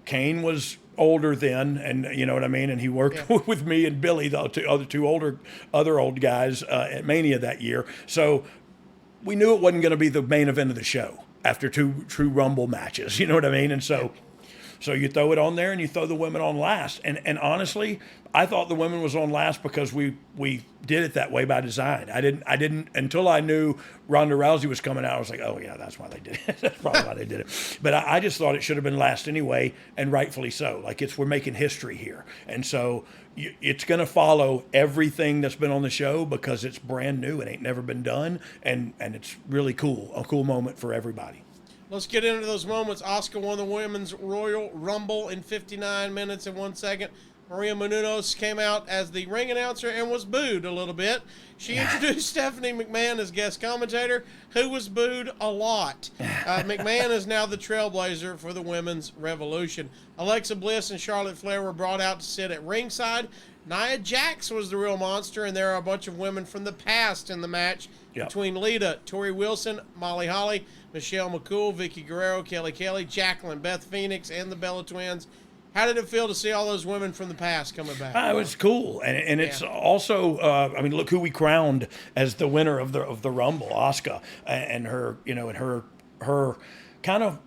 Kane was older then, and you know what I mean. And he worked with me and Billy, the two other old guys at Mania that year. So we knew it wasn't going to be the main event of the show after two true Rumble matches. You know what I mean? And so you throw it on there, and you throw the women on last. And honestly, I thought the women was on last because we did it that way by design. I didn't until I knew Ronda Rousey was coming out. I was like, oh yeah, that's why they did it. That's probably why they did it. But I just thought it should have been last anyway, and rightfully so. Like, we're making history here, and so it's going to follow everything that's been on the show because it's brand new. It ain't never been done, and it's really cool. A cool moment for everybody. Let's get into those moments. Asuka won the Women's Royal Rumble in 59 minutes and 1 second. Maria Menounos came out as the ring announcer and was booed a little bit. She introduced Stephanie McMahon as guest commentator, who was booed a lot. McMahon is now the trailblazer for the Women's Revolution. Alexa Bliss and Charlotte Flair were brought out to sit at ringside. Nia Jax was the real monster, and there are a bunch of women from the past in the match between Lita, Tori Wilson, Molly Holly, Michelle McCool, Vicky Guerrero, Kelly Kelly, Jacqueline, Beth Phoenix, and the Bella Twins. How did it feel to see all those women from the past coming back? It was cool, and it's also, I mean, look who we crowned as the winner of the Rumble, Asuka, and her, and her kind of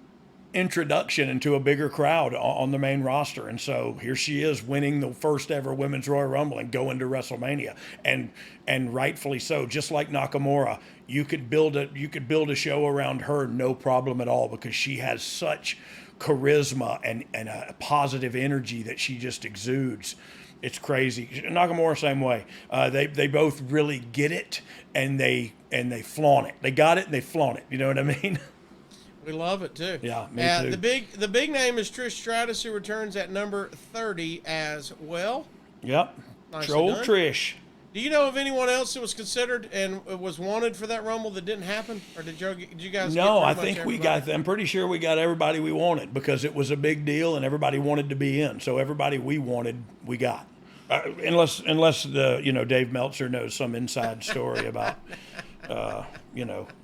introduction into a bigger crowd on the main roster. And so here she is winning the first ever Women's Royal Rumble and going to WrestleMania, and rightfully so. Just like Nakamura, you could build a show around her, no problem at all, because she has such charisma and a positive energy that she just exudes. It's crazy. Nakamura, same way. They both really get it, and they flaunt it. They got it and they flaunt it. You know what I mean? We love it too. Yeah, me too. The big name is Trish Stratus, who returns at number 30 as well. Yep. Nicely Old done. Trish. Do you know of anyone else that was considered and was wanted for that Rumble that didn't happen, or did you guys? No, I think we got. I'm pretty sure we got everybody we wanted because it was a big deal and everybody wanted to be in. So everybody we wanted, we got. Unless the Dave Meltzer knows some inside story about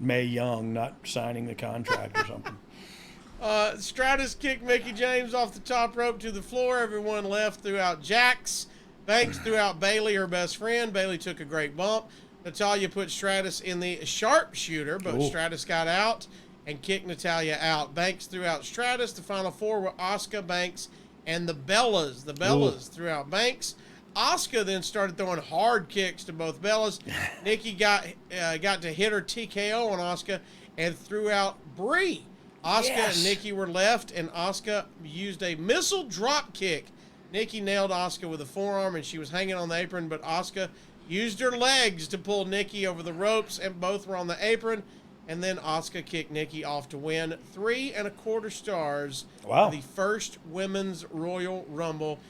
Mae Young not signing the contract or something. Stratus kicked Mickie James off the top rope to the floor. Everyone left throughout Jax. Banks threw out Bayley, her best friend. Bayley took a great bump. Natalya put Stratus in the sharpshooter, but Stratus got out and kicked Natalya out. Banks threw out Stratus. The final four were Asuka, Banks, and the Bellas. The Bellas threw out Banks. Asuka then started throwing hard kicks to both Bellas. Nikki got to hit her TKO on Asuka and threw out Brie. Asuka and Nikki were left, and Asuka used a missile drop kick. Nikki nailed Asuka with a forearm, and she was hanging on the apron, but Asuka used her legs to pull Nikki over the ropes, and both were on the apron. And then Asuka kicked Nikki off to win 3.25 stars. Wow. For the first Women's Royal Rumble.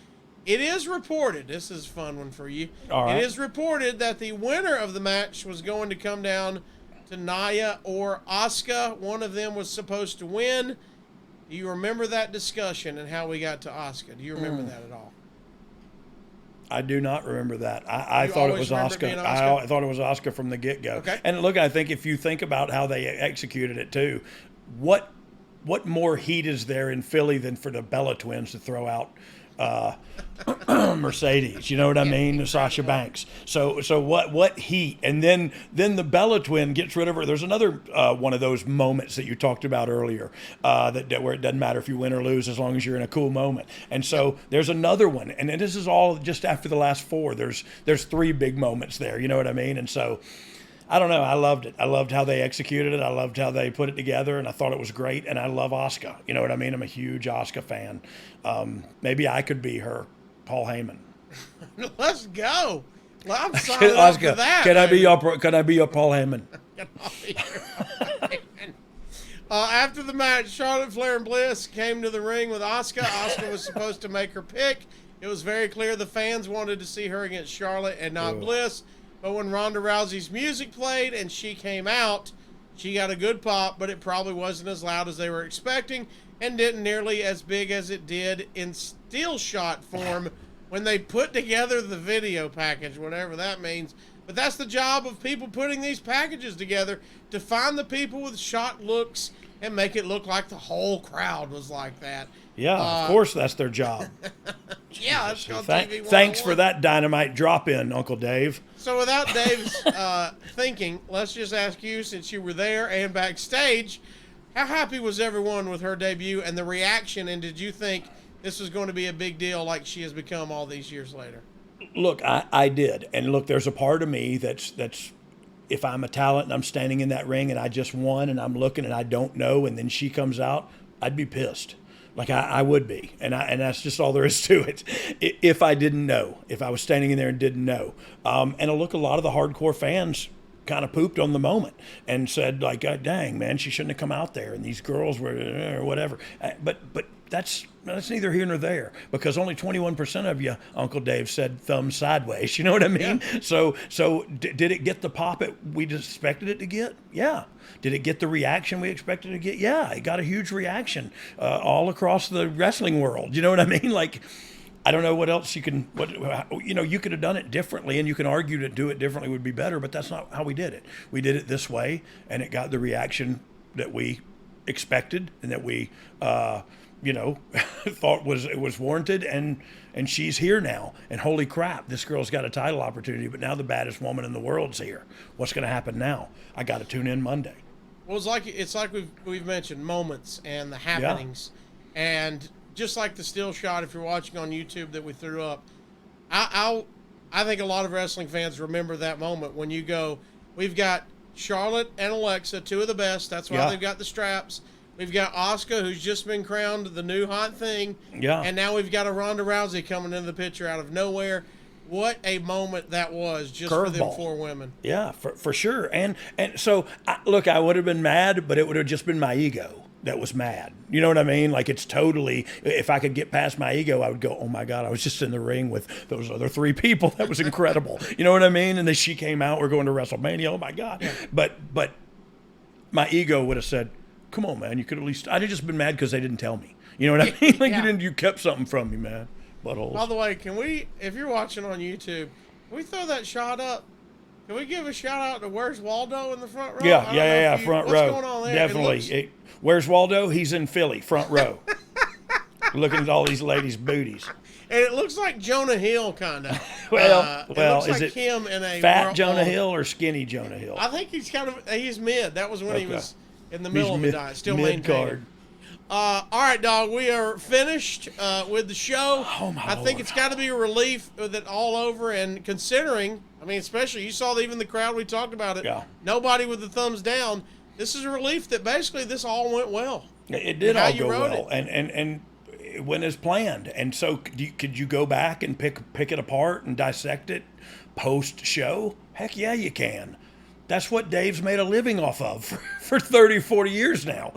It is reported, this is a fun one for you. All right. It is reported that the winner of the match was going to come down to Nia or Asuka. One of them was supposed to win. Do you remember that discussion and how we got to Asuka? Do you remember that at all? I do not remember that. I thought it was Asuka. I thought it was Asuka from the get-go. Okay. And look, I think if you think about how they executed it too, what more heat is there in Philly than for the Bella Twins to throw out Mercedes? You know what I mean? Sasha Banks. So what heat? And then the Bella Twin gets rid of her. There's another one of those moments that you talked about earlier that where it doesn't matter if you win or lose as long as you're in a cool moment. And so there's another one, and this is all just after the last four. There's three big moments there. You know what I mean? And so I don't know. I loved it. I loved how they executed it. I loved how they put it together, and I thought it was great. And I love Asuka. You know what I mean? I'm a huge Asuka fan. Maybe I could be her Paul Heyman. Let's go. Well, I'm signing up for that. Can I be your Paul Heyman? After the match, Charlotte Flair and Bliss came to the ring with Asuka. Asuka was supposed to make her pick. It was very clear the fans wanted to see her against Charlotte and not Bliss. But when Ronda Rousey's music played and she came out, she got a good pop, but it probably wasn't as loud as they were expecting and didn't nearly as big as it did in still shot form when they put together the video package, whatever that means. But that's the job of people putting these packages together, to find the people with shot looks and make it look like the whole crowd was like that. Yeah, of course that's their job. Yeah, that's called TV 101. Thanks for that dynamite drop-in, Uncle Dave. So without Dave's thinking, let's just ask you, since you were there and backstage, how happy was everyone with her debut and the reaction, and did you think this was going to be a big deal like she has become all these years later? Look, I did. And look, there's a part of me that's if I'm a talent and I'm standing in that ring and I just won and I'm looking and I don't know, and then she comes out, I'd be pissed. Like I would be. And that's just all there is to it. If I didn't know, if I was standing in there and didn't know. And look, a lot of the hardcore fans kind of pooped on the moment and said, like, dang, man, she shouldn't have come out there. And these girls were, or whatever. But that's neither here nor there, because only 21% of you, Uncle Dave, said thumb sideways. You know what I mean? Yeah. So did it get the pop we expected it to get? Yeah. Did it get the reaction we expected to get? Yeah. It got a huge reaction all across the wrestling world. You know what I mean? Like, I don't know what else you can, you could have done it differently, and you can argue to do it differently would be better, but that's not how we did it. We did it this way, and it got the reaction that we expected and that we, thought was warranted, and she's here now. And holy crap, this girl's got a title opportunity, but now the baddest woman in the world's here. What's going to happen now? I got to tune in Monday. Well, it's like we've mentioned moments and the happenings, and just like the still shot, if you're watching on YouTube that we threw up, I think a lot of wrestling fans remember that moment when you go, we've got Charlotte and Alexa, two of the best. That's why they've got the straps. We've got Asuka, who's just been crowned the new hot thing. Yeah. And now we've got a Ronda Rousey coming into the picture out of nowhere. What a moment that was just for them four women. Yeah, for sure. And so, look, I would have been mad, but it would have just been my ego that was mad. You know what I mean? Like, it's totally, if I could get past my ego, I would go, oh my God, I was just in the ring with those other three people. That was incredible. You know what I mean? And then she came out, we're going to WrestleMania. Oh my God. Yeah. But my ego would have said, come on, man, you could at least, I'd have just been mad because they didn't tell me. You know what I mean? Like, you kept something from me, man. Buttholes. By the way, if you're watching on YouTube, can we throw that shot up? Can we give a shout out to Where's Waldo in the front row? Yeah, front row. What's going on there? Definitely. Where's Waldo? He's in Philly, front row. Looking at all these ladies' booties. And it looks like Jonah Hill, kind of. Well, it is like it him in a fat Jonah Hill or skinny Jonah Hill? I think he's mid. That was when he was in the middle of the diet, still mid-card. All right, dog, we are finished with the show. Oh, my I think it's got to be a relief with it all over, and considering, I mean, especially you saw even the crowd, we talked about it, nobody with the thumbs down. This is a relief that basically this all went well. It did all go well, and it went as planned. And so could you go back and pick it apart and dissect it post-show? Heck yeah, you can. That's what Dave's made a living off of for 30, 40 years now,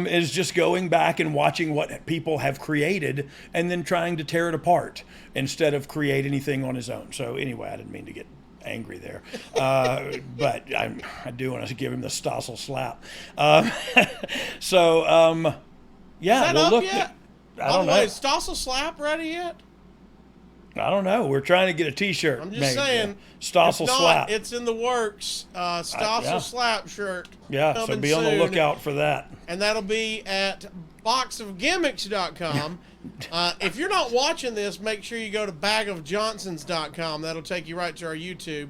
is just going back and watching what people have created and then trying to tear it apart instead of create anything on his own. So anyway, I didn't mean to get angry there, but I do want to give him the Stossel slap. Yeah. Is that up yet? I don't know. Is Stossel slap ready yet? I don't know. We're trying to get a T-shirt. I'm just saying. Stossel slap. It's in the works. Stossel slap shirt. Yeah, so be on the lookout for that. And that'll be at boxofgimmicks.com. If you're not watching this, make sure you go to bagofjohnsons.com. That'll take you right to our YouTube,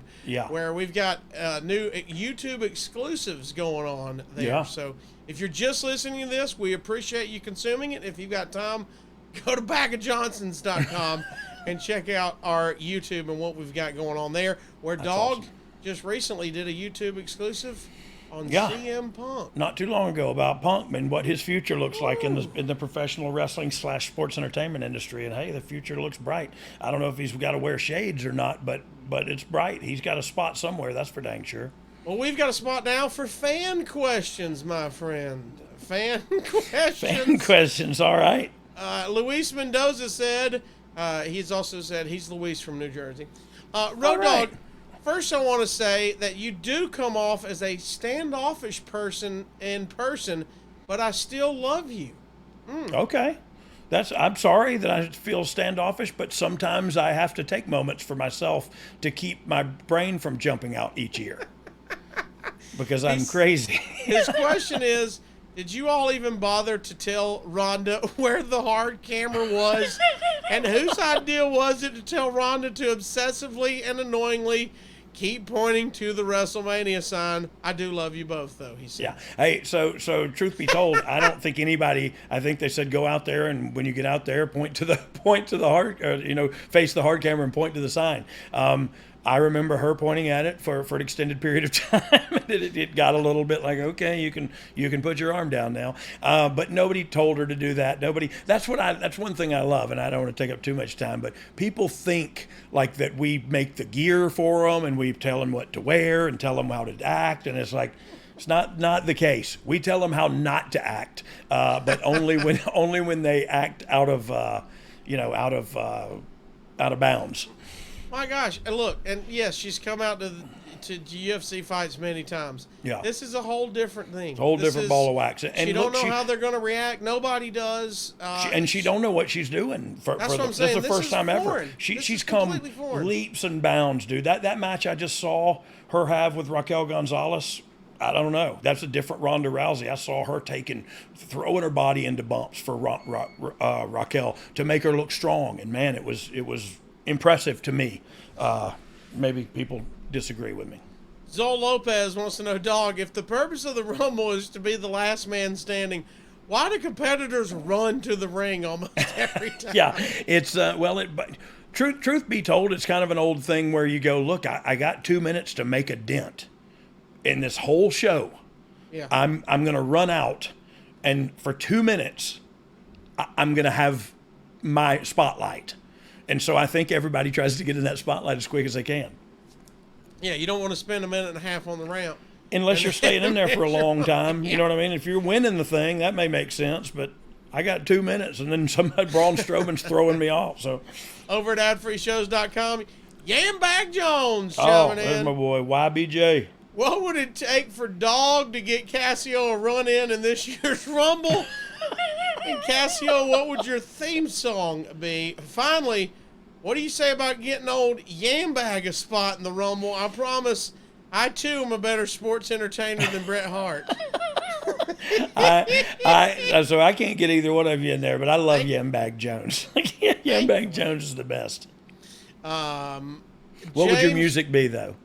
where we've got new YouTube exclusives going on there. Yeah. So if you're just listening to this, we appreciate you consuming it. If you've got time, go to bagofjohnsons.com and check out our YouTube and what we've got going on there, where Dog just recently did a YouTube exclusive on CM Punk. Not too long ago, about Punk and what his future looks like in the professional wrestling / sports entertainment industry. And hey, the future looks bright. I don't know if he's got to wear shades or not, but it's bright. He's got a spot somewhere, that's for dang sure. Well, we've got a spot now for fan questions, my friend. Fan questions. Fan questions, all right. Luis Mendoza said, he's also said he's Luis from New Jersey. Road right. Dogg, first I want to say that you do come off as a standoffish person in person, but I still love you. Okay. I'm sorry that I feel standoffish, but sometimes I have to take moments for myself to keep my brain from jumping out each ear. Because I'm crazy. His question is, did you all even bother to tell Ronda where the hard camera was? And whose idea was it to tell Ronda to obsessively and annoyingly keep pointing to the WrestleMania sign? I do love you both, though, he said. Yeah. Hey, so truth be told, I don't think anybody, I think they said go out there, and when you get out there, point to the hard, face the hard camera and point to the sign. I remember her pointing at it for an extended period of time. It got a little bit like, okay, you can put your arm down now. But nobody told her to do that. That's one thing I love, and I don't want to take up too much time, but people think like that we make the gear for them and we tell them what to wear and tell them how to act. And it's like, it's not the case. We tell them how not to act, but only when they act out of bounds. My gosh, and look, and yes, she's come out to UFC fights many times. Yeah. This is a whole different thing. Whole different ball of wax. And she don't know how they're going to react. Nobody does. She don't know what she's doing. That's what I'm saying. This is the first time foreign. ever. She's come foreign. leaps and bounds, dude. That match I just saw her have with Raquel Gonzalez, I don't know. That's a different Ronda Rousey. I saw her throwing her body into bumps for Raquel to make her look strong. And man, it was impressive to me. Maybe people disagree with me. Zol Lopez wants to know, Dogg, if the purpose of the Rumble is to be the last man standing, why do competitors run to the ring almost every time? Yeah, it's truth be told, it's kind of an old thing where you go, look, I got 2 minutes to make a dent in this whole show. Yeah. I'm going to run out, and for 2 minutes, I'm going to have my spotlight. And so I think everybody tries to get in that spotlight as quick as they can. Yeah, you don't want to spend a minute and a half on the ramp. Unless you're staying in there for a long time. You know what I mean? If you're winning the thing, that may make sense. But I got 2 minutes, and then Braun Strowman's throwing me off. So over at adfreeshows.com, Yambag Jones showing in. There's my boy, YBJ. What would it take for Dogg to get Casio a run in this year's Rumble? And Casio, what would your theme song be? Finally, what do you say about getting old Yambag a spot in the Rumble? I promise I, too, am a better sports entertainer than Bret Hart. So I can't get either one of you in there, but I love Yambag Jones. Yambag Jones is the best. What would your music be, though?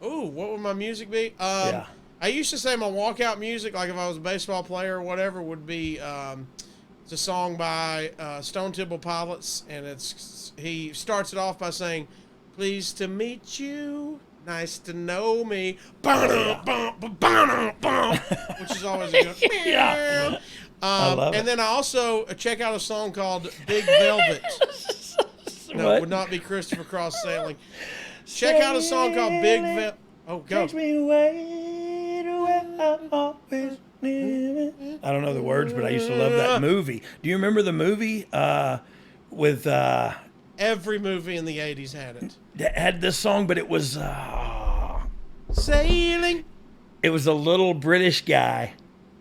Ooh, what would my music be? Yeah. I used to say my walkout music, like if I was a baseball player or whatever, would be it's a song by Stone Temple Pilots, and he starts it off by saying, "Pleased to meet you, nice to know me," which is always a good. Yeah. I love it. And then I also check out a song called Big Velvet. No, it would not be Christopher Cross sailing. Check out a song called Big Velvet. Oh, go. Takes me away to where I always knew it. I don't know the words, but I used to love that movie. Do you remember the movie with... Every movie in the 80s had it. That had this song, but it was... Sailing. It was a little British guy.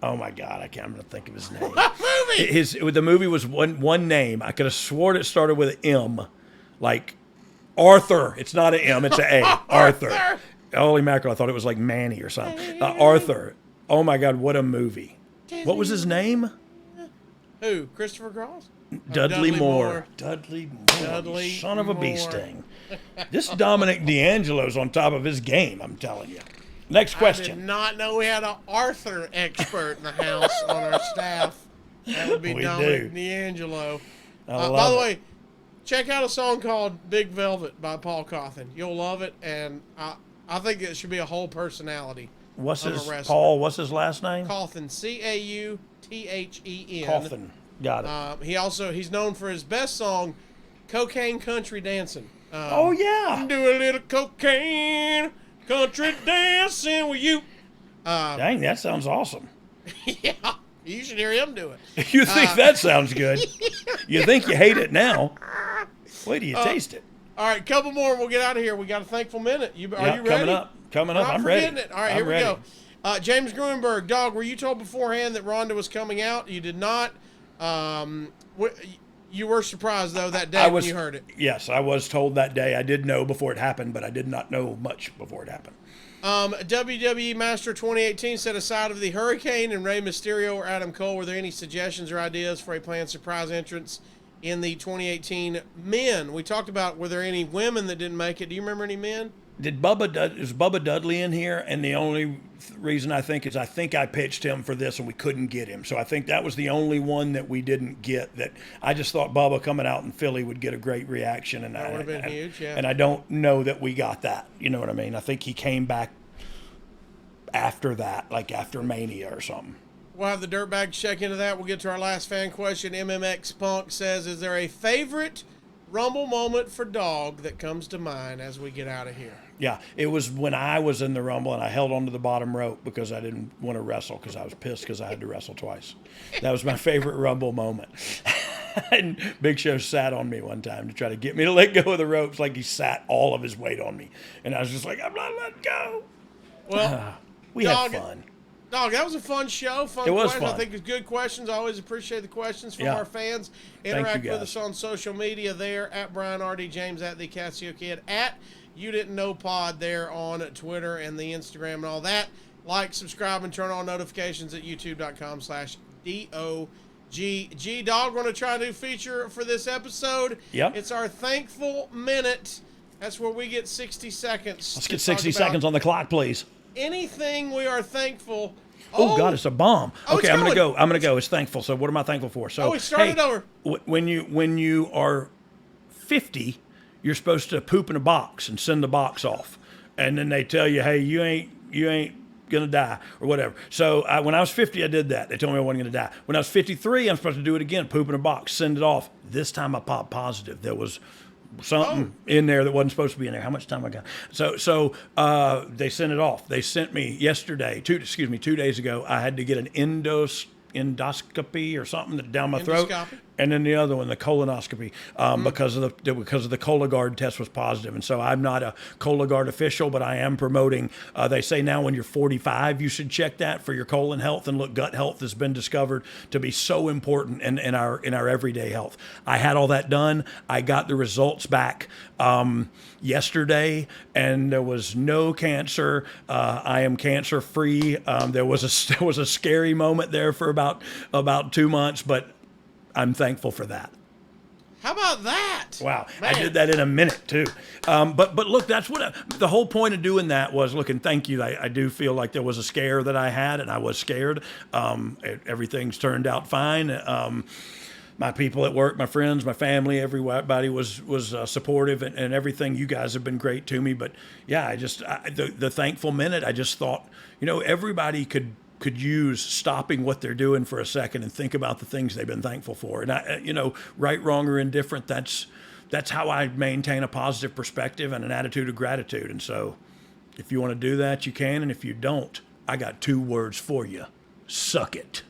Oh, my God. I'm going to think of his name. What movie? The movie was one name. I could have sworn it started with an M. Like Arthur. It's not an M. It's an A. Arthur. Holy mackerel, I thought it was like Manny or something. Arthur. Oh, my God, what a movie. What was his name? Who? Christopher Cross? Dudley Moore. Dudley Moore. Son of a bee sting. This Dominic DeAngelo's on top of his game, I'm telling you. Next question. I did not know we had an Arthur expert in the house on our staff. That would be Dominic DeAngelo. By the way, check out a song called Big Velvet by Paul Cawthon. You'll love it, and I think it should be a whole personality. What's his last name? Cawthon, C-A-U-T-H-E-N. Cawthon, got it. He's known for his best song, Cocaine Country Dancing. Oh yeah, do a little cocaine Country dancing with you. Dang, that sounds awesome. Yeah, you should hear him do it. You think that sounds good? You think you hate it now? Wait till you taste it. All right, couple more. We'll get out of here. We got a thankful minute. Are you ready? Coming up. Not I'm ready. It. All right, I'm here ready. we go. James Gruenberg, Dog, were you told beforehand that Ronda was coming out? You did not. You were surprised, though, that day when you heard it. Yes, I was told that day. I did know before it happened, but I did not know much before it happened. WWE Master 2018 set aside of the Hurricane and Rey Mysterio or Adam Cole. Were there any suggestions or ideas for a planned surprise entrance in the 2018 men? We talked about, were there any women that didn't make it? Do you remember any men? Is Bubba Dudley in here? And the only reason I think I pitched him for this and we couldn't get him. So I think that was the only one that we didn't get. That I just thought Bubba coming out in Philly would get a great reaction, and that would have been huge. Yeah. And I don't know that we got that. You know what I mean? I think he came back after that, like after Mania or something. We'll have the Dirtbags check into that. We'll get to our last fan question. MMX Punk says, "Is there a favorite Rumble moment for Dog that comes to mind as we get out of here?" Yeah, it was when I was in the Rumble and I held onto the bottom rope because I didn't want to wrestle because I was pissed because I had to wrestle twice. That was my favorite Rumble moment. And Big Show sat on me one time to try to get me to let go of the ropes, like he sat all of his weight on me. And I was just like, I'm not letting go. Well, we had fun. Dog, that was a fun show. It was questions. fun. I think it's good questions. I always appreciate the questions from Yeah. our fans. Thank Interact you, with guys. us on social media there at Brian R.D. James, at the Casio Kid, at You Didn't Know Pod there on Twitter and the Instagram and all that. Like, subscribe, and turn on notifications at youtube.com/DOGG. Dog, we're going to try a new feature for this episode. Yep. It's our Thankful Minute. That's where we get 60 seconds. Let's get 60 seconds on the clock, please. Anything we are thankful. Oh, God, it's a bomb. Oh, okay, it's I'm gonna going. go. I'm gonna go. It's thankful. So what am I thankful for? So we started over. When you are 50, you're supposed to poop in a box and send the box off, and then they tell you, hey, you ain't gonna die or whatever. So when I was 50, I did that. They told me I wasn't gonna die. When I was 53, I'm supposed to do it again. Poop in a box, send it off. This time I popped positive. There was something in there that wasn't supposed to be in there. How much time I got? So they sent it off. They sent me yesterday, 2 days ago, I had to get an endoscopy or something down my throat. And then the other one, the colonoscopy, because of the Cologuard test was positive. And so I'm not a Cologuard official, but I am promoting. They say now when you're 45, you should check that for your colon health. And look, gut health has been discovered to be so important in our everyday health. I had all that done. I got the results back yesterday, and there was no cancer. I am cancer free. There was a scary moment there for about 2 months, but I'm thankful for that. How about that? Wow, Man. I did that in a minute too. But look, that's what the whole point of doing that was. Look, and thank you. I do feel like there was a scare that I had, and I was scared. Everything's turned out fine. My people at work, my friends, my family, everybody was supportive, and everything. You guys have been great to me. But yeah, the thankful minute. I just thought, everybody could use stopping what they're doing for a second and think about the things they've been thankful for. And right, wrong, or indifferent, that's how I maintain a positive perspective and an attitude of gratitude. And so if you want to do that, you can. And if you don't, I got 2 words for you. Suck it.